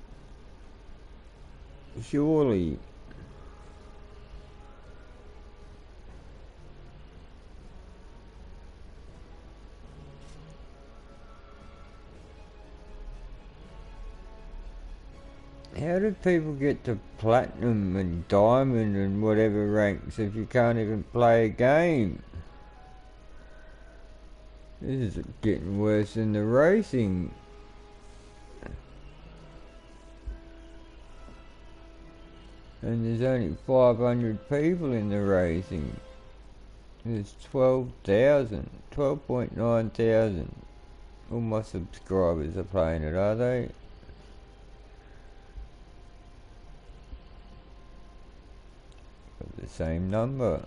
Surely. How do people get to platinum and diamond and whatever ranks if you can't even play a game? This is getting worse than the racing. and there's only 500 people in the racing. There's 12.9 thousand. All my subscribers are playing it, are they? Got the same number.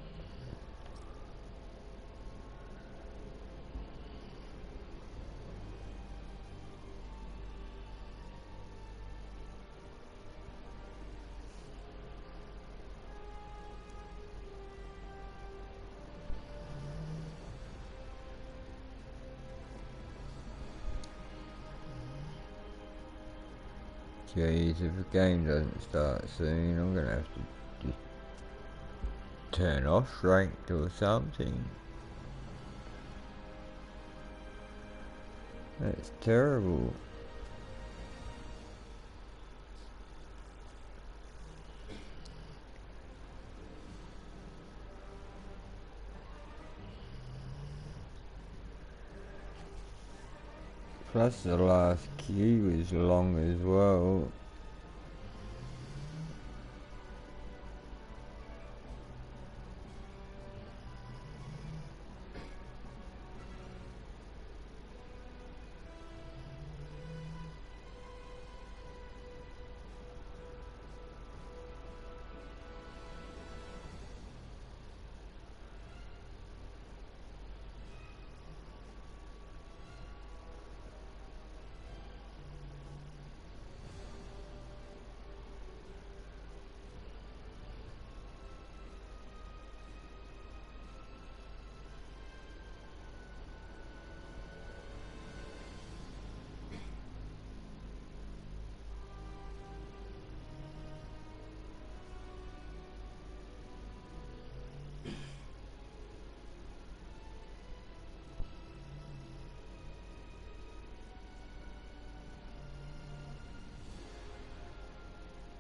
Jeez, if the game doesn't start soon, I'm gonna have to just turn off ranked or something. That's terrible. Plus the last queue was long as well.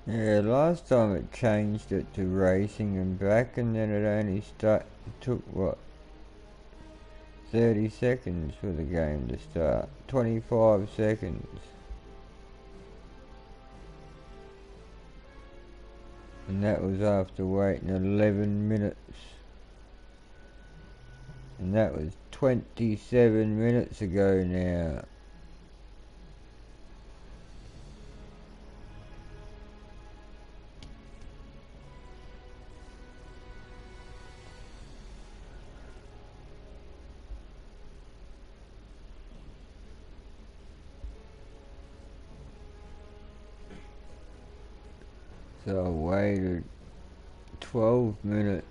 Yeah, last time it changed it to racing and back, and then it only took what, 30 seconds for the game to start. 25 seconds. And that was after waiting 11 minutes. And that was 27 minutes ago now. So I waited 12 minutes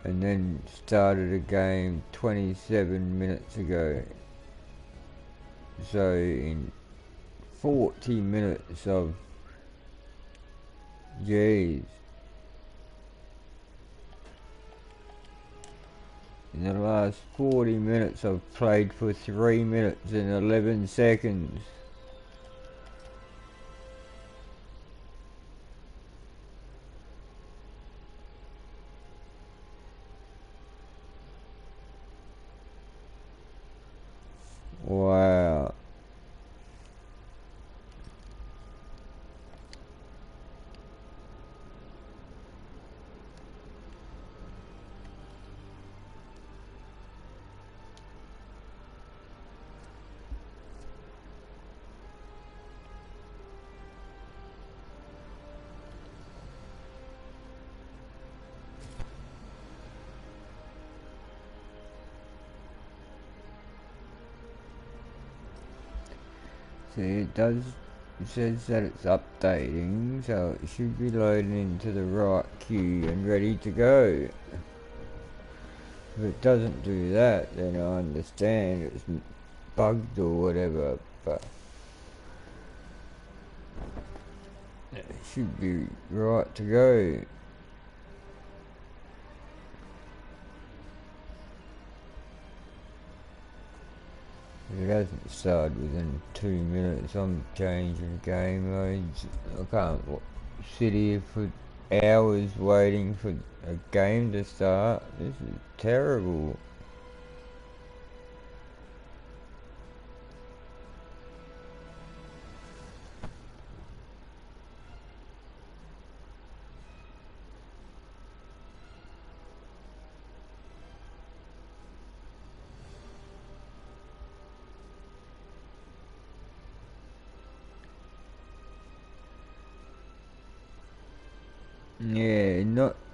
and then started a game 27 minutes ago. So in 40 minutes of, jeez, in the last 40 minutes I've played for 3 minutes and 11 seconds. Wow. See, it says that it's updating, so it should be loading into the right queue and ready to go. If it doesn't do that, then I understand it's bugged or whatever, but it should be right to go. If it hasn't started within 2 minutes, I'm changing game modes. I can't sit here for hours waiting for a game to start. This is terrible.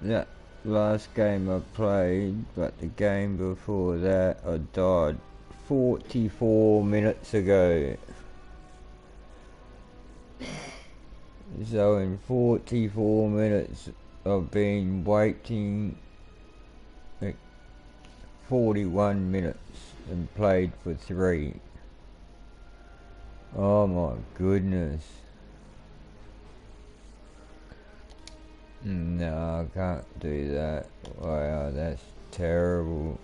that last game I played, but the game before that I died 44 minutes ago. So in 44 minutes I've been waiting 41 minutes and played for 3. Oh my goodness. No, I can't do that. Wow, that's terrible.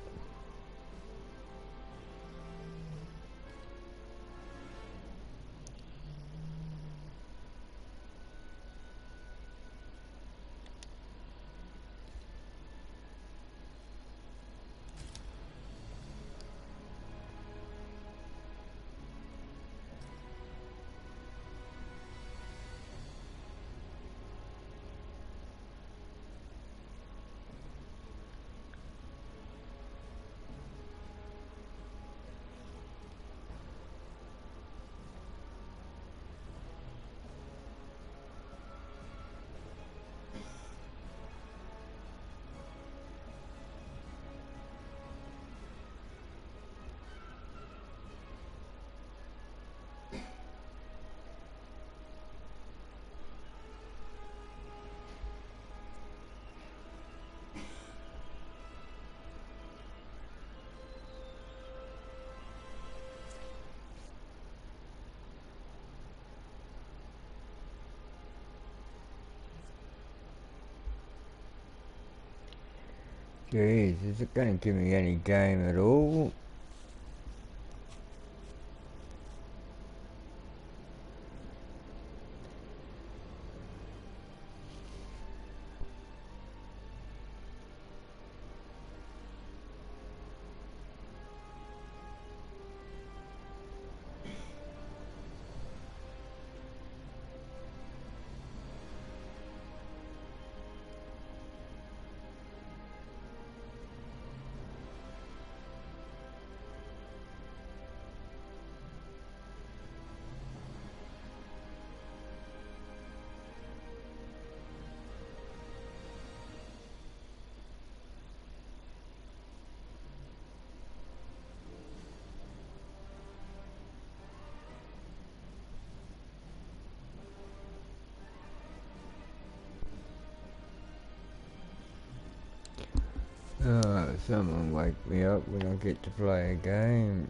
Jeez, is it going to give me any game at all? Someone wake me up when I get to play a game.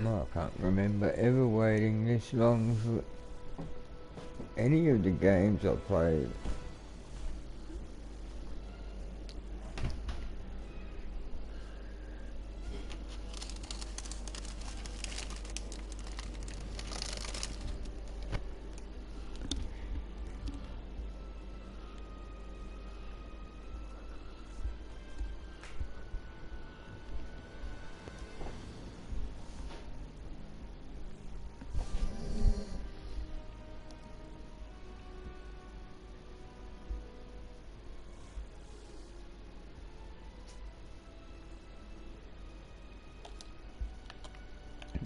I can't remember ever waiting this long for any of the games I played.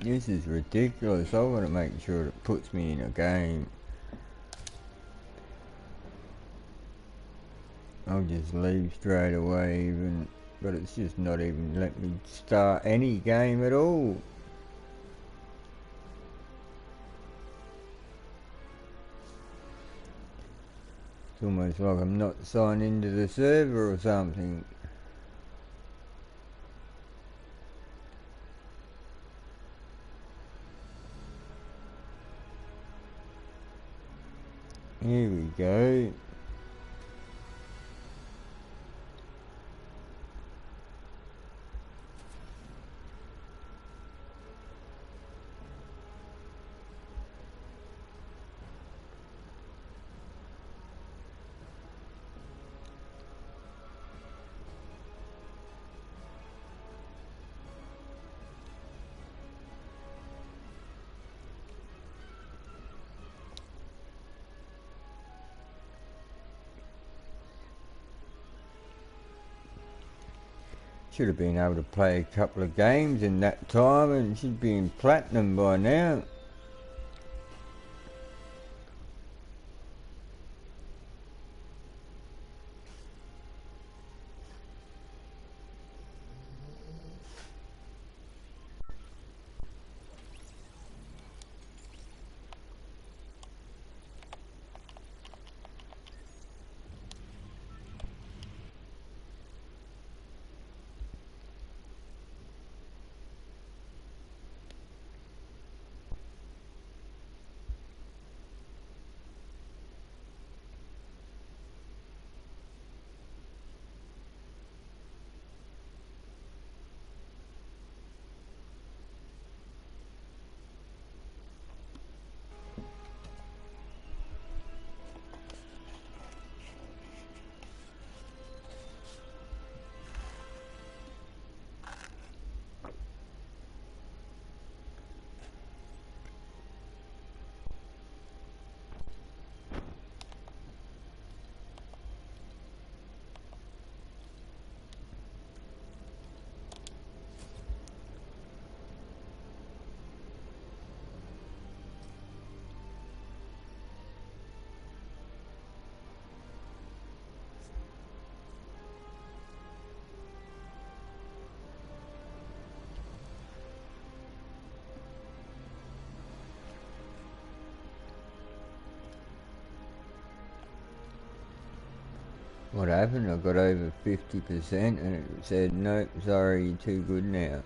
This is ridiculous. I want to make sure it puts me in a game. I'll just leave straight away even, but it's just not even letting me start any game at all. It's almost like I'm not signed into the server or something. Here we go. Should have been able to play a couple of games in that time and should be in platinum by now. What happened? I got over 50% and it said, nope, sorry, you're too good now.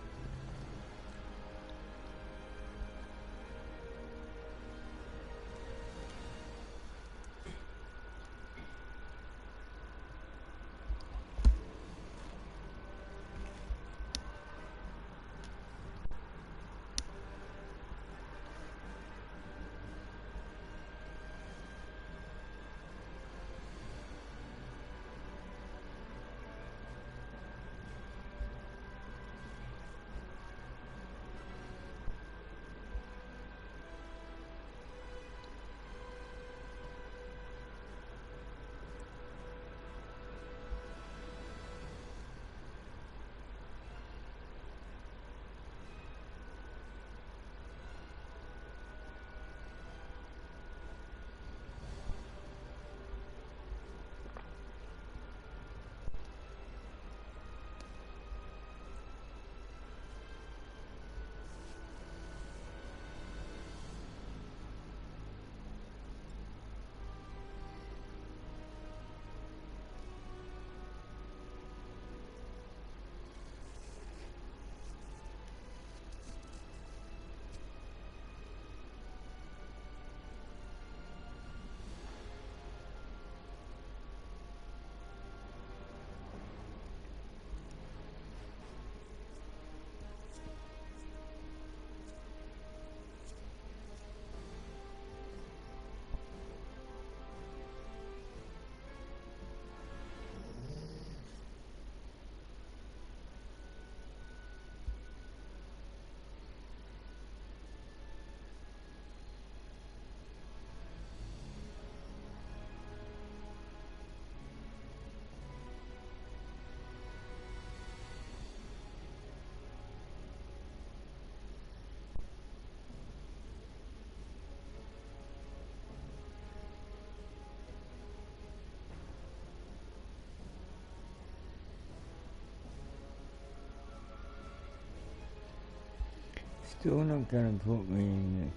Still not gonna put me in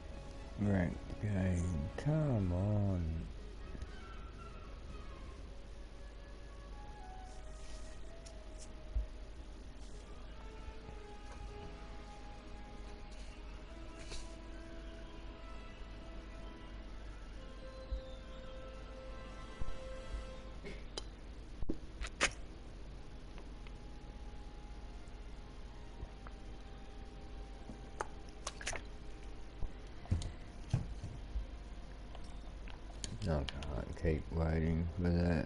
the ranked game. Come on. I can't keep waiting for that.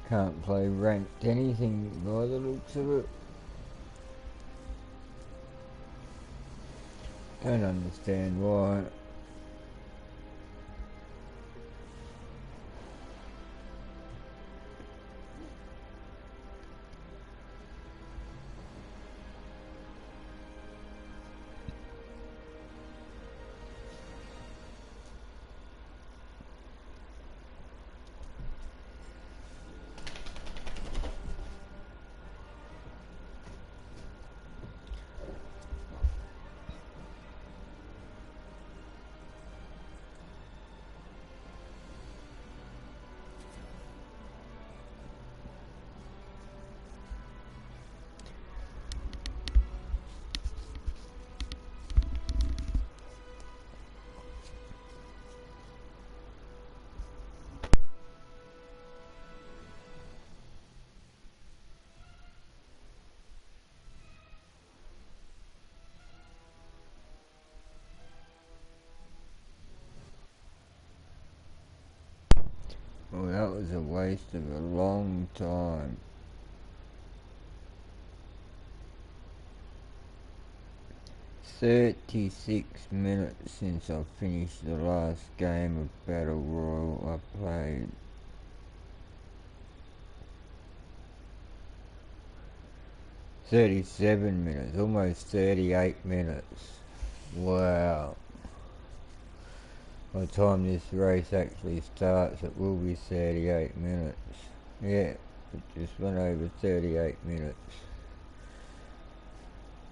Can't play ranked anything by the looks of it. Don't understand why. Well, that was a waste of a long time. "36 minutes since I finished the last game of Battle Royale I played. "37 minutes, almost 38 minutes. Wow. By the time this race actually starts, it will be 38 minutes. Yeah. It just went over 38 minutes.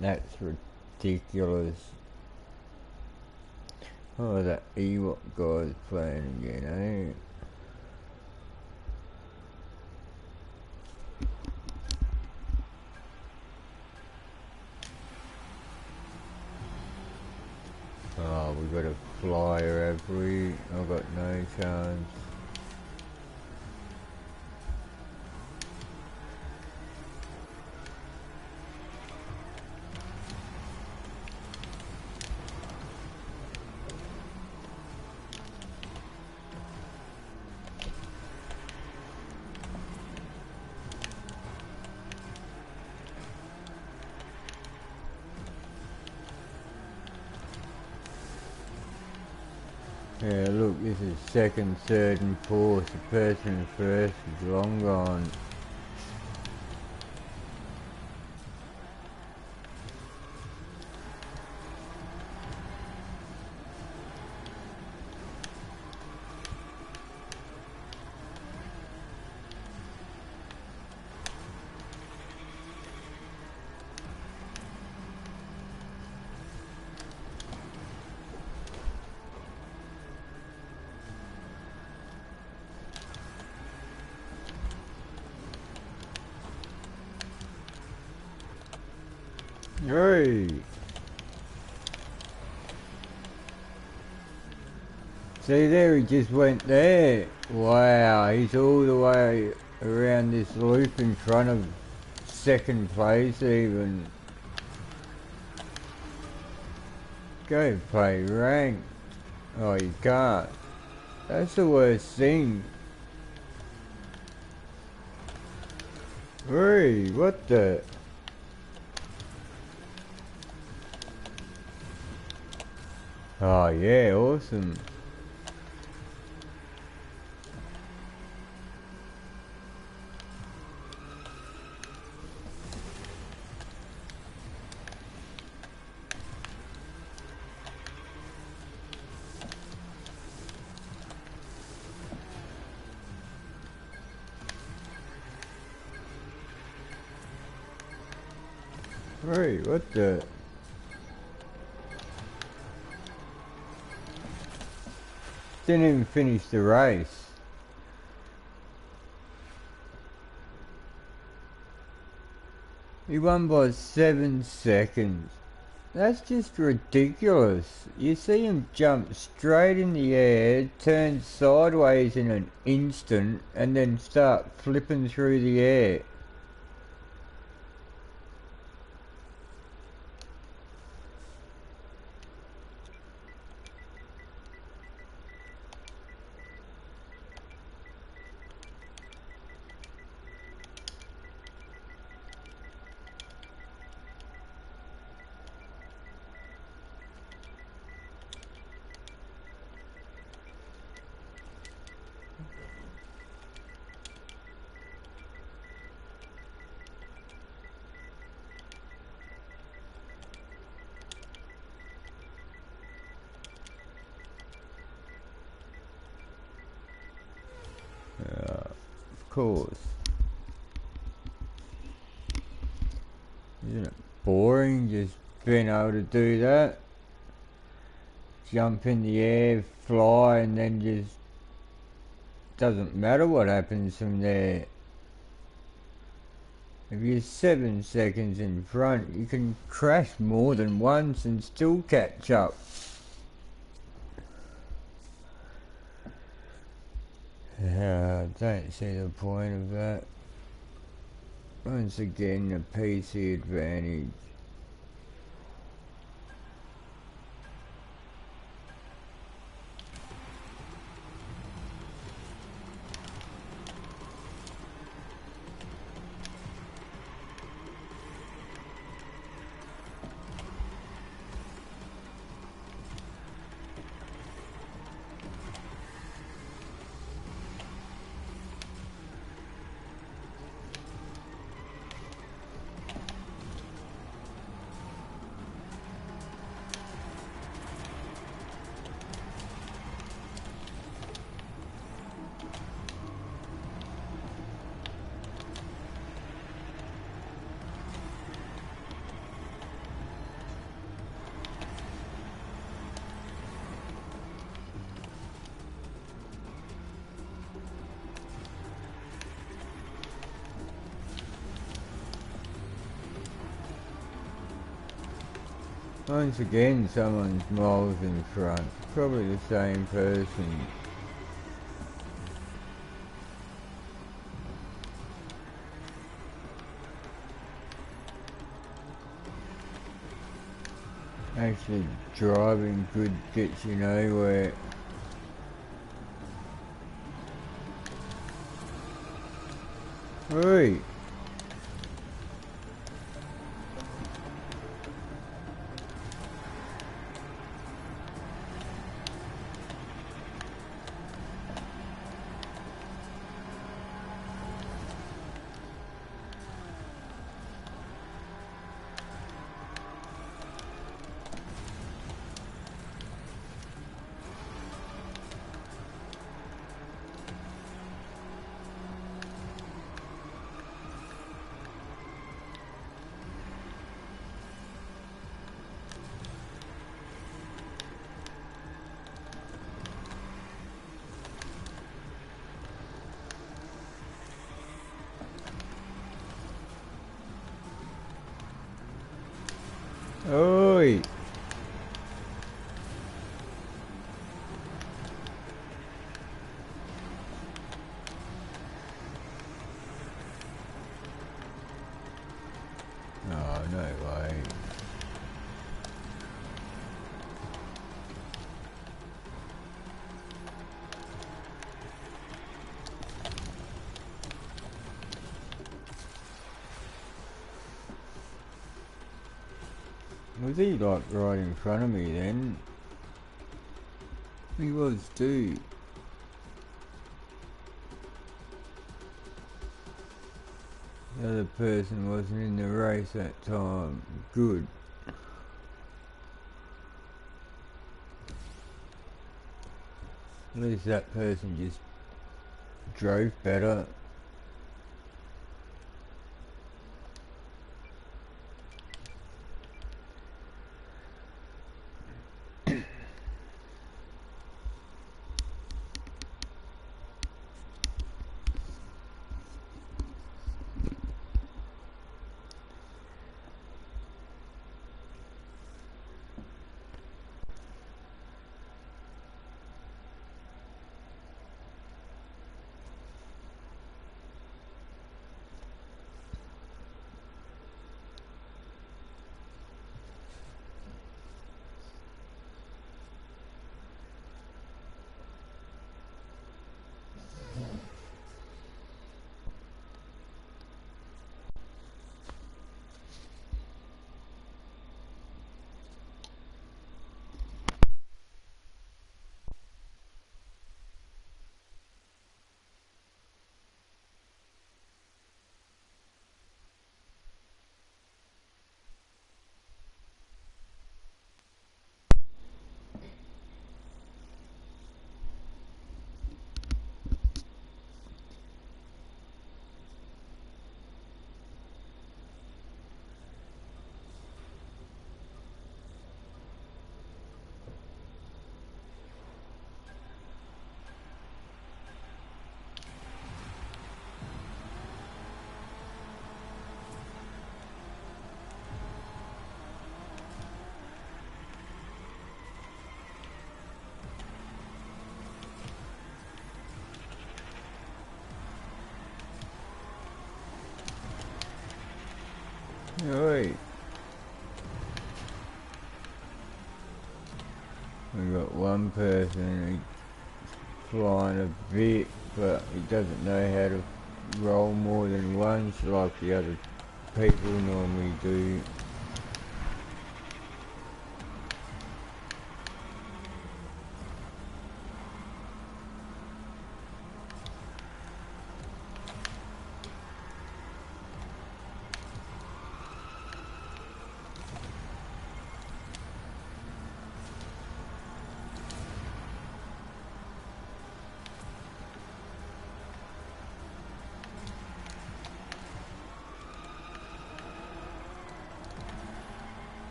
That's ridiculous. Oh, that Ewok guy's playing again, eh? Oh, we got a flyer, have we? I've got no chance. Yeah, look, this is second, third and fourth. The person in first is long gone. Hey! See there, he just went there. Wow, he's all the way around this loop in front of second place even. Go play rank. Oh, you can't. That's the worst thing. Hey, what the? Oh yeah, awesome. Hey, what the? Didn't even finish the race. He won by 7 seconds. That's just ridiculous. You see him jump straight in the air, turn sideways in an instant, and then start flipping through the air. Of course. Isn't it boring just being able to do that? Jump in the air, fly, and then just doesn't matter what happens from there. If you're 7 seconds in front, you can crash more than once and still catch up. I don't see the point of that. Once again, the PC advantage. Once again, someone's miles in front. Probably the same person. Actually, driving good gets you nowhere. Oi! Oi! Oh, no way. Was he like right in front of me then? He was too. The other person wasn't in the race that time. Good. At least that person just drove better. Oi! We got one person who's flying a bit, but he doesn't know how to roll more than once like the other people normally do.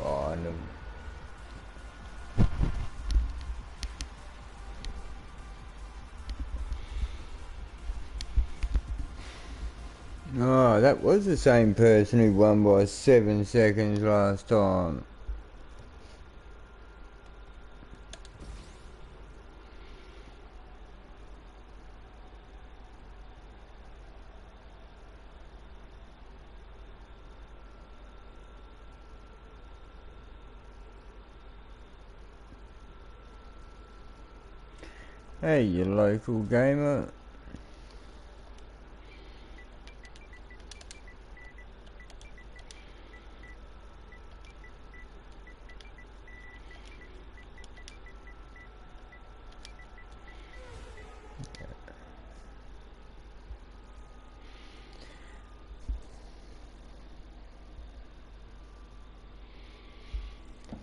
behind them. Oh, that was the same person who won by 7 seconds last time. Hey, you local gamer.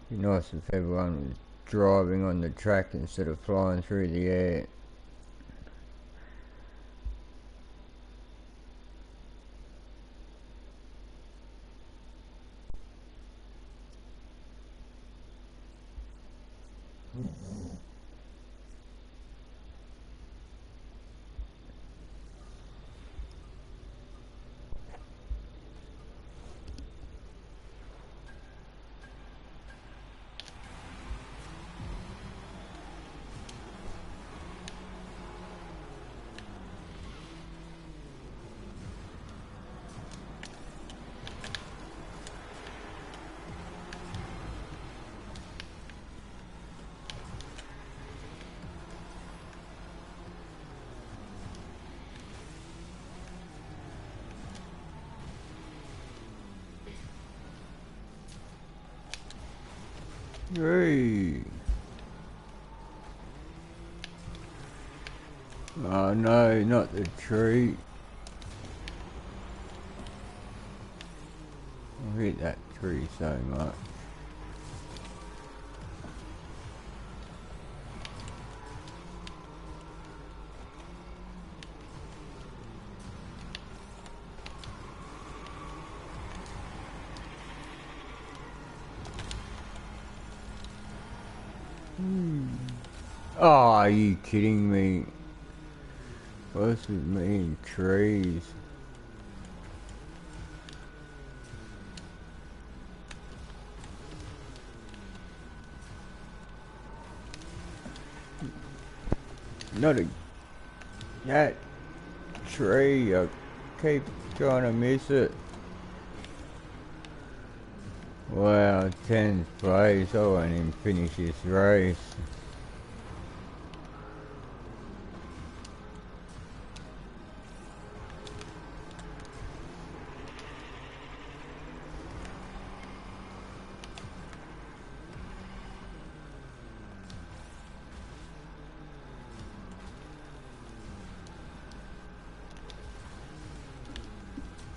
Be nice if everyone was driving on the track instead of flying through the air. Hey. Oh no, not the tree. I hate that tree so much. Oh, are you kidding me? What's with me and trees? Not a... that tree, I keep trying to miss it. Wow, 10th place, I won't even finish this race.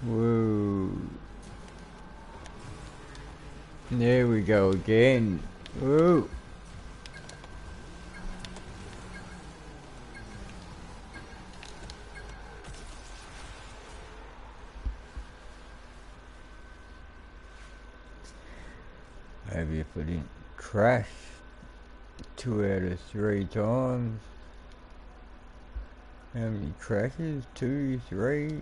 Whoa. There we go again. Whoa. Maybe if I didn't crash 2 out of 3 times. How many crashes? 2, 3?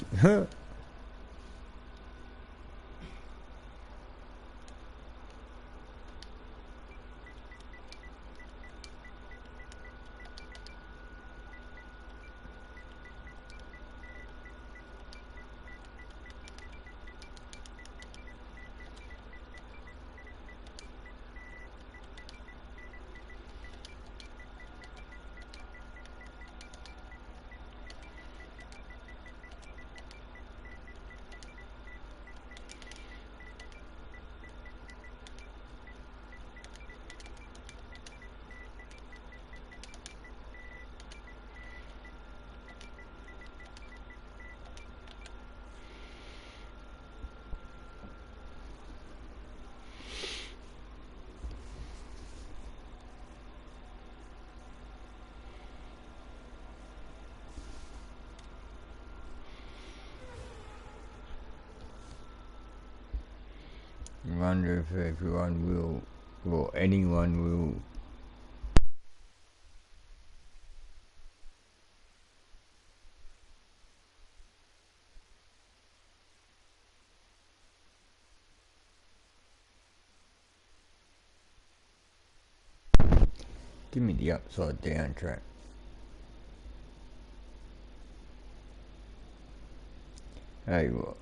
wonder if everyone will, or anyone will. Give me the upside down track. Hey, what?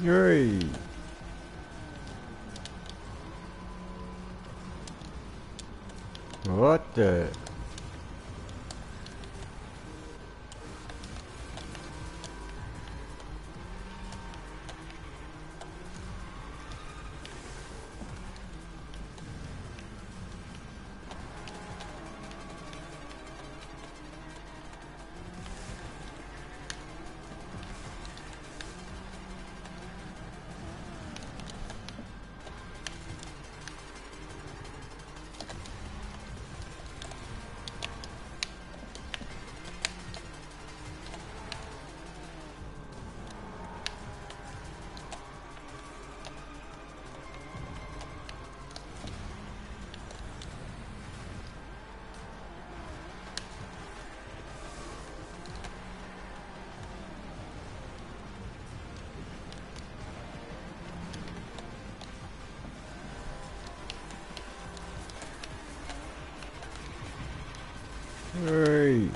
Hey! What the? Hey!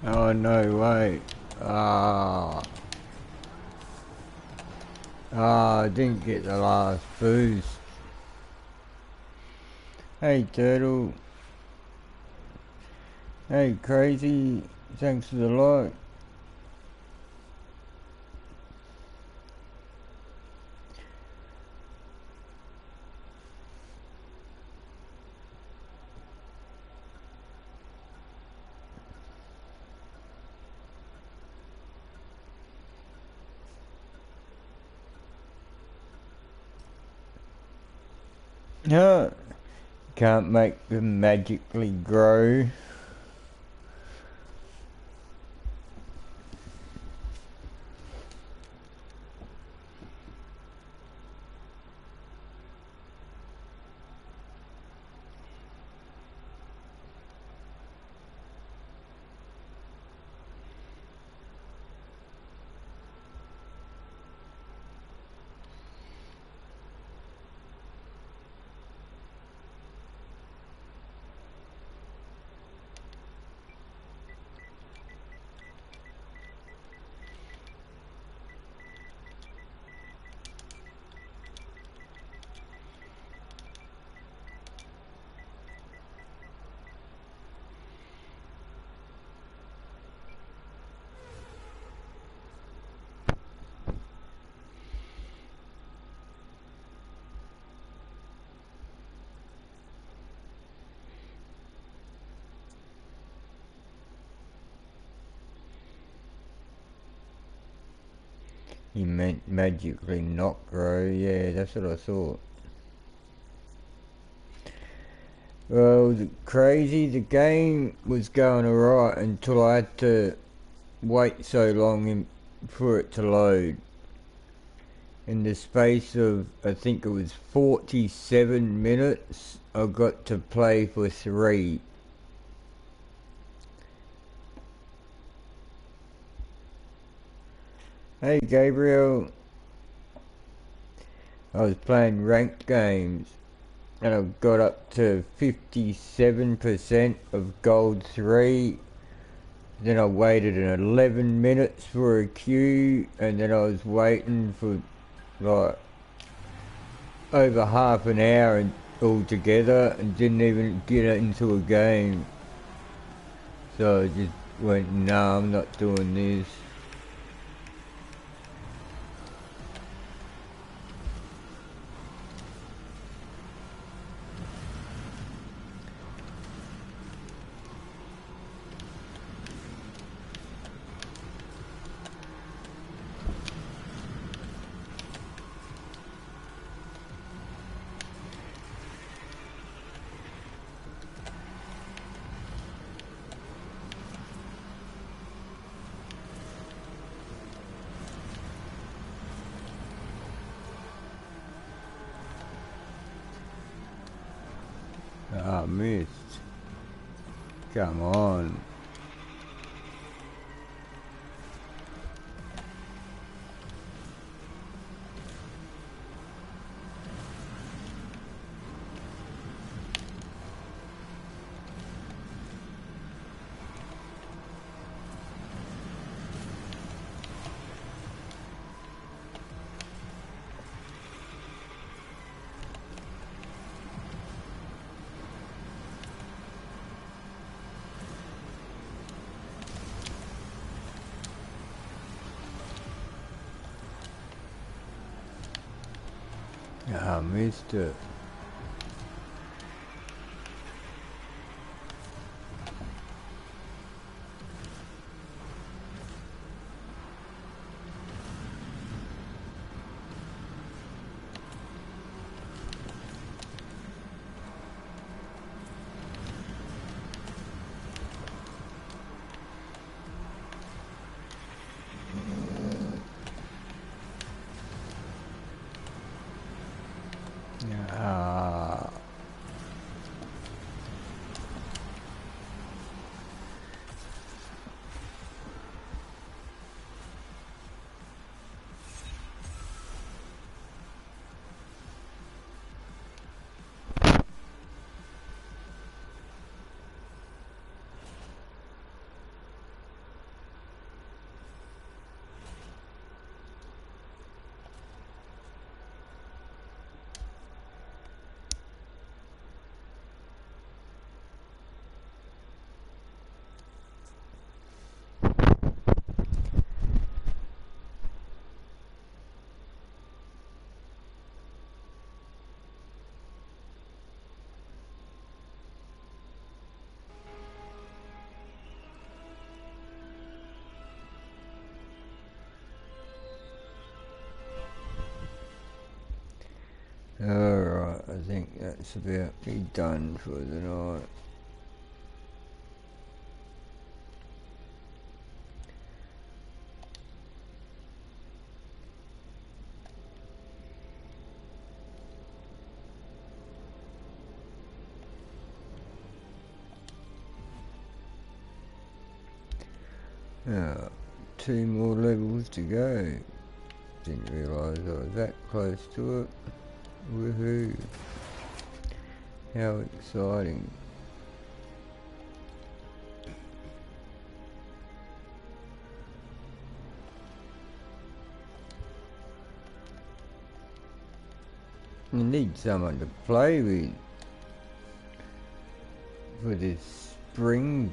Oh no, wait. I didn't get the last boost. Hey Turtle. Hey Crazy. Thanks for the like. No, can't make them magically grow. You meant magically not grow, yeah, that's what I thought. Well, crazy, the game was going alright until I had to wait so long for it to load. In the space of, I think it was 47 minutes, I got to play for 3. Hey Gabriel, I was playing ranked games and I got up to 57% of gold 3. Then I waited 11 minutes for a queue, and then I was waiting for like over half an hour altogether and didn't even get into a game. So I just went, nah, I'm not doing this. Ah, missed. Come on. Ah, missed it. think that's about me done for the night. Now, 2 more levels to go. Didn't realise I was that close to it. Woohoo! How exciting. You need someone to play with for this spring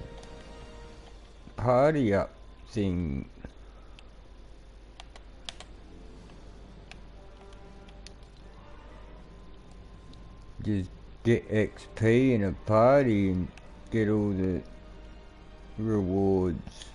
party up thing. Just get XP in a party and get all the rewards.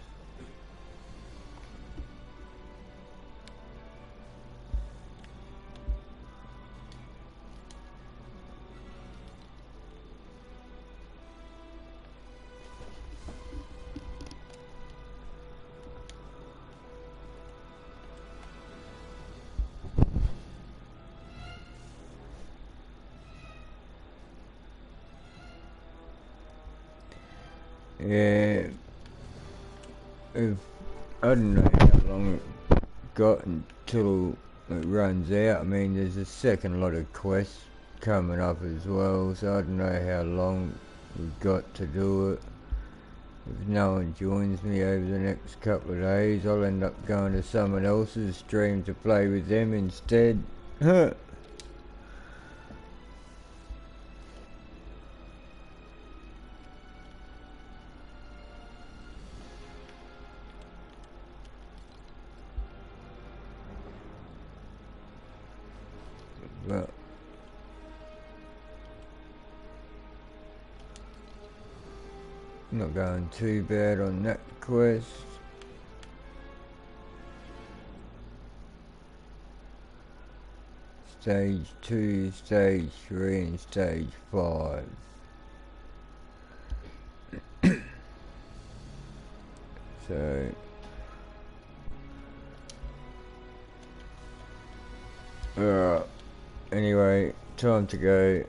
Yeah, if I don't know how long it got until it runs out. I mean, there's a second lot of quests coming up as well, so I don't know how long we've got to do it. If no one joins me over the next couple of days, I'll end up going to someone else's stream to play with them instead. But not going too bad on that quest. Stage 2, Stage 3 and Stage 5. So anyway, time to go.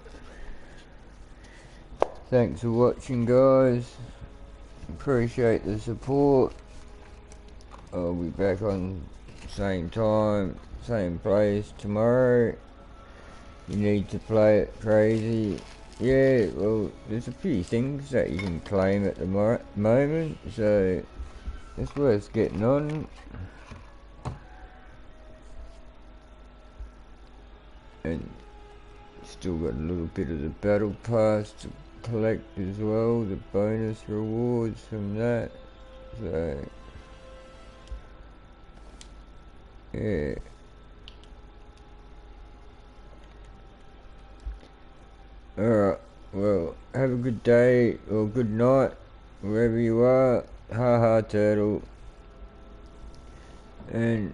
Thanks for watching, guys. Appreciate the support. I'll be back on same time, same place tomorrow. You need to play it crazy. Yeah, well, there's a few things that you can claim at the moment, so it's worth getting on. And still got a little bit of the battle pass to collect as well, the bonus rewards from that. So yeah. Alright, well, have a good day or good night wherever you are. Ha ha, turtle. And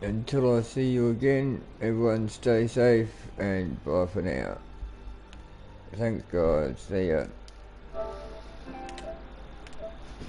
until I see you again, everyone stay safe and bye for now. Thanks, guys. See ya.